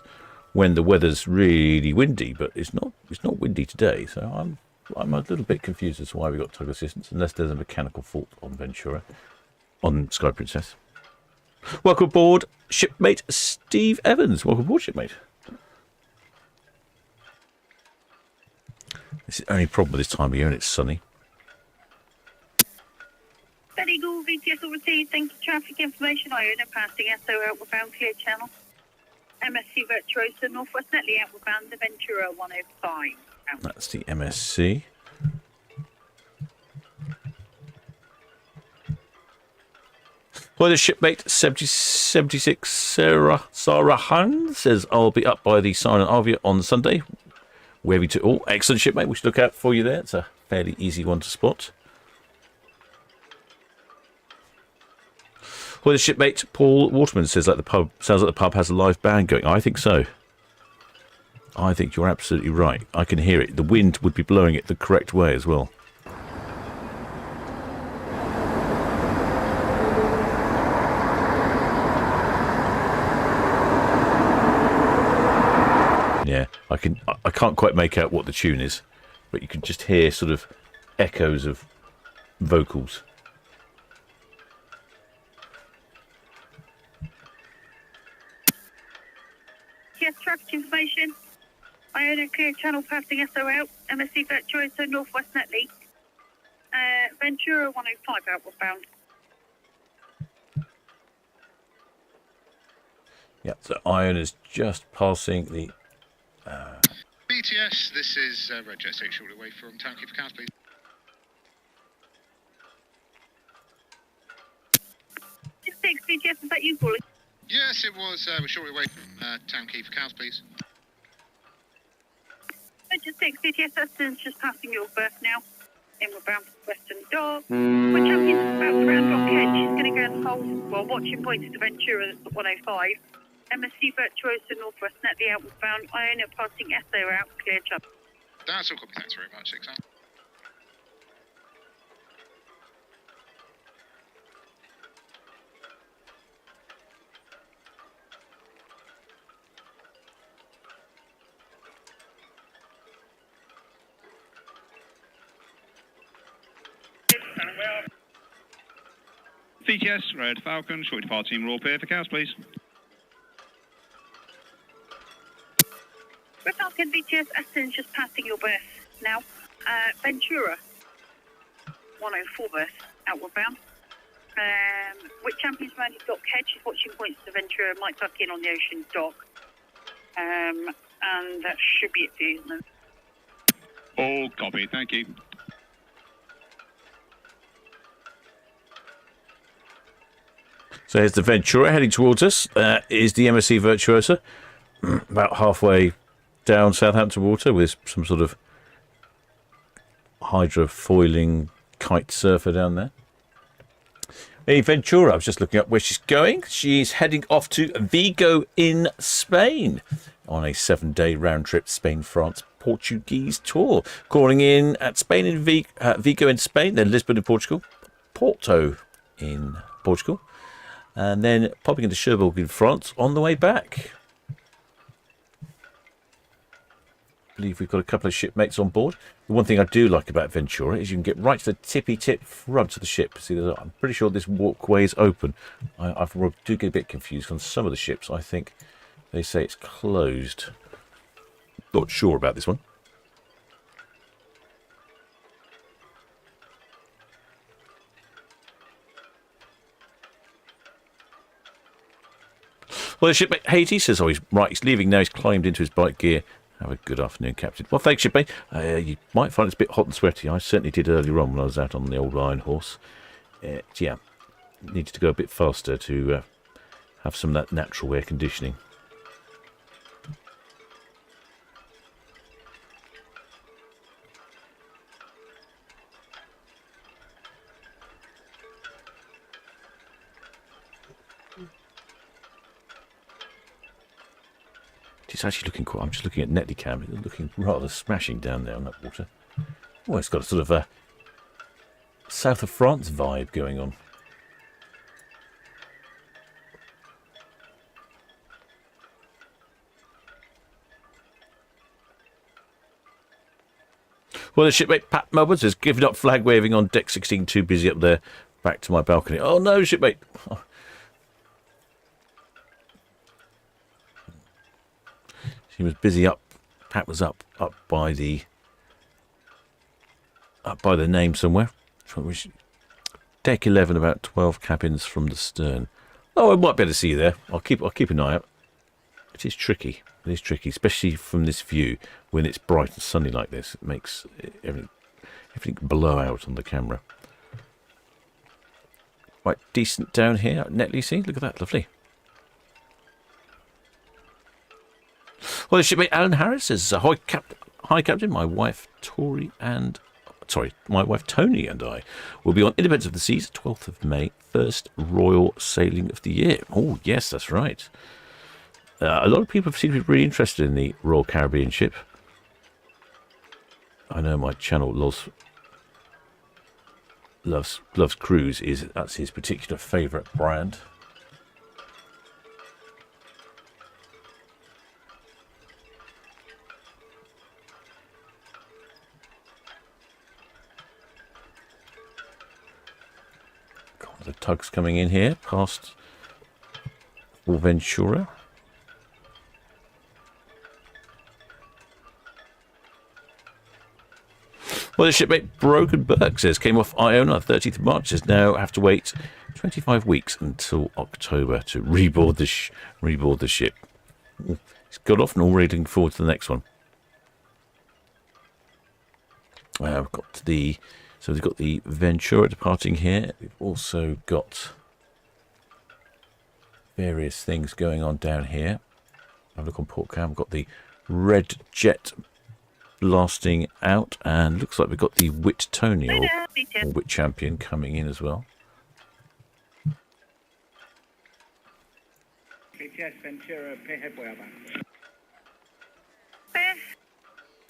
when the weather's really windy, but it's not windy today, so I'm a little bit confused as to why we got tug assistance, unless there's a mechanical fault on Ventura, on Sky Princess. Welcome aboard, shipmate Steve Evans. Welcome aboard, shipmate. This is the only problem with this time of year, and it's sunny. Very good, VTS will receive. Thank you. Traffic information. Iona passing SO outward bound clear channel. MSC Virtuoso Northwest Netley outward bound the Ventura 105. Out. That's the MSC. Well, the shipmate 7076 Sarah Han says I'll be up by the Silent Avia on Sunday. Where we to? Oh, excellent shipmate. We should look out for you there. It's a fairly easy one to spot. Well, the shipmate Paul Waterman says sounds like the pub has a live band going. I think so. I think you're absolutely right. I can hear it. The wind would be blowing it the correct way as well. Yeah, I can't quite make out what the tune is, but you can just hear sort of echoes of vocals. VTS traffic information. Iona clear channel passing SO out. MSC Virtuoso Northwest Netley. Ventura 105 outward bound. Yeah, so Iona's just passing the... BTS, this is Red Jet 6 shortly away from Town Quay for cows, please. Just 6 BTS, is that you calling? Yes, it was. We're shortly away from Town Quay for cows, please. Just 6 BTS, Eston's just passing your berth now. Inward bound to Western Dock. When Champion's about to round Dock Edge, she's going to go and hold, well, watching pointed to Ventura at 105. MSC Virtuoso Northwest Netley outward bound. Iona passing SO out, clear chub. That's all copy, thanks very much, 6 out. VTS, Red Falcon, short depart team, raw pair for cows, please. Red Falcon VTS, Eston's just passing your berth now. Ventura 104 berth, outward bound. With Champions Rounded Dock Head, she's watching points to Ventura, might tuck in on the ocean dock. And that should be it for you, isn't it? All copy, thank you. So here's the Ventura heading towards us. Is the MSC Virtuoso. About halfway down Southampton water with some sort of hydrofoiling kite surfer down there. Hey, Ventura, I was just looking up where she's going. She's heading off to Vigo in Spain on a 7-day round trip Spain-France Portuguese tour. Calling in at Spain in Vigo in Spain, then Lisbon in Portugal, Porto in Portugal, and then popping into Cherbourg in France on the way back. I believe we've got a couple of shipmates on board. The one thing I do like about Ventura is you can get right to the tippy-tip front of the ship. See, I'm pretty sure this walkway is open. I do get a bit confused on some of the ships. I think they say it's closed. Not sure about this one. Well, the shipmate Haiti says, oh, he's right, he's leaving now. He's climbed into his bike gear. Have a good afternoon, Captain. Well, thanks, shipmate. You might find it's a bit hot and sweaty. I certainly did earlier on when I was out on the old Iron Horse. Yeah, needed to go a bit faster to have some of that natural air conditioning. It's actually looking quite... I'm just looking at Netley Cam. It's looking rather smashing down there on that water. Oh, it's got a sort of a south of France vibe going on. Well, the shipmate Pat Mubbins has given up flag waving on deck 16, too busy up there. Back to my balcony. Oh no, shipmate. Oh. He was busy up. Pat was up by the name somewhere. Deck 11, about 12 cabins from the stern. Oh, I might be able to see you there. I'll keep an eye out. It is tricky. It is tricky, especially from this view when it's bright and sunny like this. It makes everything blow out on the camera. Quite decent down here at Netley. See, look at that, lovely. Well, the shipmate Alan Harris says, "Hi, Captain. My wife Tony and I will be on Independence of the Seas, 12th of May, first royal sailing of the year." Oh, yes, that's right. A lot of people seem to be really interested in the Royal Caribbean ship. I know my channel loves cruise. That's his particular favourite brand. The tugs coming in here past Ventura. Well, the shipmate Broken Burke says came off Iona 30th of March. Says now have to wait 25 weeks until October to reboard the ship. He's got off and already looking forward to the next one. We've got we've got the Ventura departing here. We've also got various things going on down here. Have a look on port cam. We've got the Red Jet blasting out, and looks like we've got the Wit Tony or Wit Champion coming in as well. BTS Ventura, Pierhead Wellbound.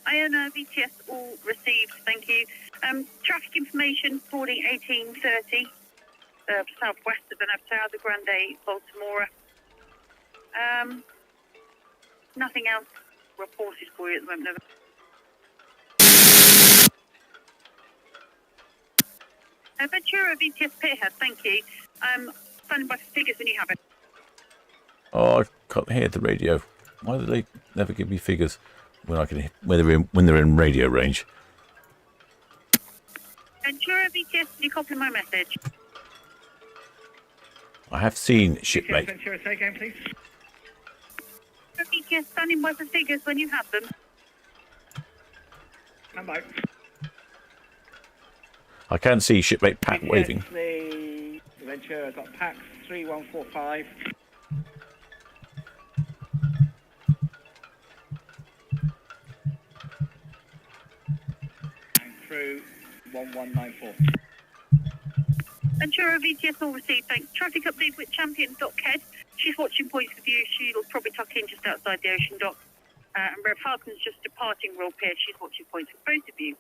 Iona VTS all received, thank you. Traffic information, boarding 1830, southwest of the Navtower, the Grande Baltimora. Nothing else reported for you at the moment. Ventura VTS Pierhead, thank you. Standing by for figures when you have it. Oh, I can't hear the radio. Why do they never give me figures when I can when they're in radio range? Ventura VTS, can you copy my message? I have seen shipmate. Ventura, say again, please. VTS, standing by for figures when you have them. Come on. I can see shipmate Pat waving. The Ventura got PAX 3145. And crew 1194. Ventura VTS all received, thanks. Traffic update with Champion Dockhead. She's watching points of view. She'll probably tuck in just outside the ocean dock. And Red Falcon's just departing Royal Pier. She's watching points for both of you.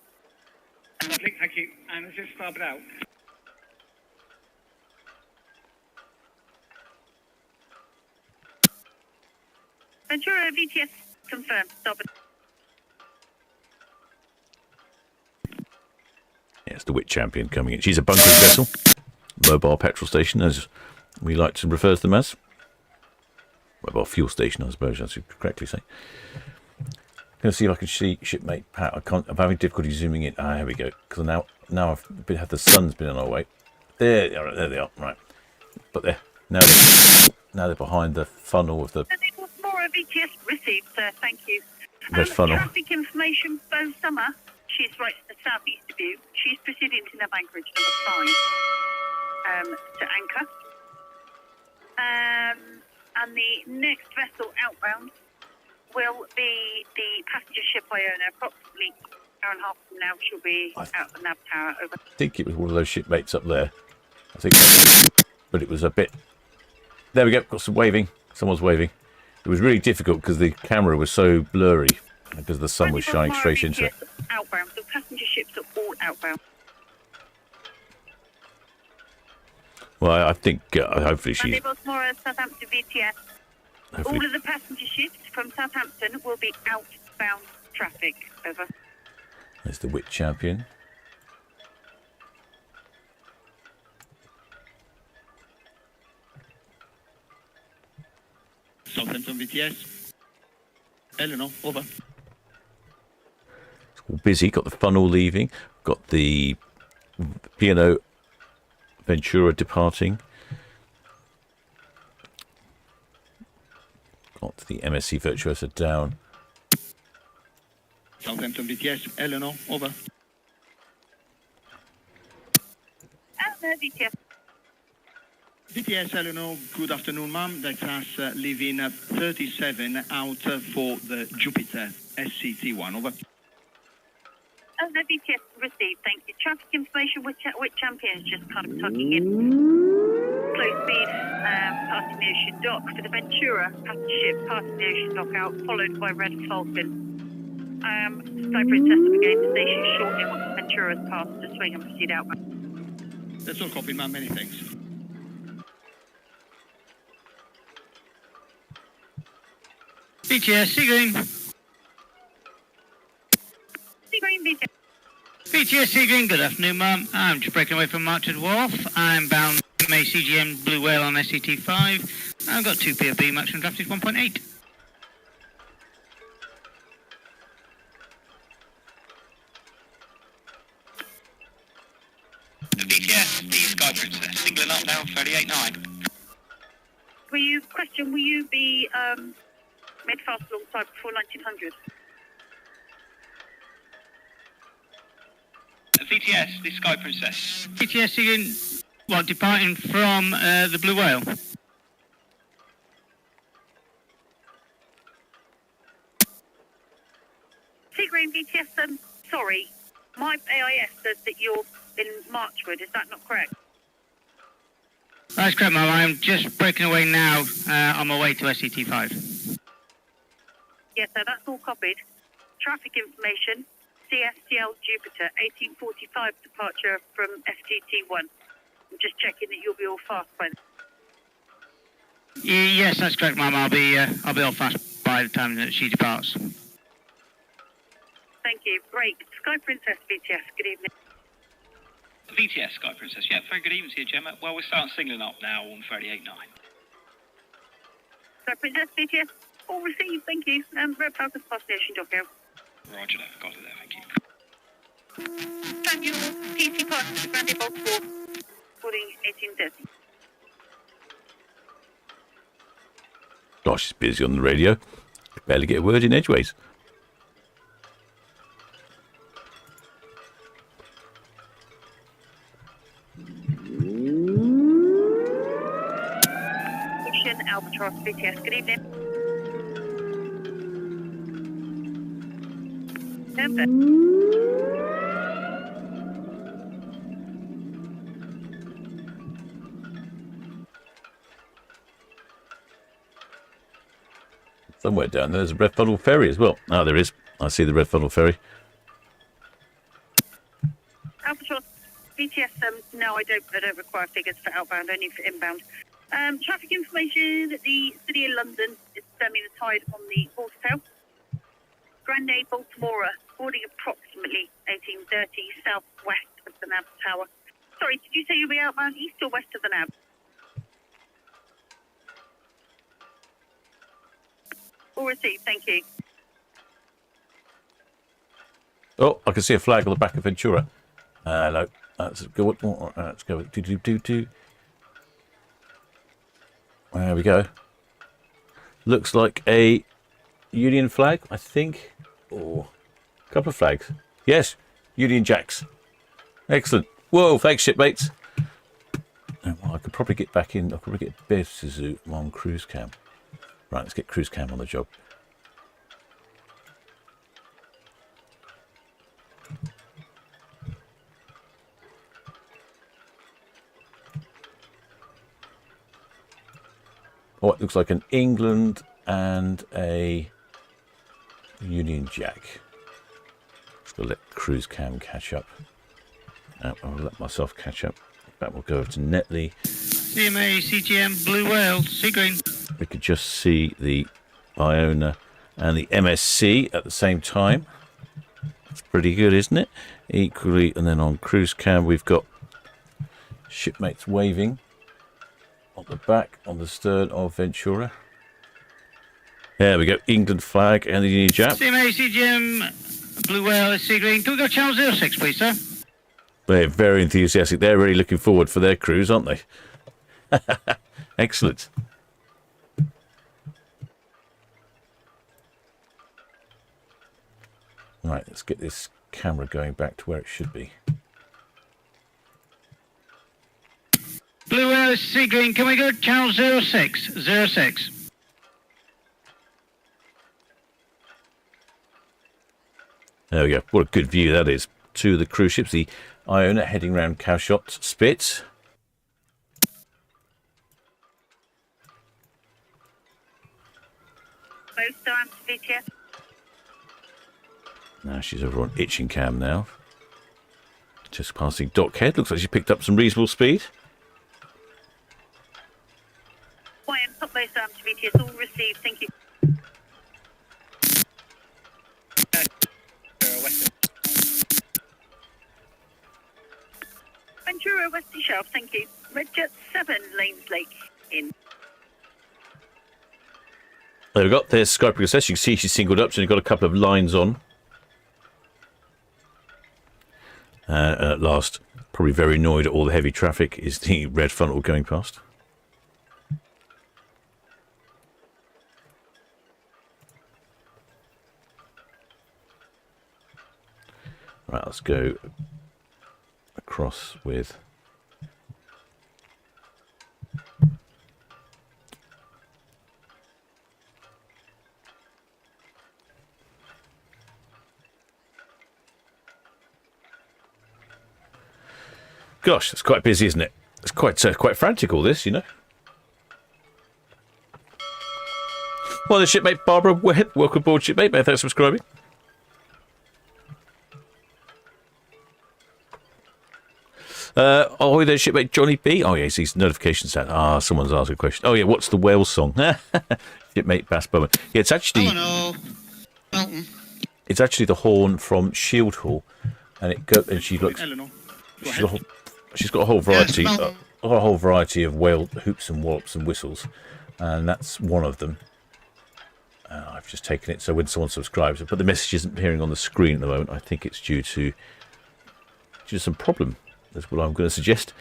Lovely, thank you. And it's just starboard out. Ventura VTS confirmed. Starboard. Yes, the Wit Champion coming in. She's a bunkering vessel, mobile petrol station, as we like to refer to them as. Mobile fuel station, I suppose I should correctly say. Going to see if I can see shipmate Pat. I'm having difficulty zooming in. Here we go. Because now the sun's been on our way. There they are. Right, but now they're behind the funnel of the More VTS received, sir. Thank you. red funnel. Traffic information. Bo Summer. She's right to the southeast of you. She's proceeding to nav anchorage number 5 to anchor. And the next vessel outbound will be the passenger ship Iona. Approximately an hour and a half from now, she'll be out the nav tower. Over. I think it was one of those shipmates up there. I think, but it was a bit. There we go. Got some waving. Someone's waving. It was really difficult because the camera was so blurry because the sun was shining straight into it. Outbound. So passenger ships are all outbound. Well, I think hopefully she's. Baltimore, Southampton VTS. All of the passenger ships from Southampton will be outbound traffic. Over. There's the Wit Champion. Southampton VTS. Eleanor, over. It's all busy. Got the funnel leaving. Got the P&O Ventura departing. Got the MSC Virtuosa down. Southampton VTS. Eleanor, over. VTS. VTS Eleanor, good afternoon, ma'am. That's us leaving 37 out for the Jupiter SCT1. Over. VTS received, thank you. Traffic information with Champions just kind of tucking in. Slow speed, passing the ocean dock for the Ventura passenger ship, passing the ocean dock out, followed by Red Falcon. Sky Princess will be going to station shortly once the Ventura has passed the swing and proceed outbound. That's all copy, ma'am. Many thanks. VTS, Seagreen. Seagreen, VTS. VTS Seagreen, good afternoon, ma'am. I'm just breaking away from Marchard Wharf. I'm bound May CGM Blue Whale on SCT5. I've got 2 PFB, maximum draft is 1.8. Hotel 38.9. Will you be made fast alongside before 1900? VTS, the Sky Princess. VTS again, what, departing from the Blue Whale? Seagreen VTS, sorry, my AIS says that you're in Marchwood, is that not correct? That's correct, Mum. I'm just breaking away now on my way to SET5. Yes, sir, that's all copied. Traffic information, CSTL Jupiter, 1845 departure from FTT1. I'm just checking that you'll be all fast by then. Yes, that's correct, Mum. I'll be all fast by the time that she departs. Thank you. Great. Sky Princess VTS, good evening. VTS, Sky Princess. Yeah, very good evening to you, Gemma. Well, we're starting singling up now on 38.9. Sky Princess VTS, all received, thank you. Red Falcon Destination Dockyard. Roger that. Got it there, thank you. Daniel, TC Park, Brandy Baltimore, boarding 1830. Gosh, she's busy on the radio. Barely get a word in edgeways. Albatross VTS, good evening. Number. Somewhere down there's a red funnel ferry as well. Oh, there is. I see the red funnel ferry. Albatross VTS, no, I don't require figures for outbound, only for inbound. Traffic information, the City of London is stemming the tide on the Horsetail. Grande Baltimora, boarding approximately 1830 southwest of the NAB Tower. Sorry, did you say you'll be outbound east or west of the NAB? All received, thank you. Oh, I can see a flag on the back of Ventura. Hello. Let's go. Let's go. Do. There we go. Looks like a Union flag, I think. Or a couple of flags. Yes, Union Jacks. Excellent. Whoa, thanks, shipmates. Oh, well, I could probably get back in. I could probably get Bev Suzu on cruise cam. Right, let's get cruise cam on the job. Oh, it looks like an England and a Union Jack. Just got to let cruise cam catch up. I'll let myself catch up. That will go over to Netley. CMA, CGM, Blue Whale, Seagreen. We could just see the Iona and the MSC at the same time. That's pretty good, isn't it? Equally, and then on cruise cam, we've got shipmates waving on the back, on the stern of Ventura. There we go, England flag and the Union Jack. CMA, CGM, Blue Whale, Seagreen. Can we go channel 06, please, sir? They're very enthusiastic. They're really looking forward for their cruise, aren't they? Excellent. Right, let's get this camera going back to where it should be. Blue Whale, Seagreen. Can we go channel 06? 06. There we go. What a good view that is. Two of the cruise ships, the Iona heading round Cowshot Spit. Both times VTS. Now she's over on Itching Cam now. Just passing Dockhead. Looks like she picked up some reasonable speed. YM, top both times VTS, all received, thank you. Ventura, Westy Shelf, thank you. Red Jet 7, Lanes Lake, in. There we go. There's Sky Princess. You can see she's singled up, so you've got a couple of lines on. At last, Probably very annoyed at all the heavy traffic is the red funnel going past. Right, let's go across with... Gosh, it's quite busy, isn't it? It's quite frantic, all this, you know. Well, the shipmate Barbara, welcome aboard, shipmate. Thanks for subscribing. Oh, there's shipmate Johnny B. Oh, yes, these notifications out. Ah, someone's asked a question. Oh, yeah, what's the whale song? Shipmate Bass Bowman. Yeah, it's actually... Hello, Melton. It's actually the horn from Shield Hall, and she looks... Eleanor. She's got a whole variety, of whale hoops and wallops and whistles, and that's one of them. I've just taken it, so when someone subscribes, but the message isn't appearing on the screen at the moment. I think it's due to some problem. That's what I'm going to suggest,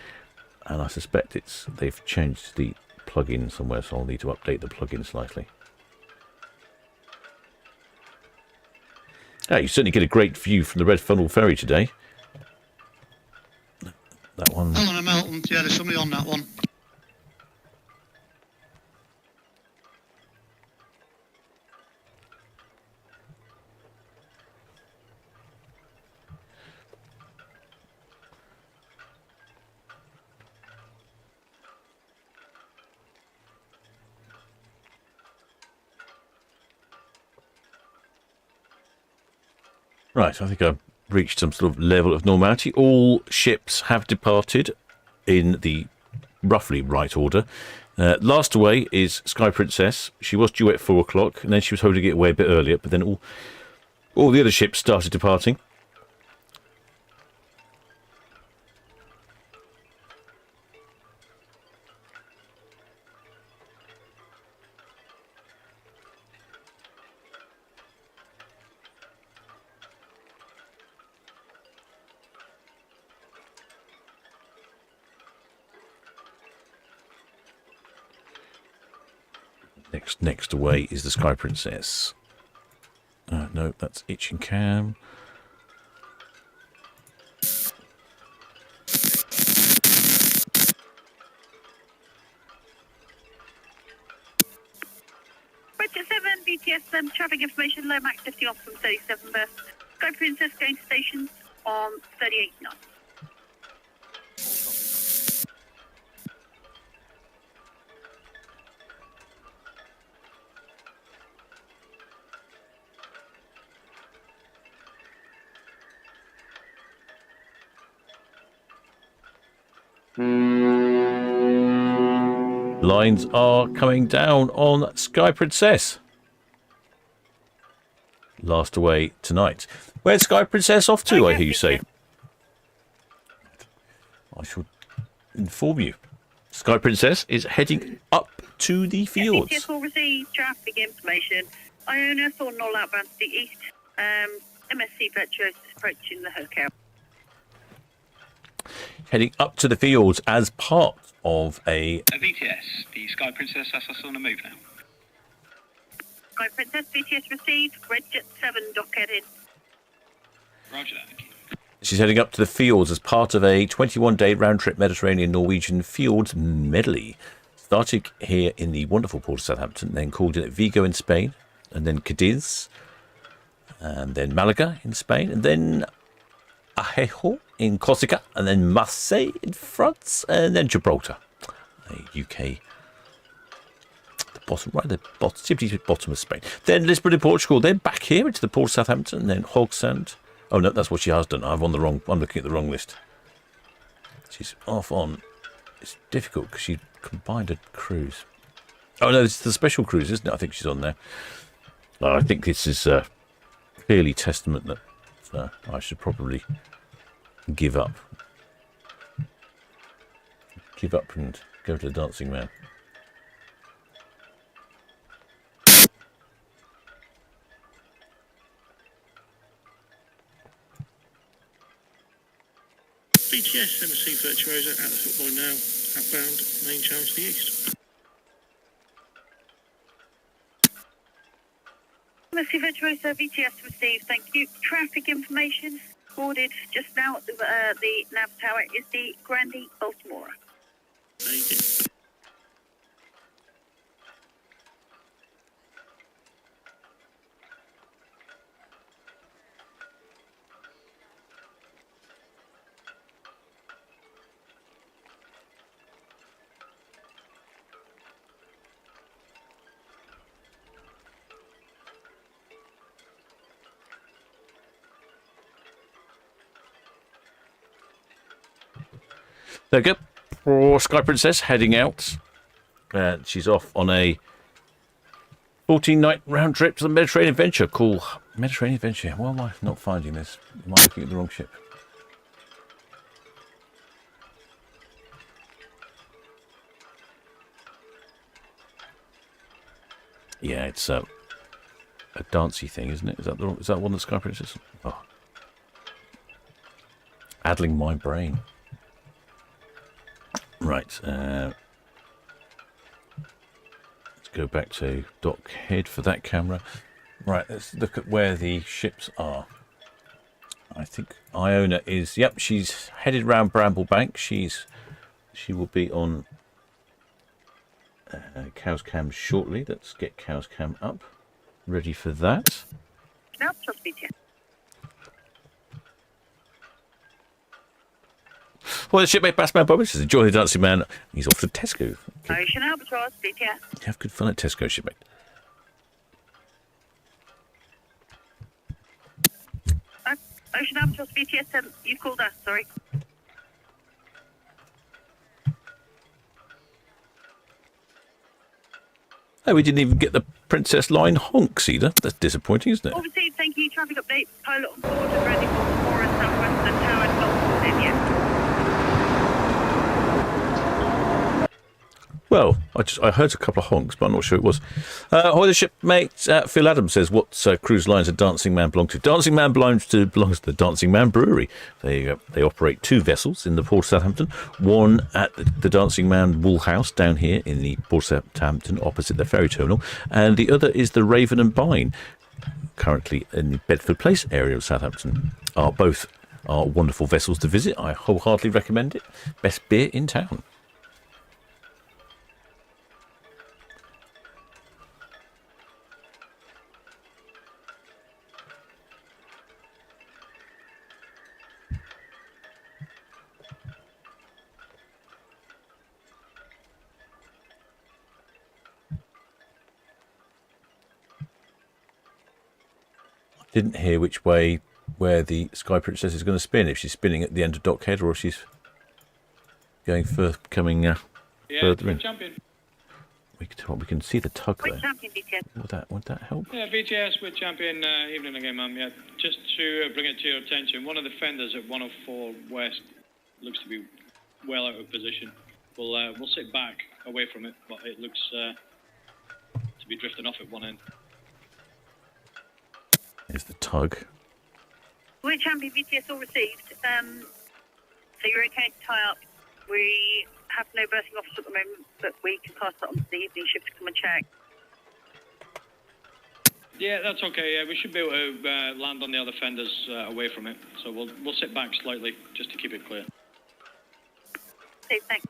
and I suspect they've changed the plugin somewhere, so I'll need to update the plugin slightly. You certainly get a great view from the Red Funnel Ferry today. That one. Eleanor Melton. Yeah, there's somebody on that one. Right, I think I've reached some sort of level of normality. All ships have departed in the roughly right order. Last away is Sky Princess. She was due at 4 o'clock, and then she was hoping to get away a bit earlier, but then all the other ships started departing. Next away is the Sky Princess. No, that's Itching Cam. Richard 7, BTS, traffic information, low max 50 off from 37 berth. Sky Princess going to station on 38 knots. Lines are coming down on Sky Princess. Last away tonight. Where's Sky Princess off to, I hear you say? I shall inform you. Sky Princess is heading up to the fields. BTS will receive traffic information. Iona saw null outbound to the east. MSC Petros approaching the hotel. Heading up to the fields as part of a VTS, the Sky Princess, that's us on the move now. Sky Princess, VTS received. Red Jet 7, dock headed. Roger that. She's heading up to the fields as part of a 21-day round-trip Mediterranean Norwegian fields medley. Started here in the wonderful port of Southampton, then called in at Vigo in Spain, and then Cadiz, and then Malaga in Spain, and then Ajejo in Corsica, and then Marseille in France, and then Gibraltar, UK. The bottom, right at the bottom, simply the bottom of Spain. Then Lisbon in Portugal, then back here into the port of Southampton, and then Hogsand. Oh no, that's what she has done. I'm looking at the wrong list. She's off on. It's difficult because she combined a cruise. Oh no, it's the special cruise, isn't it? I think she's on there. I think this is clearly testament that I should probably give up. Give up and go to the Dancing Man. BTS, MSC Virtuosa at the football now, outbound, main channel to the east. MSC Virtuosa, VTS received, thank you. Traffic information recorded just now at the nav tower is the Grandi Baltimore. Thank you. There we go. For Sky Princess heading out. She's off on a 14-night round trip to the Mediterranean Adventure. Cool. Mediterranean Adventure. Why am I not finding this? Am I looking at the wrong ship? Yeah, it's a dancey thing, isn't it? Is that one that Sky Princess? Oh. Addling my brain. Right, let's go back to dock head for that camera. Right, let's look at where the ships are. I think Iona is, yep, she's headed round Bramblebank. She will be on Cow's Cam shortly. Let's get Cow's Cam up, ready for that. Now, trust me, Jen. Well, the shipmate Bassman Bobby says, enjoy the dancing man. He's off to Tesco. Okay. Ocean Albatross, VTS. Have good fun at Tesco, shipmate. Ocean Albatross, VTS, you called us, sorry. Oh, we didn't even get the Princess Line honks either. That's disappointing, isn't it? Obviously, thank you. Traffic update. Pilot on board and ready for and southwestern tower and Baltimore, yeah. Well, I heard a couple of honks, but I'm not sure it was. Hoiler shipmate Phil Adams says, what cruise lines does Dancing Man belong to? Dancing Man belongs to the Dancing Man Brewery. They operate 2 vessels in the Port of Southampton. One at the Dancing Man Wool House down here in the Port of Southampton, opposite the ferry terminal, and the other is the Raven and Bine, currently in the Bedford Place area of Southampton. Both are wonderful vessels to visit. I wholeheartedly recommend it. Best beer in town. Didn't hear which way where the Sky Princess is going to spin. If she's spinning at the end of Dockhead or if she's going for coming further in. Champion. We can see the tug there. Champion, VTS. Would that help? Yeah, VTS with champion. Evening again, ma'am. Yeah, just to bring it to your attention, one of the fenders at 104 West looks to be well out of position. We'll sit back away from it, but it looks to be drifting off at one end. Here's the tug. We're champion, VTS all received. So you're okay to tie up. We have no berthing office at the moment, but we can pass that on to the evening ship to come and check. Yeah, that's okay. Yeah, we should be able to land on the other fenders away from it. So we'll sit back slightly just to keep it clear. Okay, thanks.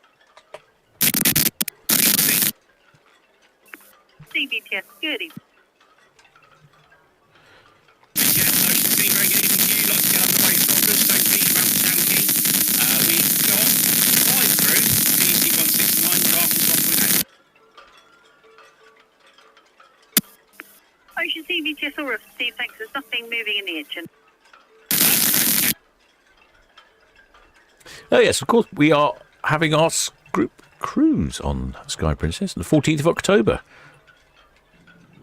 CVTS, good evening. Very good evening to you. Like to get underway from Stone Beach around Town Quay. We've got 5 crew, PC169, draft is 1.8. Ocean CVTS all received, thanks. There's nothing moving in the engine. Oh yes, of course. We are having our group cruise on Sky Princess on the 14th of October.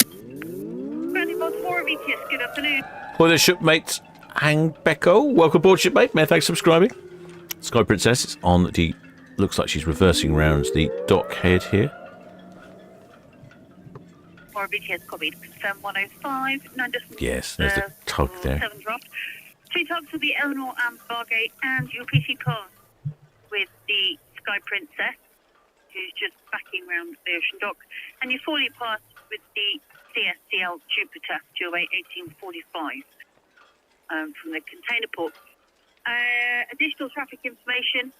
Grounding Baltimore, VTS, good afternoon. Well, the shipmate Hangbecko. Welcome aboard, shipmate. May thanks for subscribing. Sky Princess is on the. Looks like she's reversing round the dock head here. Or VTS copied. Confirm 105. 9 decimal. Yes, there's the tug there. 7 draft. 2 tugs will be Eleanor and Bargate and your PC pass. with the Sky Princess, who's just backing round the ocean dock, and you're fully passed with the CSCL Jupiter, Dual-Way 1845, from the container port. Additional traffic information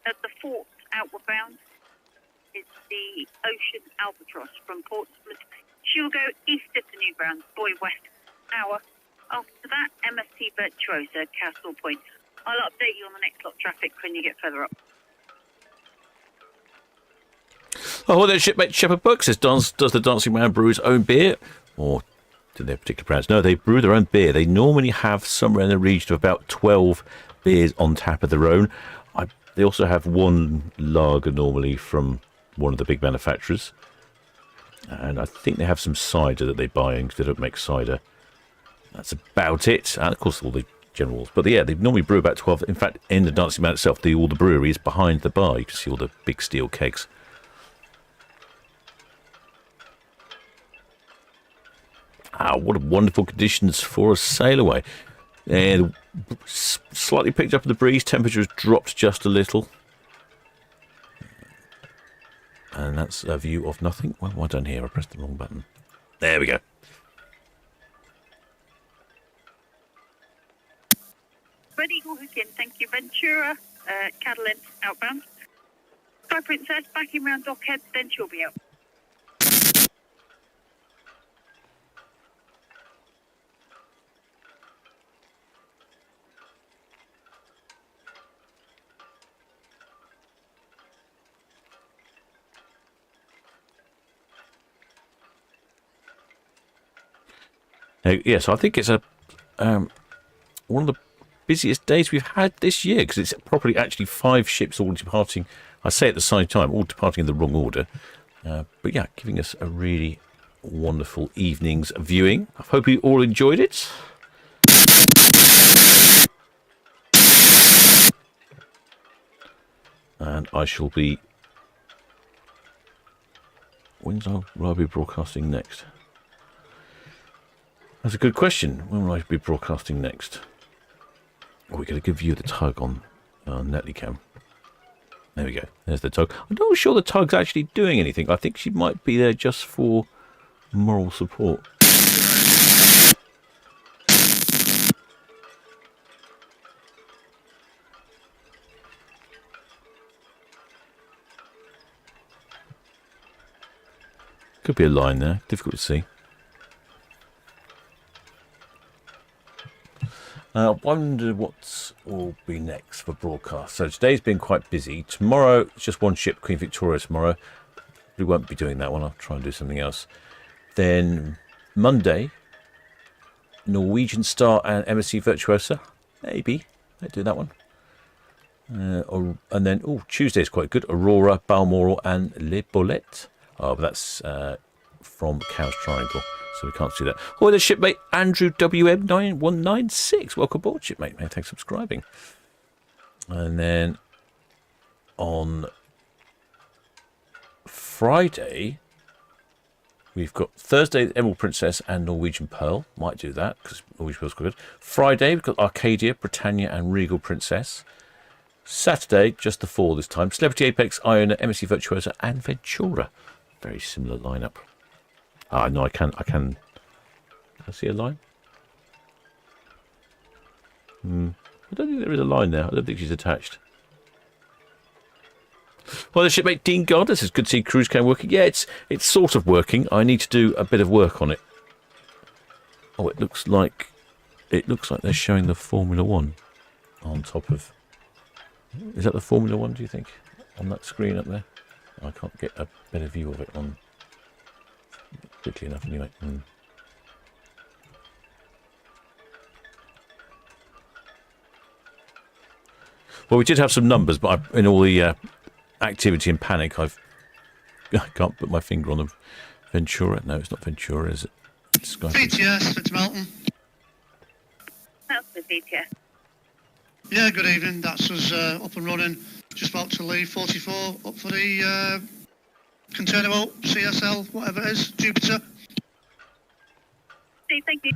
at the fort outward bound is the Ocean Albatross from Portsmouth. She will go east of the new grounds, Boy West hour. After that, MSC Virtuosa, Castle Point. I'll update you on the next lot of traffic when you get further up. Oh, well, there's shipmate Shepherd Book says, does the Dancing Man brew his own beer? Or do they have particular brands? No, they brew their own beer. They normally have somewhere in the region of about 12 beers on tap of their own. They also have one lager normally from one of the big manufacturers. And I think they have some cider that they buy in because they don't make cider. That's about it. And, of course, all the generals. But, yeah, they normally brew about 12. In fact, in the Dancing Man itself, all the brewery is behind the bar. You can see all the big steel kegs. Ah, what wonderful conditions for a sail away. And slightly picked up in the breeze. Temperature has dropped just a little. And that's a view of nothing. Well, why done here? I pressed the wrong button. There we go. Red Eagle hook in, thank you. Ventura, Catalan outbound. Sky Princess backing round Dockhead, then she'll be out. Yes, I think it's a one of the busiest days we've had this year because it's probably actually 5 ships all departing. I say at the same time, all departing in the wrong order. But yeah, giving us a really wonderful evening's viewing. I hope you all enjoyed it. And I shall be... When will I be broadcasting next? That's a good question. When will I be broadcasting next? Oh, we get a good view of the tug on Netleycam. There we go. There's the tug. I'm not sure the tug's actually doing anything. I think she might be there just for moral support. Could be a line there. Difficult to see. I wonder what will be next for broadcast. So today's been quite busy. Tomorrow, it's just one ship, Queen Victoria tomorrow. We won't be doing that one. I'll try and do something else. Then Monday, Norwegian Star and MSC Virtuosa. Maybe. I'll do that one. And then, Tuesday's quite good. Aurora, Balmoral and Le Bolette. Oh, but that's from Cowes Triangle. So we can't see that. Oh, there's shipmate Andrew WM9196. Welcome aboard, shipmate. Many thanks for subscribing. And then on Friday, we've got Thursday, Emerald Princess and Norwegian Pearl. Might do that because Norwegian Pearl's quite good. Friday, we've got Arcadia, Britannia and Regal Princess. Saturday, just the 4 this time. Celebrity Apex, Iona, MSC Virtuosa and Ventura. Very similar lineup. Ah, no, I can I see a line? I don't think there is a line there. I don't think she's attached. Well, the shipmate Dean Gardner says, good to see cruise cam working. Yeah, it's sort of working. I need to do a bit of work on it. Oh, it looks like they're showing the Formula One on top of... Is that the Formula One, do you think? On that screen up there? I can't get a better view of it on quickly enough anyway. Well, we did have some numbers, but in all the activity and panic, I can't put my finger on them. Ventura? No, it's not Ventura, is it? It's BTS, it's Melton. That's the BTS. Yeah, good evening. That's us up and running. Just about to leave 44 up for the container boat, CSL, whatever it is, Jupiter. See, thank you.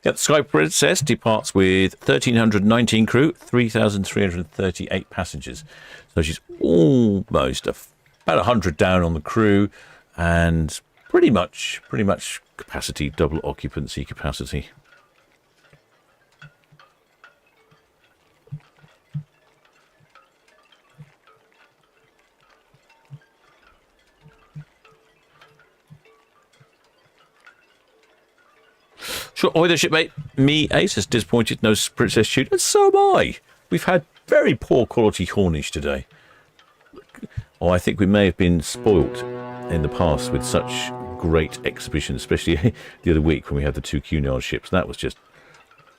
The Sky Princess departs with 1,319 crew, 3,338 passengers. So she's almost about 100 down on the crew, and pretty much capacity, double occupancy capacity. Sure, oi there, shipmate. Me, Ace, is disappointed. No Princess Shoot. And so am I. We've had very poor quality Hornish today. Oh, I think we may have been spoilt in the past with such great exhibitions, especially the other week when we had the 2 Cunard ships. That was just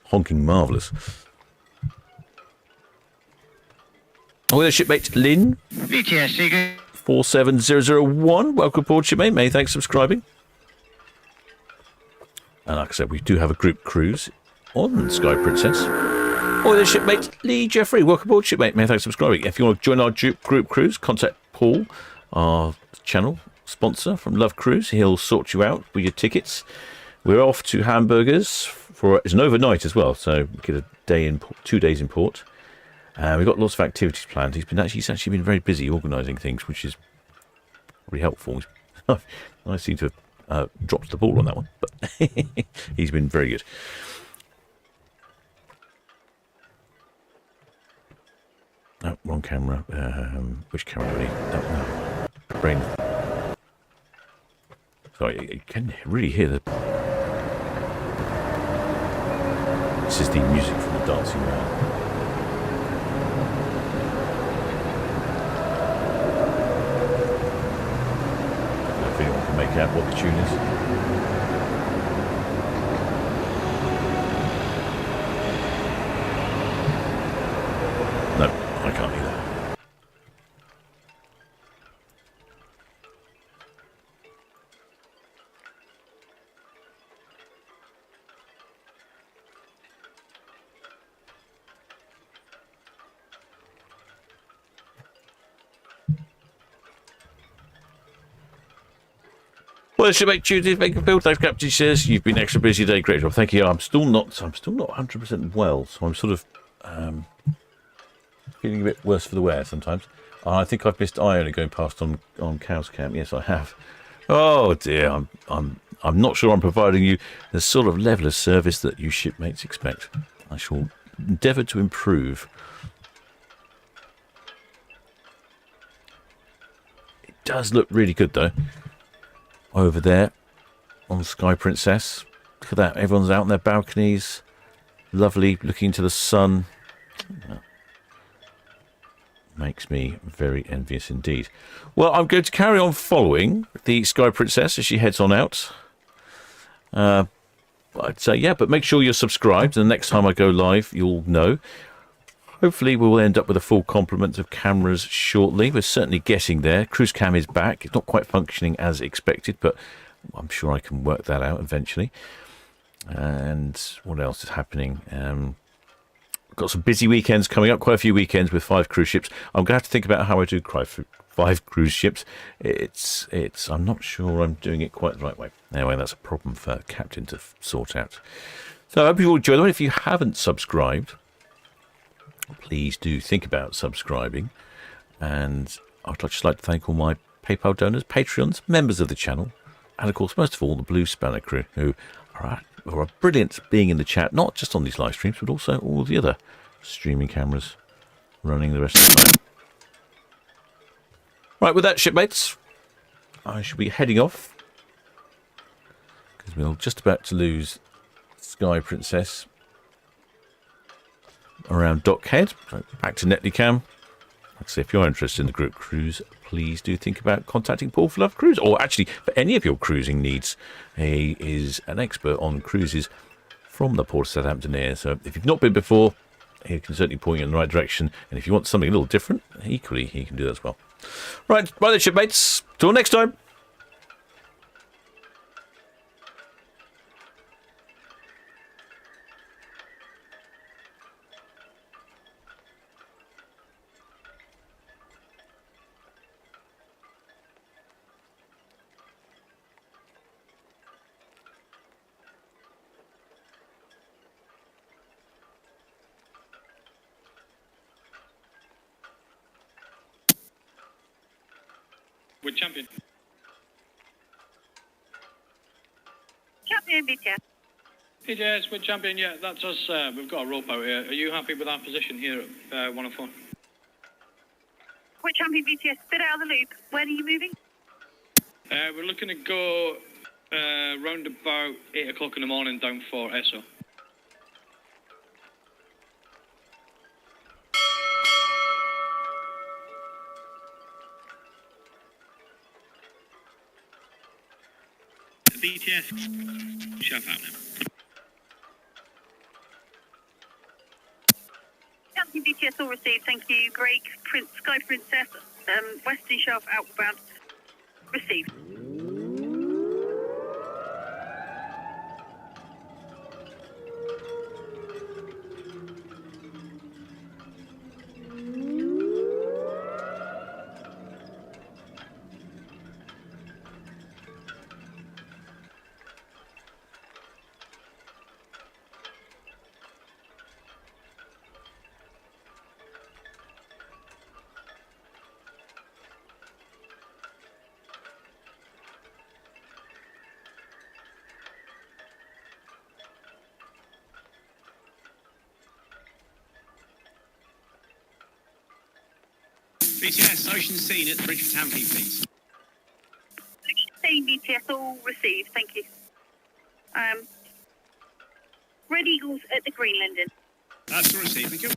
honking marvellous. Oh, there, shipmate Lynn. VTS, 47001. Welcome aboard, shipmate. Many thanks for subscribing. And like I said, we do have a group cruise on Sky Princess. Oh, there's shipmate Lee Jeffrey. Welcome aboard, shipmate. Many thanks for subscribing. If you want to join our group cruise, contact Paul, our channel sponsor from Love Cruise. He'll sort you out with your tickets. We're off to Hamburgers it's an overnight as well, so we get a day in, 2 days in port. We've got lots of activities planned. He's actually been very busy organising things, which is really helpful. I seem to have dropped the ball on that one, but he's been very good. No, wrong camera. Which camera do we need? No. Brain. Sorry, you can really hear the... This is the music from the Dancing Man. If anyone can make out what the tune is. No, I can't hear that. Well, shipmate Tuesday, Bakerfield. Thanks, Captain. Says you've been extra busy today. Great job. Thank you. I'm still not 100% well, so I'm sort of feeling a bit worse for the wear sometimes. I think I've missed Iona going past on Cow's Camp. Yes, I have. Oh dear. I'm not sure I'm providing you the sort of level of service that you shipmates expect. I shall endeavour to improve. It does look really good though. Over there on Sky Princess. Look at that. Everyone's out on their balconies. Lovely, looking into the sun. Makes me very envious indeed. Well, I'm going to carry on following the Sky Princess as she heads on out. I'd say, yeah, but make sure you're subscribed, and the next time I go live, you'll know. Hopefully, we'll end up with a full complement of cameras shortly. We're certainly getting there. Cruise Cam is back. It's not quite functioning as expected, but I'm sure I can work that out eventually. And what else is happening? Got some busy weekends coming up, quite a few weekends with 5 cruise ships. I'm going to have to think about how I do 5 cruise ships. I'm not sure I'm doing it quite the right way. Anyway, that's a problem for Captain to sort out. So I hope you all enjoy them. If you haven't subscribed, please do think about subscribing. And I'd just like to thank all my PayPal donors, Patreons, members of the channel, and of course, most of all, the Blue Spanner crew, who are brilliant being in the chat, not just on these live streams, but also all the other streaming cameras running the rest of the time. Right, with that, shipmates, I shall be heading off, because we're just about to lose Sky Princess around Dockhead. So back to Netley Cam. Like I say, if you're interested in the group cruise, please do think about contacting Paul for Love Cruise, or actually for any of your cruising needs. He is an expert on cruises from the Port of Southampton here. So if you've not been before, he can certainly point you in the right direction. And if you want something a little different, equally, he can do that as well. Right, bye then, shipmates. Till next time. We're champion. Champion BTS. PJS, we're champion, yeah, that's us. We've got a rope out here. Are you happy with our position here at 104? We're champion BTS. Bit out of the loop. When are you moving? We're looking to go round about 8 o'clock in the morning down for ESO. BTS, Southampton. Champion BTS all received. Thank you. Greg, Prince, Sky Princess, Western Shelf outbound. Received. BTS, Ocean Scene at the bridge for Town Quay, please. Ocean Scene BTS all received. Thank you. Red Eagles at the Greenland Inn. That's all received, thank you.